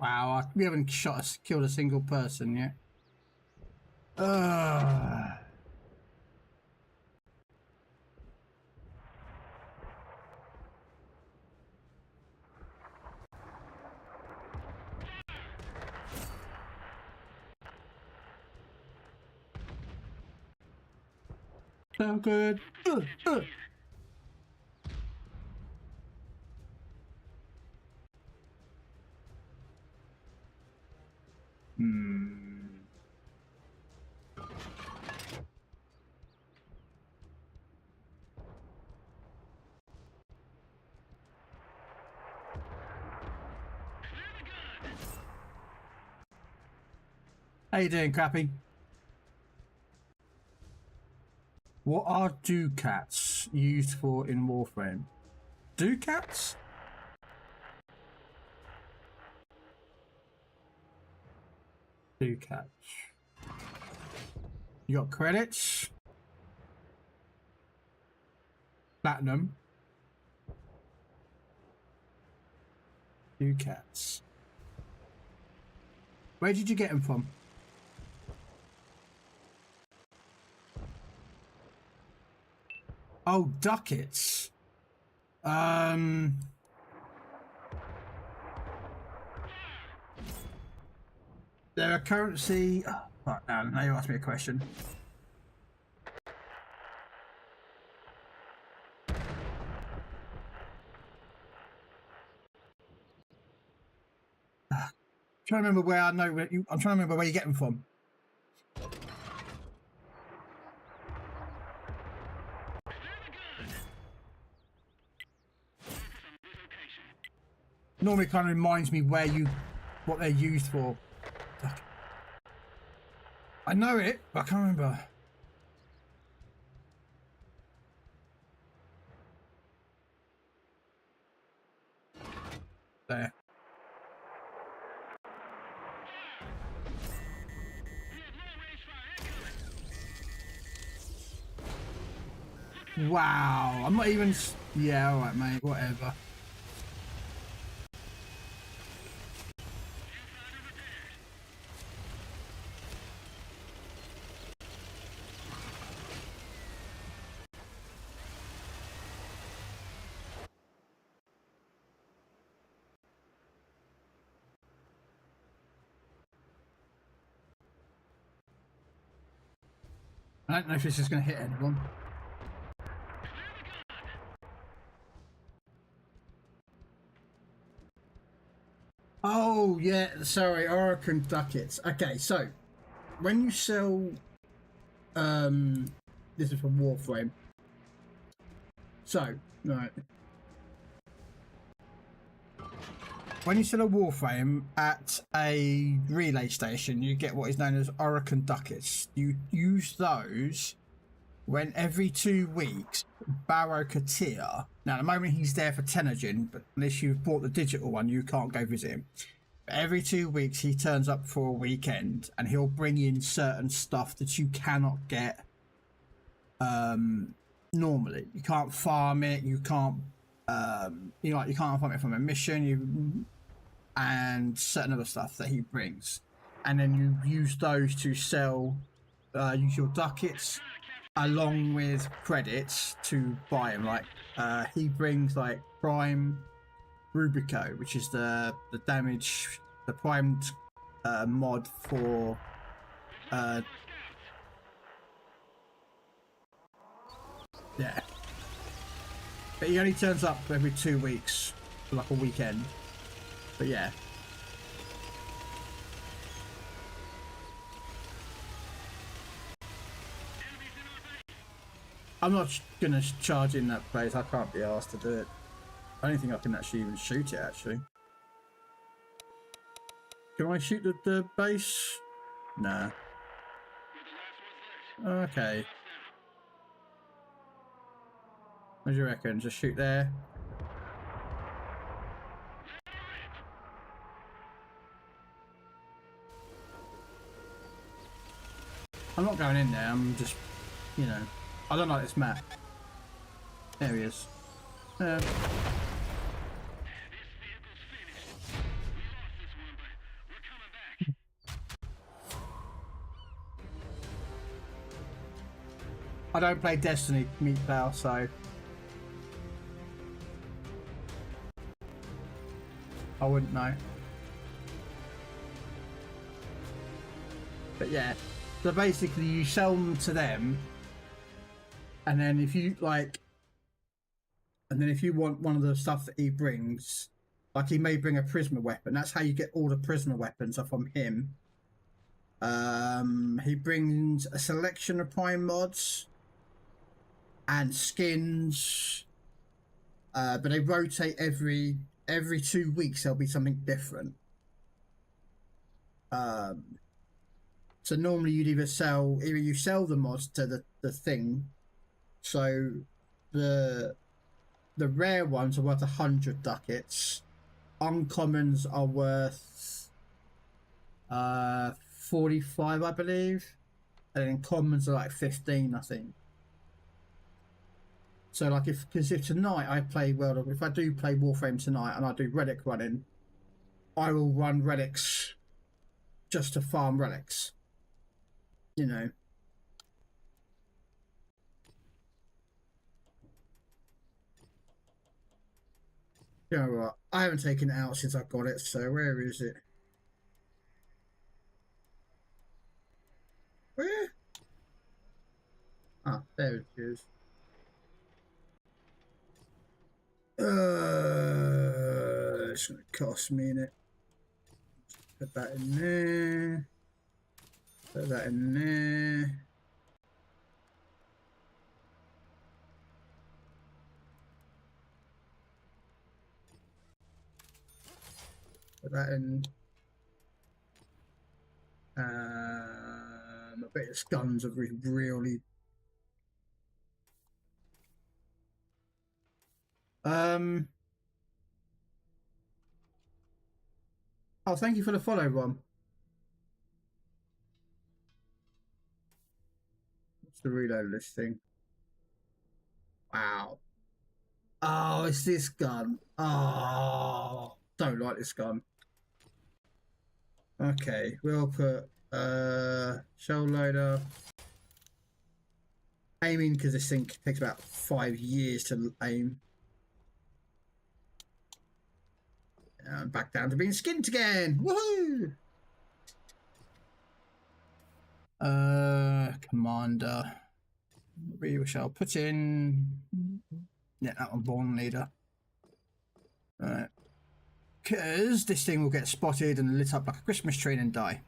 Wow, we haven't killed a single person yet. So good. How you doing, Crappy? What are ducats used for in Warframe? Ducats? Ducats. You got credits? Platinum. Ducats. Where did you get them from? Oh, ducats. They're a currency. Oh, fuck, now you asked me a question. I'm trying to remember where I know where I'm trying to remember where you get them from. Normally kind of reminds me what they're used for. Fuck. I know it, but I can't remember. There. Wow, I'm not even... Yeah, alright mate, whatever. I don't know if this is going to hit anyone. Oh, yeah, sorry, Oracle ducats. Okay, so, when you sell, this is from Warframe. So, right. When you sell a Warframe at a relay station, you get what is known as Oracle ducats. You use those when every 2 weeks, Barrow Katir, now at the moment he's there for Tenogen, but unless you've bought the digital one, you can't go visit him. But every 2 weeks he turns up for a weekend and he'll bring in certain stuff that you cannot get normally. You can't farm it, you can't you can't farm it from a mission, and certain other stuff that he brings. And then you use those to sell, use your ducats along with credits to buy him. Like he brings like Prime Rubico, which is the damage, the primed mod for yeah. But he only turns up every 2 weeks for like a weekend. But yeah. I'm not gonna charge in that place. I can't be asked to do it. I don't think I can actually even shoot it, actually. Can I shoot the base? Nah. Okay. What do you reckon? Just shoot there? I'm not going in there, I'm just, you know, I don't like this map. There he is. I don't play Destiny, meat pal, so I wouldn't know. But yeah, so basically you sell them to them, and then if you like, and then if you want one of the stuff that he brings, like he may bring a Prisma weapon. That's how you get all the Prisma weapons are from him. He brings a selection of Prime mods and skins, but they rotate every 2 weeks. There'll be something different. So normally you'd either you sell the mods to the thing. So the rare ones are worth 100 ducats. Uncommons are worth 45, I believe, and then commons are like 15, I think. So like because if tonight I play if I do play Warframe tonight and I do relic running, I will run relics just to farm relics. You know. You know what? I haven't taken it out since I got it, so where is it? Where? Ah, there it is. It's gonna cost me in it. Put that in there. Put that in there. Put that in. I bet his guns are really. Oh, thank you for the follow, Ron. What's the reload this thing? Wow. Oh, it's this gun. Oh, don't like this gun. Okay, we'll put shell loader. Aiming, because this thing takes about 5 years to aim. And back down to being skint again. Woohoo! Commander. We shall put in. Yeah, that one, born leader. Alright. Because this thing will get spotted and lit up like a Christmas tree and die.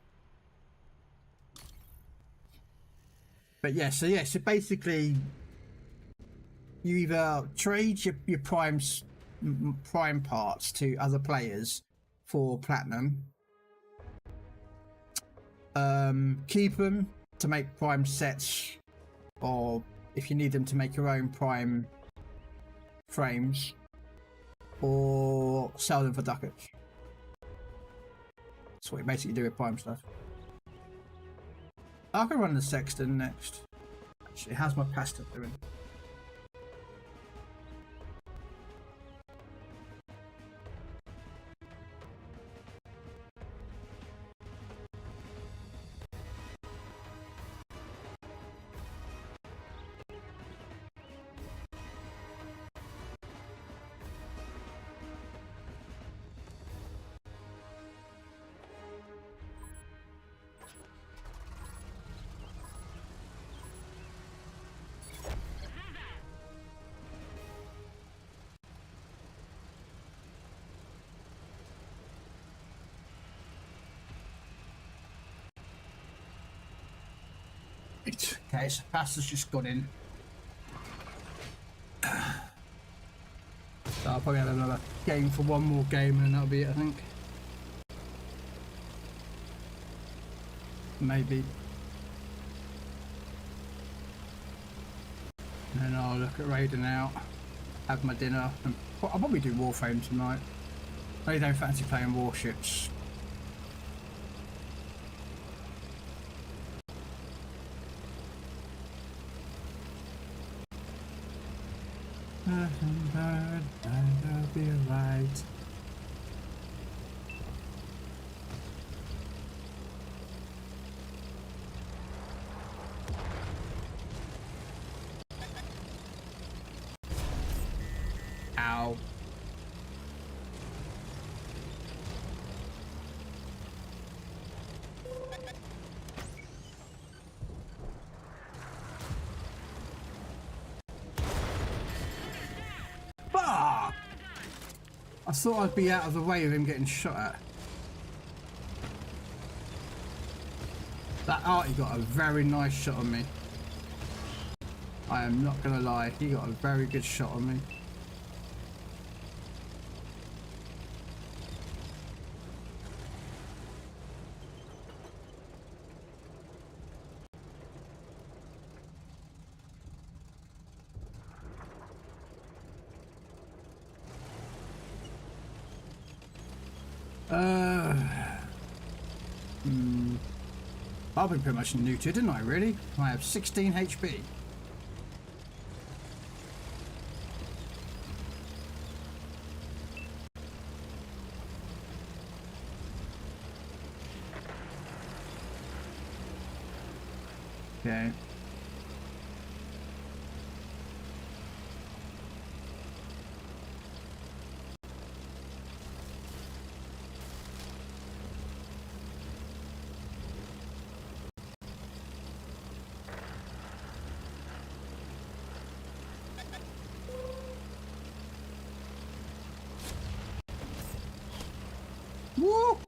But yeah, so basically you either trade your prime parts to other players for platinum, keep them to make prime sets, or if you need them to make your own prime frames, or sell them for ducats. That's what you basically do with prime stuff. I can run the Sexton next. Actually, how's my pasta doing? Okay, so pasta's just gone in. I'll probably have another game for one more game and then that'll be it, I think. Maybe. And then I'll look at raiding out, have my dinner, and I'll probably do Warframe tonight. I don't fancy playing warships. I'll be alright. Ow. Fuck! I thought I'd be out of the way of him getting shot at. That Artie got a very nice shot on me. I am not gonna lie, he got a very good shot on me. I've been pretty much neutered, didn't I, really? I have 16 HP. Okay. Woo!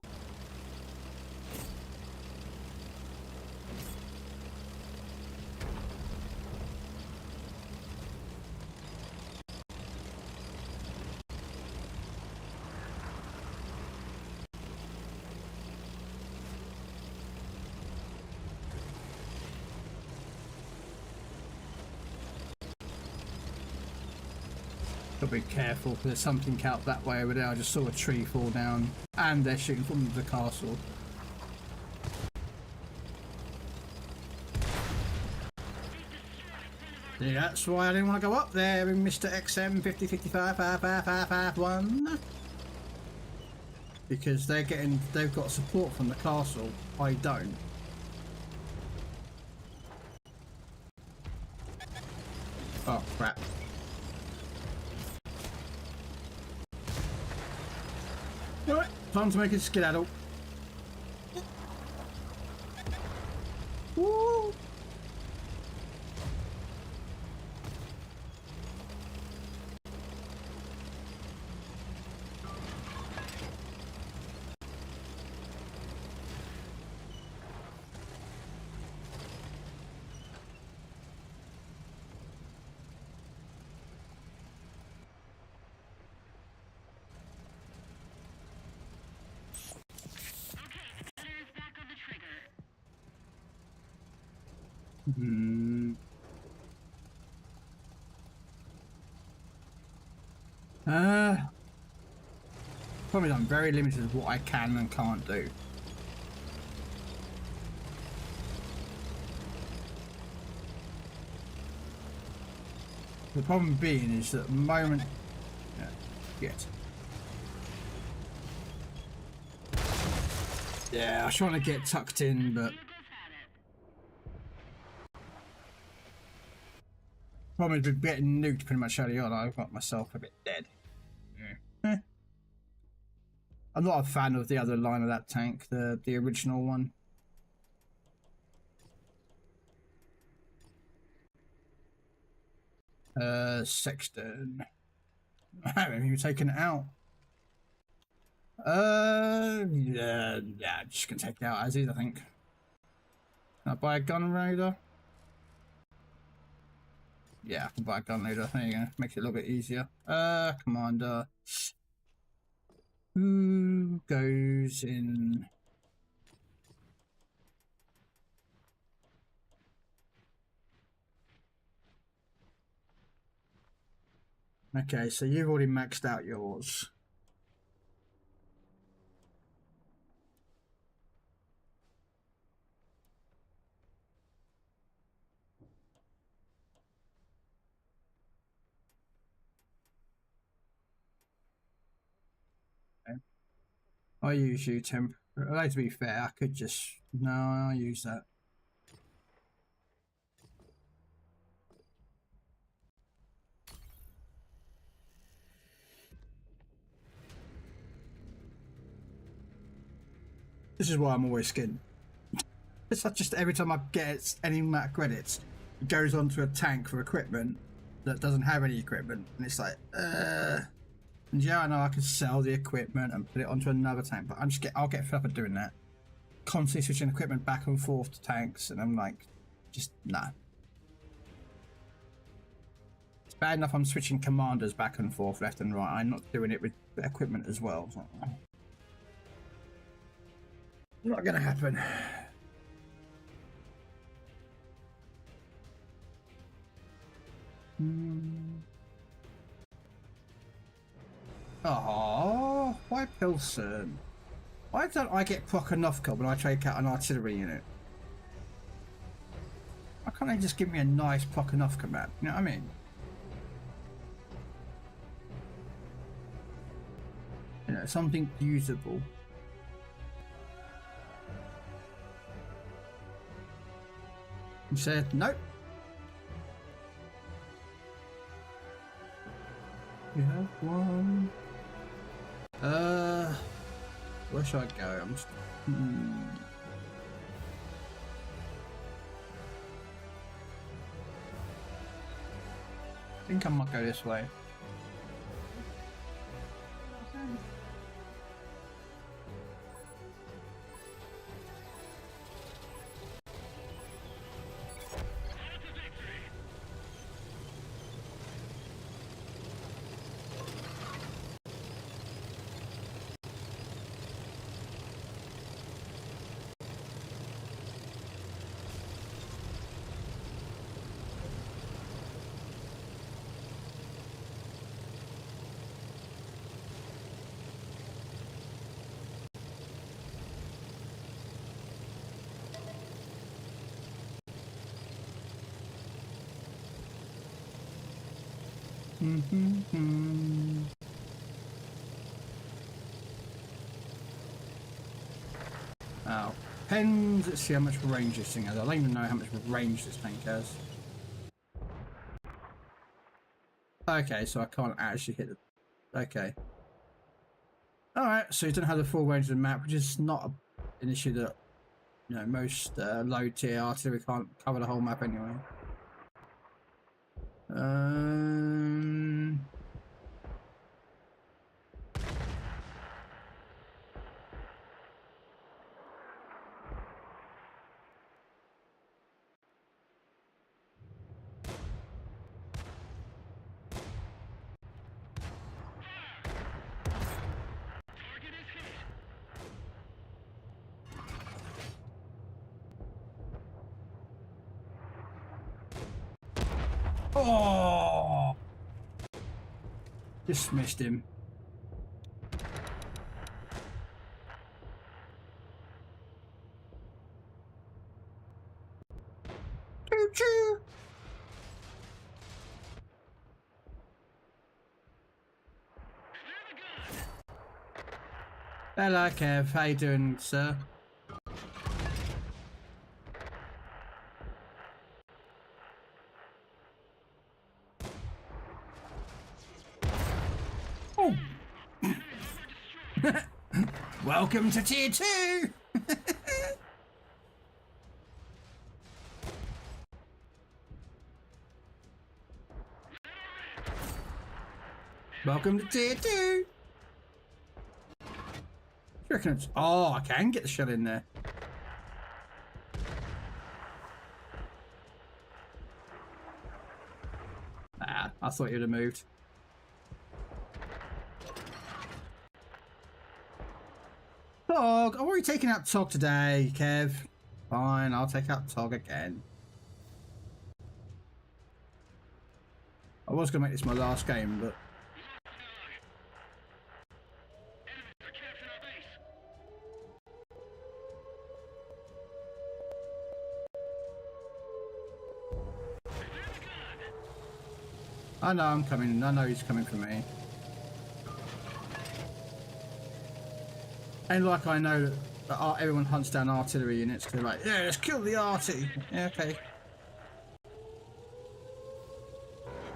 Gotta be careful, there's something out that way over there. I just saw a tree fall down and they're shooting from the castle. Yeah, that's why I didn't want to go up there in Mr. XM 50555551, because they've got support from the castle. I don't. Oh crap. Alright, time to make a skedaddle. Woo! Probably I'm very limited with what I can and can't do. The problem being is that at the moment, yeah, I was trying to get tucked in, but problem is with getting nuked pretty much early on. I got myself a bit dead. Yeah. I'm not a fan of the other line of that tank, the original one. Sexton. I haven't even taken it out. Yeah, just gonna take it out as is, I think. Can I buy a gun raider? Yeah, I can buy a gun loader. There you go. Makes it a little bit easier. Commander. Who goes in? Okay, so you've already maxed out yours. Okay. I use you temp. To be fair, I could just no. I'll use that. This is why I'm always skinned. It's not just every time I get any amount of credits, it goes onto a tank for equipment that doesn't have any equipment, and it's like, and yeah, I know I can sell the equipment and put it onto another tank, but I'll get fed up at doing that. Constantly switching equipment back and forth to tanks, and I'm like, just nah. It's bad enough I'm switching commanders back and forth, left and right. I'm not doing it with equipment as well. So. Not gonna happen. Oh, why Pilsen? Why don't I get Prokhonovka when I take out an artillery unit? Why can't they just give me a nice Prokhonovka map? You know what I mean? You know, something usable. He said, nope. You have one. Where should I go? I'm just. I think I might go this way. Oh, depends. Let's see how much range this thing has. I don't even know how much range this tank has. Okay, so I can't actually hit the. Okay. Alright, so you don't have the full range of the map, which is not an issue that, you know, most low tier artillery can't cover the whole map anyway. Oh! Just missed him. Choo-choo! Hello, Kev. How you doing, sir? Oh. Welcome to tier 2. Welcome to tier 2. You reckon it's... Oh, I can get the shell in there. thought he would have moved. Tog! I've already taken out Tog today, Kev. Fine, I'll take out Tog again. I was going to make this my last game, but... I know I'm coming. I know he's coming for me. And like I know that everyone hunts down artillery units. They're like, yeah, let's kill the arty. Yeah, okay.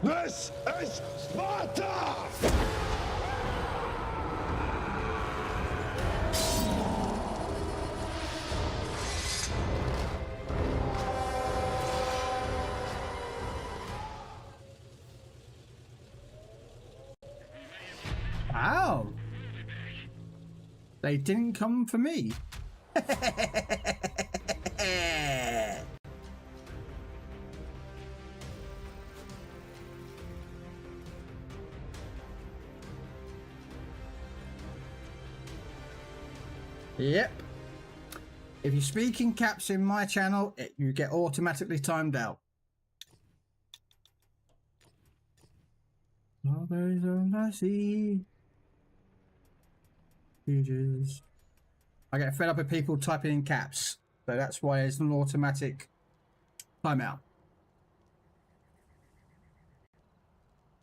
This is Sparta! Wow. They didn't come for me. Yep. If you speak in caps in my channel, you get automatically timed out. Strawberries on the sea. Pages. I get fed up with people typing in caps, so that's why it's an automatic timeout.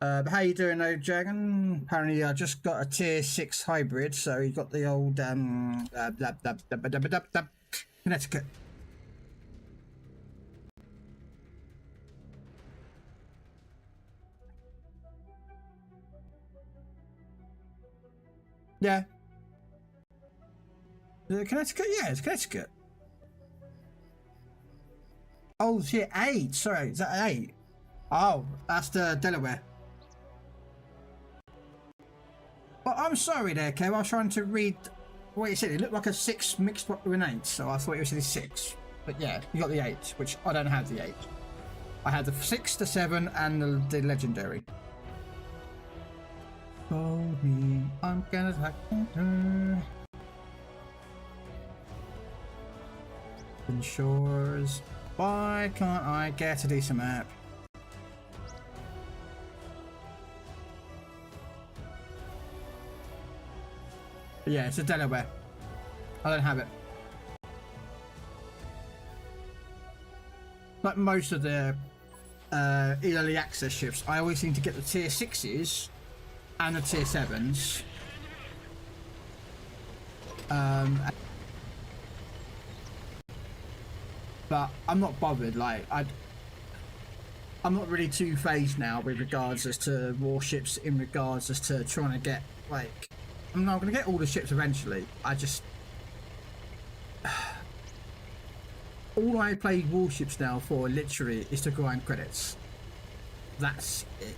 But how you doing, though, Dragon? Apparently, I just got a tier 6 hybrid, so you got the old Connecticut. Yeah. Is it Connecticut? Yeah, it's Connecticut. Oh, shit, 8. Sorry, is that 8? Oh, that's the Delaware. Well, I'm sorry there, Kev. I was trying to read what you said. It looked like a 6 mixed up with an 8, so I thought it was a 6. But yeah, you got the 8, which I don't have the 8. I had the 6, the 7, and the legendary. Told me I'm gonna attack her. Shores. Why can't I get a decent map? But yeah, it's a Delaware. I don't have it. Like most of the early access ships, I always seem to get the tier 6s and the tier 7s. But I'm not bothered. Like I'm not really too phased now with regards as to warships. In regards as to trying to get like, I'm not going to get all the ships eventually. I just all I play warships now for literally is to grind credits. That's it.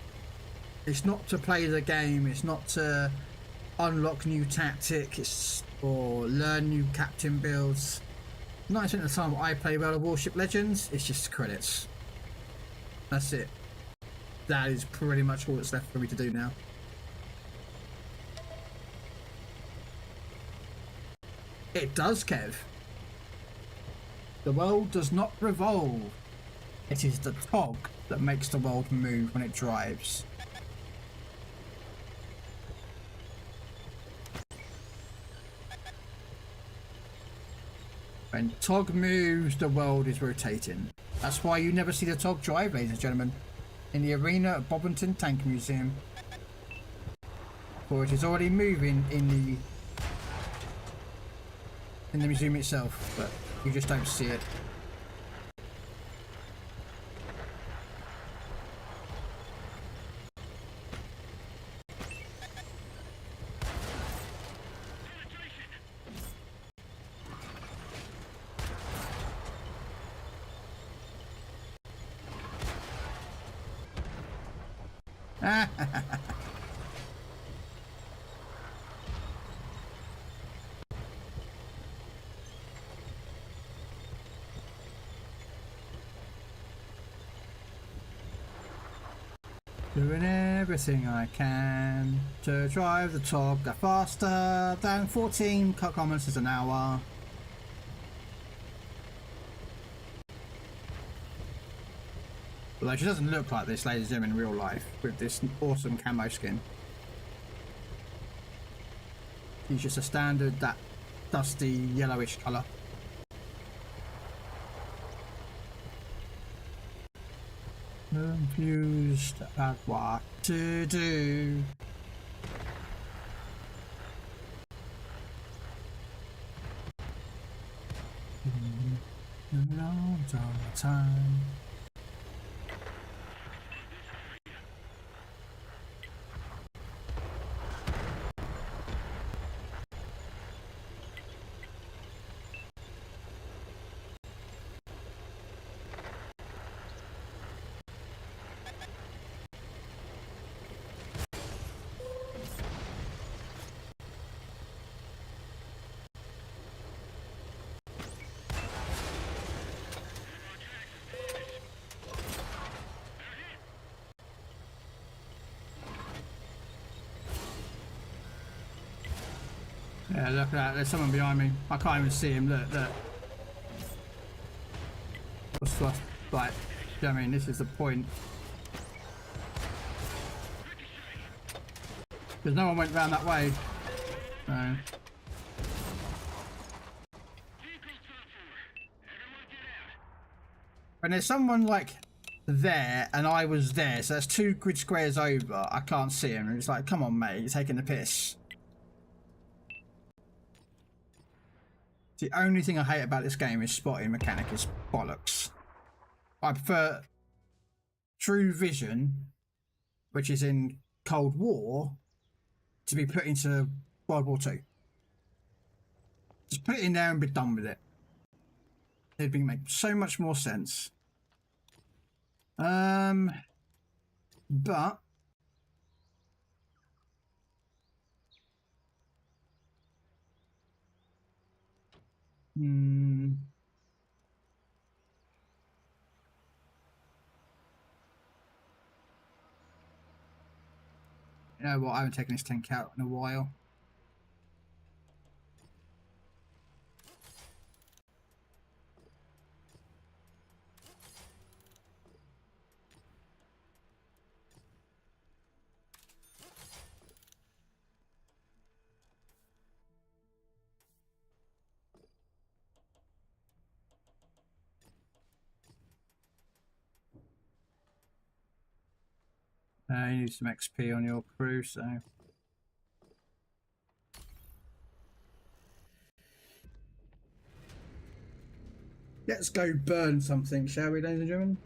It's not to play the game. It's not to unlock new tactics or learn new captain builds. 90% of the time I play World of Warship Legends, it's just credits. That's it. That is pretty much all that's left for me to do now. It does, Kev. The world does not revolve. It is the tog that makes the world move when it drives. When tog moves, the world is rotating. That's why you never see the tog drive, ladies and gentlemen, in the arena at Bobington Tank Museum. For it is already moving in the museum itself, but you just don't see it. Doing everything I can to drive the Togga faster than 14 kilometers an hour. Although she doesn't look like this, ladies and gentlemen, in real life, with this awesome camo skin. She's just a standard, that dusty yellowish colour. Confused about what to do. Long time. Yeah, look at that. There's someone behind me. I can't even see him. Look, look. What's like? I mean, this is the point. Because no one went round that way. No. When there's someone like there and I was there, so that's 2 grid squares over, I can't see him. And it's like, come on, mate, you're taking the piss. The only thing I hate about this game is spotting mechanic is bollocks. I prefer true vision, which is in Cold War, to be put into World War II. Just put it in there and be done with it. It'd make so much more sense. But you know what? I haven't taken this tank out in a while. You need some XP on your crew, so... Let's go burn something, shall we, ladies and gentlemen?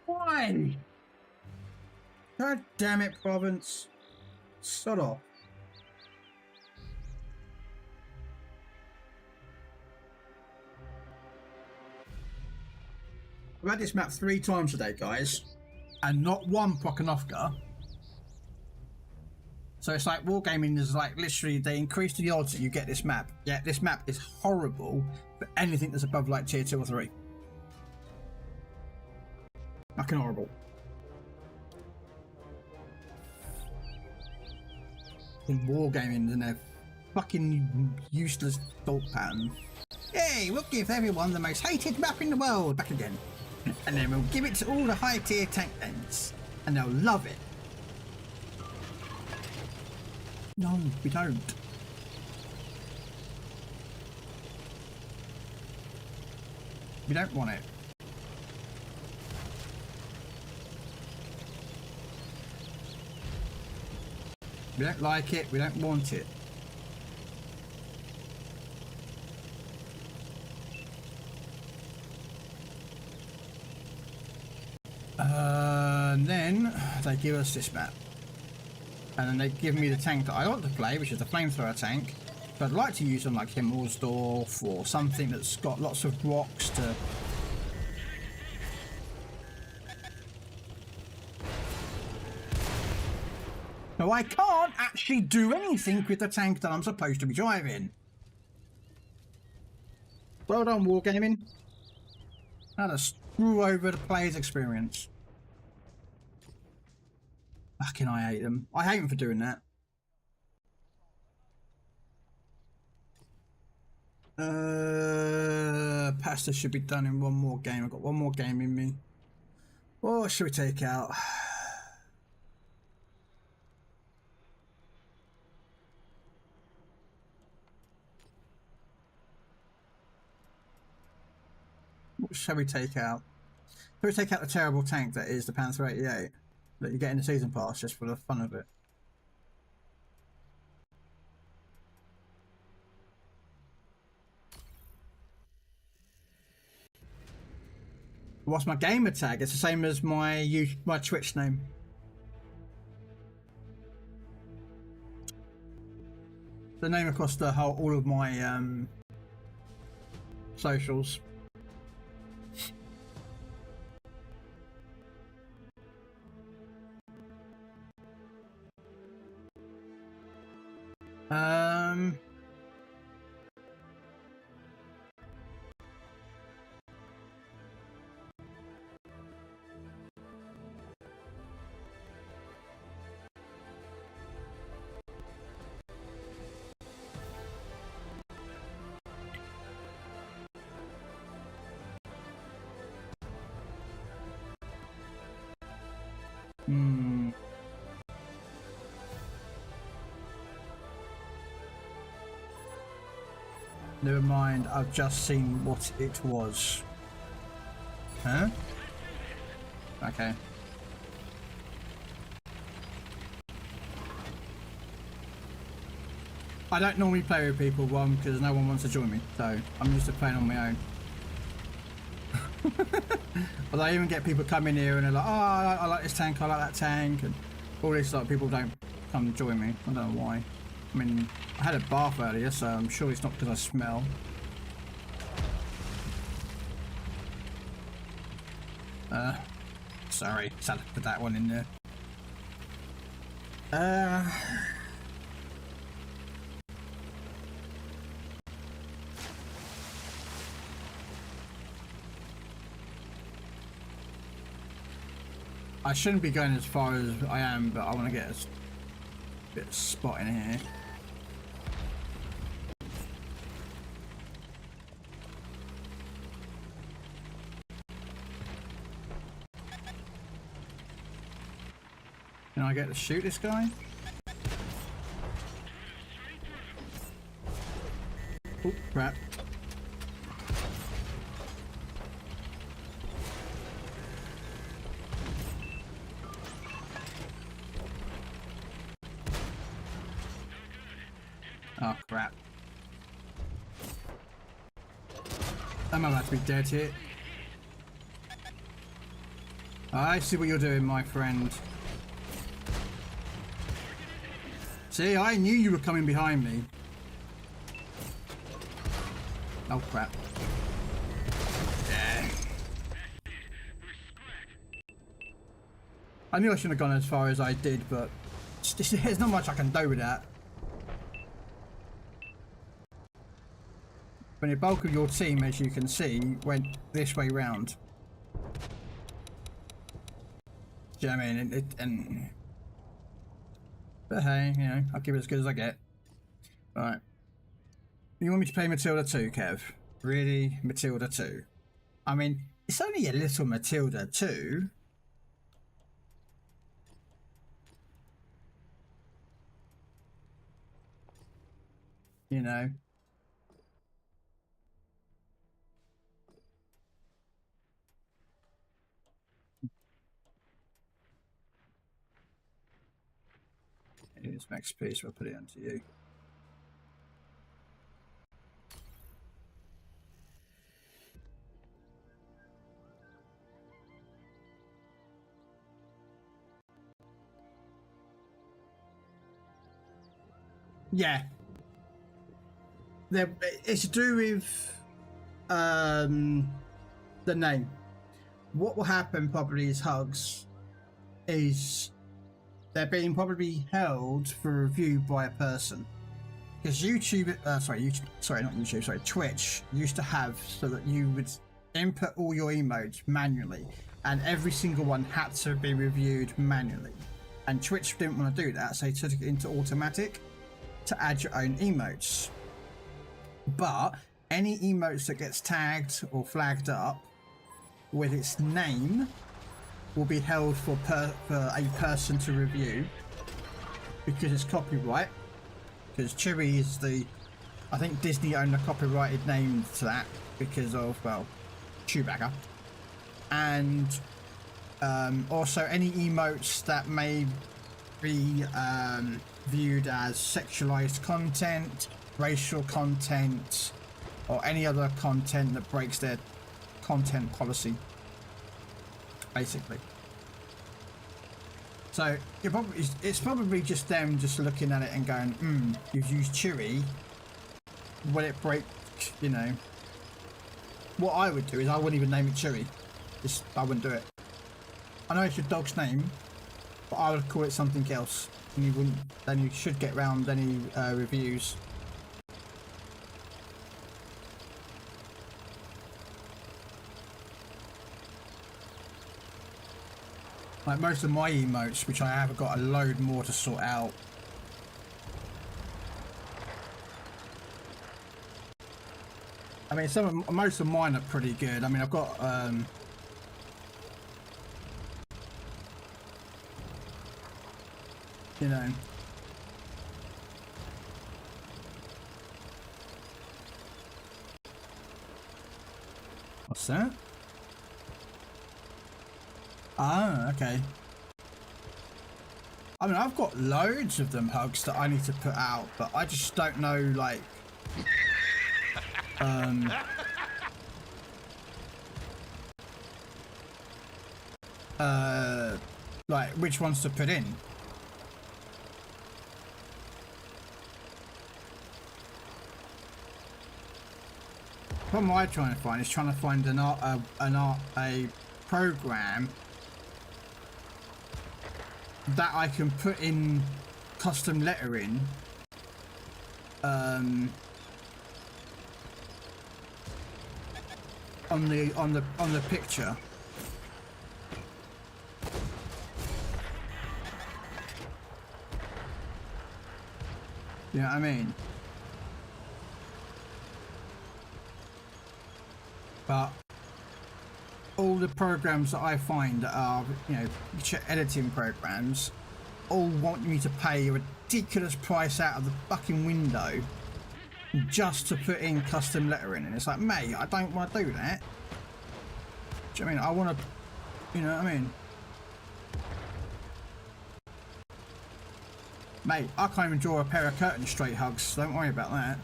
Why? God damn it, province. Sod off. I've had this map 3 times today, guys, and not one Prokhonovka. So it's like wargaming is like literally they increase the odds that you get this map. Yeah, this map is horrible for anything that's above like tier 2 or 3. Fucking horrible. In wargaming and their fucking useless thought pattern. Yay, we'll give everyone the most hated map in the world back again. And then we'll give it to all the high tier tank ends. And they'll love it. No, we don't. We don't want it. We don't like it, we don't want it. And then they give us this map. And then they give me the tank that I want to play, which is the flamethrower tank. But I'd like to use on like Himmelsdorf or something that's got lots of rocks to... So I can't actually do anything with the tank that I'm supposed to be driving. Well done, Wargaming. How to screw over the player's experience. Fucking I hate them. I hate them for doing that. Pasta should be done in one more game. I've got one more game in me. What should we take out? What shall we take out? Shall we take out the terrible tank that is the Panther 88 that you get in the season pass just for the fun of it? What's my gamer tag? It's the same as my Twitch name. The name across the whole all of my socials. Never mind, I've just seen what it was. Huh? Okay. I don't normally play with people, one, because no one wants to join me, so I'm used to playing on my own. But I even get people come in here and they're like, oh, I like this tank, I like that tank, and all this, like, people don't come join me. I don't know why. I mean, I had a bath earlier, so I'm sure it's not because I smell. Sorry, sad to put that one in there. I shouldn't be going as far as I am, but I want to get a bit of spot in here. Can I get to shoot this guy? Oh, crap. Oh, crap. I'm about to be dead here. I see what you're doing, my friend. See, I knew you were coming behind me. Oh, crap. Yeah. I knew I shouldn't have gone as far as I did, but there's not much I can do with that. When the bulk of your team, as you can see, went this way round. Do you know what I mean? But hey, you know, I'll give it as good as I get. Right. You want me to play Matilda 2, Kev? Really? Matilda 2? I mean, it's only a little Matilda 2. You know. Here's Max P, so I'll put it onto you. Yeah. It's to do with the name. What will happen probably is Hugs is they're being probably held for review by a person. Because YouTube, Twitch used to have so that you would input all your emotes manually, and every single one had to be reviewed manually. And Twitch didn't want to do that, so they took it into automatic to add your own emotes. But any emotes that gets tagged or flagged up with its name will be held for a person to review, because it's copyright. Because Chewy is I think Disney owned the copyrighted name to that because of, well, Chewbacca. And also any emotes that may be viewed as sexualized content, racial content, or any other content that breaks their content policy, basically. So it's probably just them just looking at it and going, you've used Chewy, will it break, you know. What I would do is I wouldn't even name it Chewy. I wouldn't do it. I know it's your dog's name, but I would call it something else, and then you should get round any reviews. Like most of my emotes, which I have got a load more to sort out. I mean, most of mine are pretty good. I mean, I've got you know, what's that? Ah, okay. I mean, I've got loads of them hugs that I need to put out, but I just don't know, like, like which ones to put in. What am I trying to find? Is trying to find a program that I can put in custom lettering on the picture. You know what I mean? But all the programs that I find that are, you know, editing programs, all want me to pay a ridiculous price out of the fucking window just to put in custom lettering, and it's like, mate, I don't want to do that. Do you know what I mean? I want to, you know what I mean? Mate, I can't even draw a pair of curtains straight, hugs. Don't worry about that.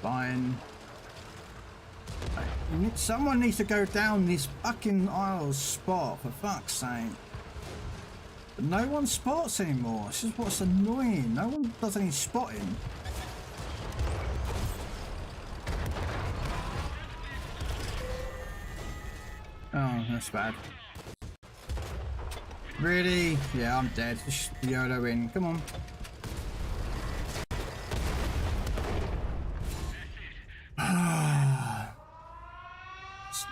Fine. Someone needs to go down this fucking aisle spot, for fuck's sake. But no one spots anymore. This is what's annoying. No one does any spotting. Oh, that's bad. Really? Yeah, I'm dead. Just YOLO in. Come on.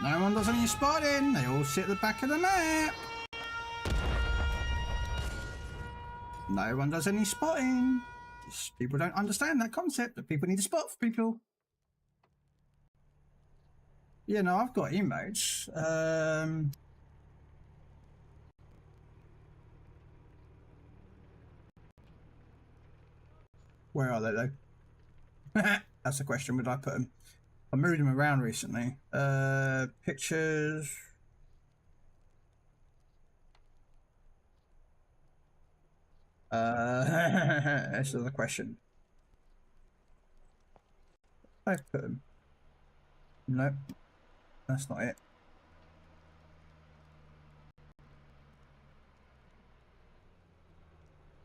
No one does any spotting. They all sit at the back of the map. No one does any spotting. Just people don't understand that concept that people need to spot for people. Yeah, no, I've got emotes. Where are they though? That's the question. Would I put them? I moved them around recently. Pictures. This is the question. I put them. Nope, that's not it.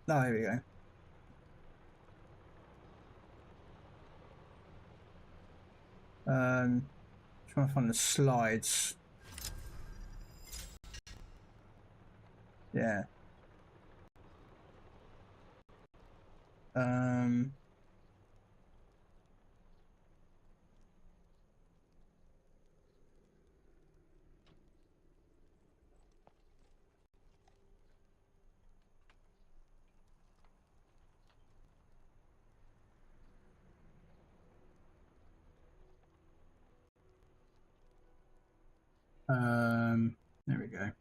No, here we go. Trying to find the slides. Yeah. Um. There we go.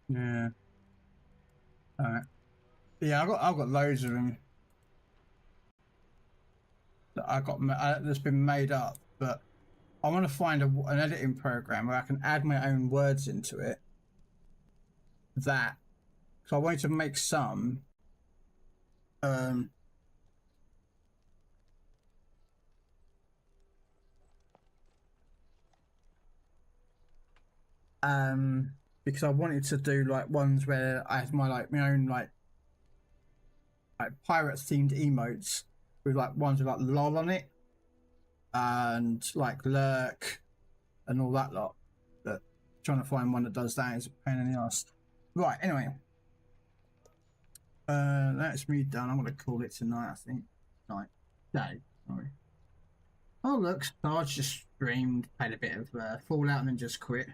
Yeah. All right. Yeah, I've got loads of them that that's been made up, but I want to find an editing program where I can add my own words into it. So I wanted to make some. Um. Because I wanted to do like ones where I had my own like pirates themed emotes with like ones with like lol on it and like lurk and all that lot. But trying to find one that does that is a pain in the ass. Right, anyway. That's me done. I'm gonna call it tonight, I think. Night. Day. Sorry. Oh look, Sarge just streamed, played a bit of Fallout and then just quit.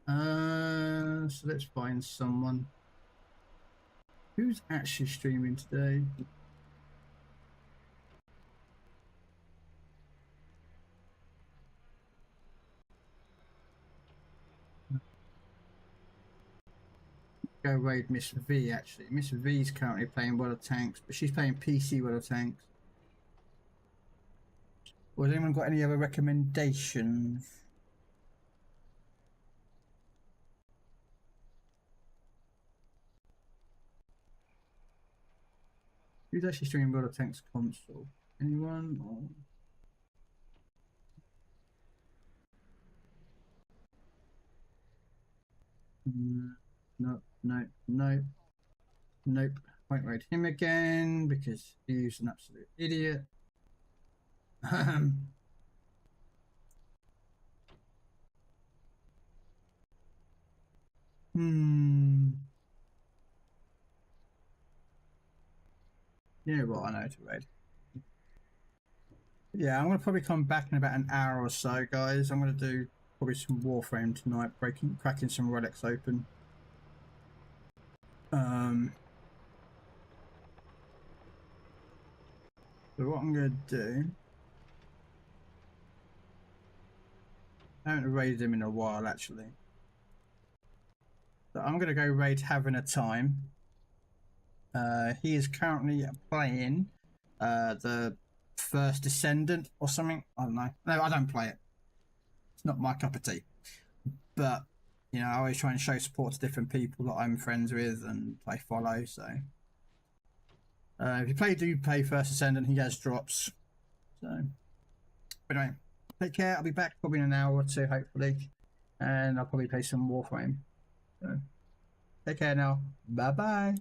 So let's find someone. Who's actually streaming today? Go raid Miss V actually. Miss V's currently playing World of Tanks, but she's playing PC World of Tanks. Or has anyone got any other recommendations? Who's actually streaming World of Tanks console? Anyone? Or... No, no, no, nope. Won't raid him again because he's an absolute idiot. Yeah, well, I know to raid. Yeah, I'm gonna probably come back in about an hour or so, guys. I'm gonna do probably some Warframe tonight, cracking some relics open. So what I'm gonna do, I haven't raided him in a while actually. So I'm gonna go raid Having a Time. He is currently playing the First Descendant or something. I don't know. No, I don't play it. It's not my cup of tea. But you know, I always try and show support to different people that I'm friends with and I follow. So if you do play First Descendant, he has drops. So but anyway, take care. I'll be back probably in an hour or two, hopefully, and I'll probably play some Warframe. So take care now. Bye bye.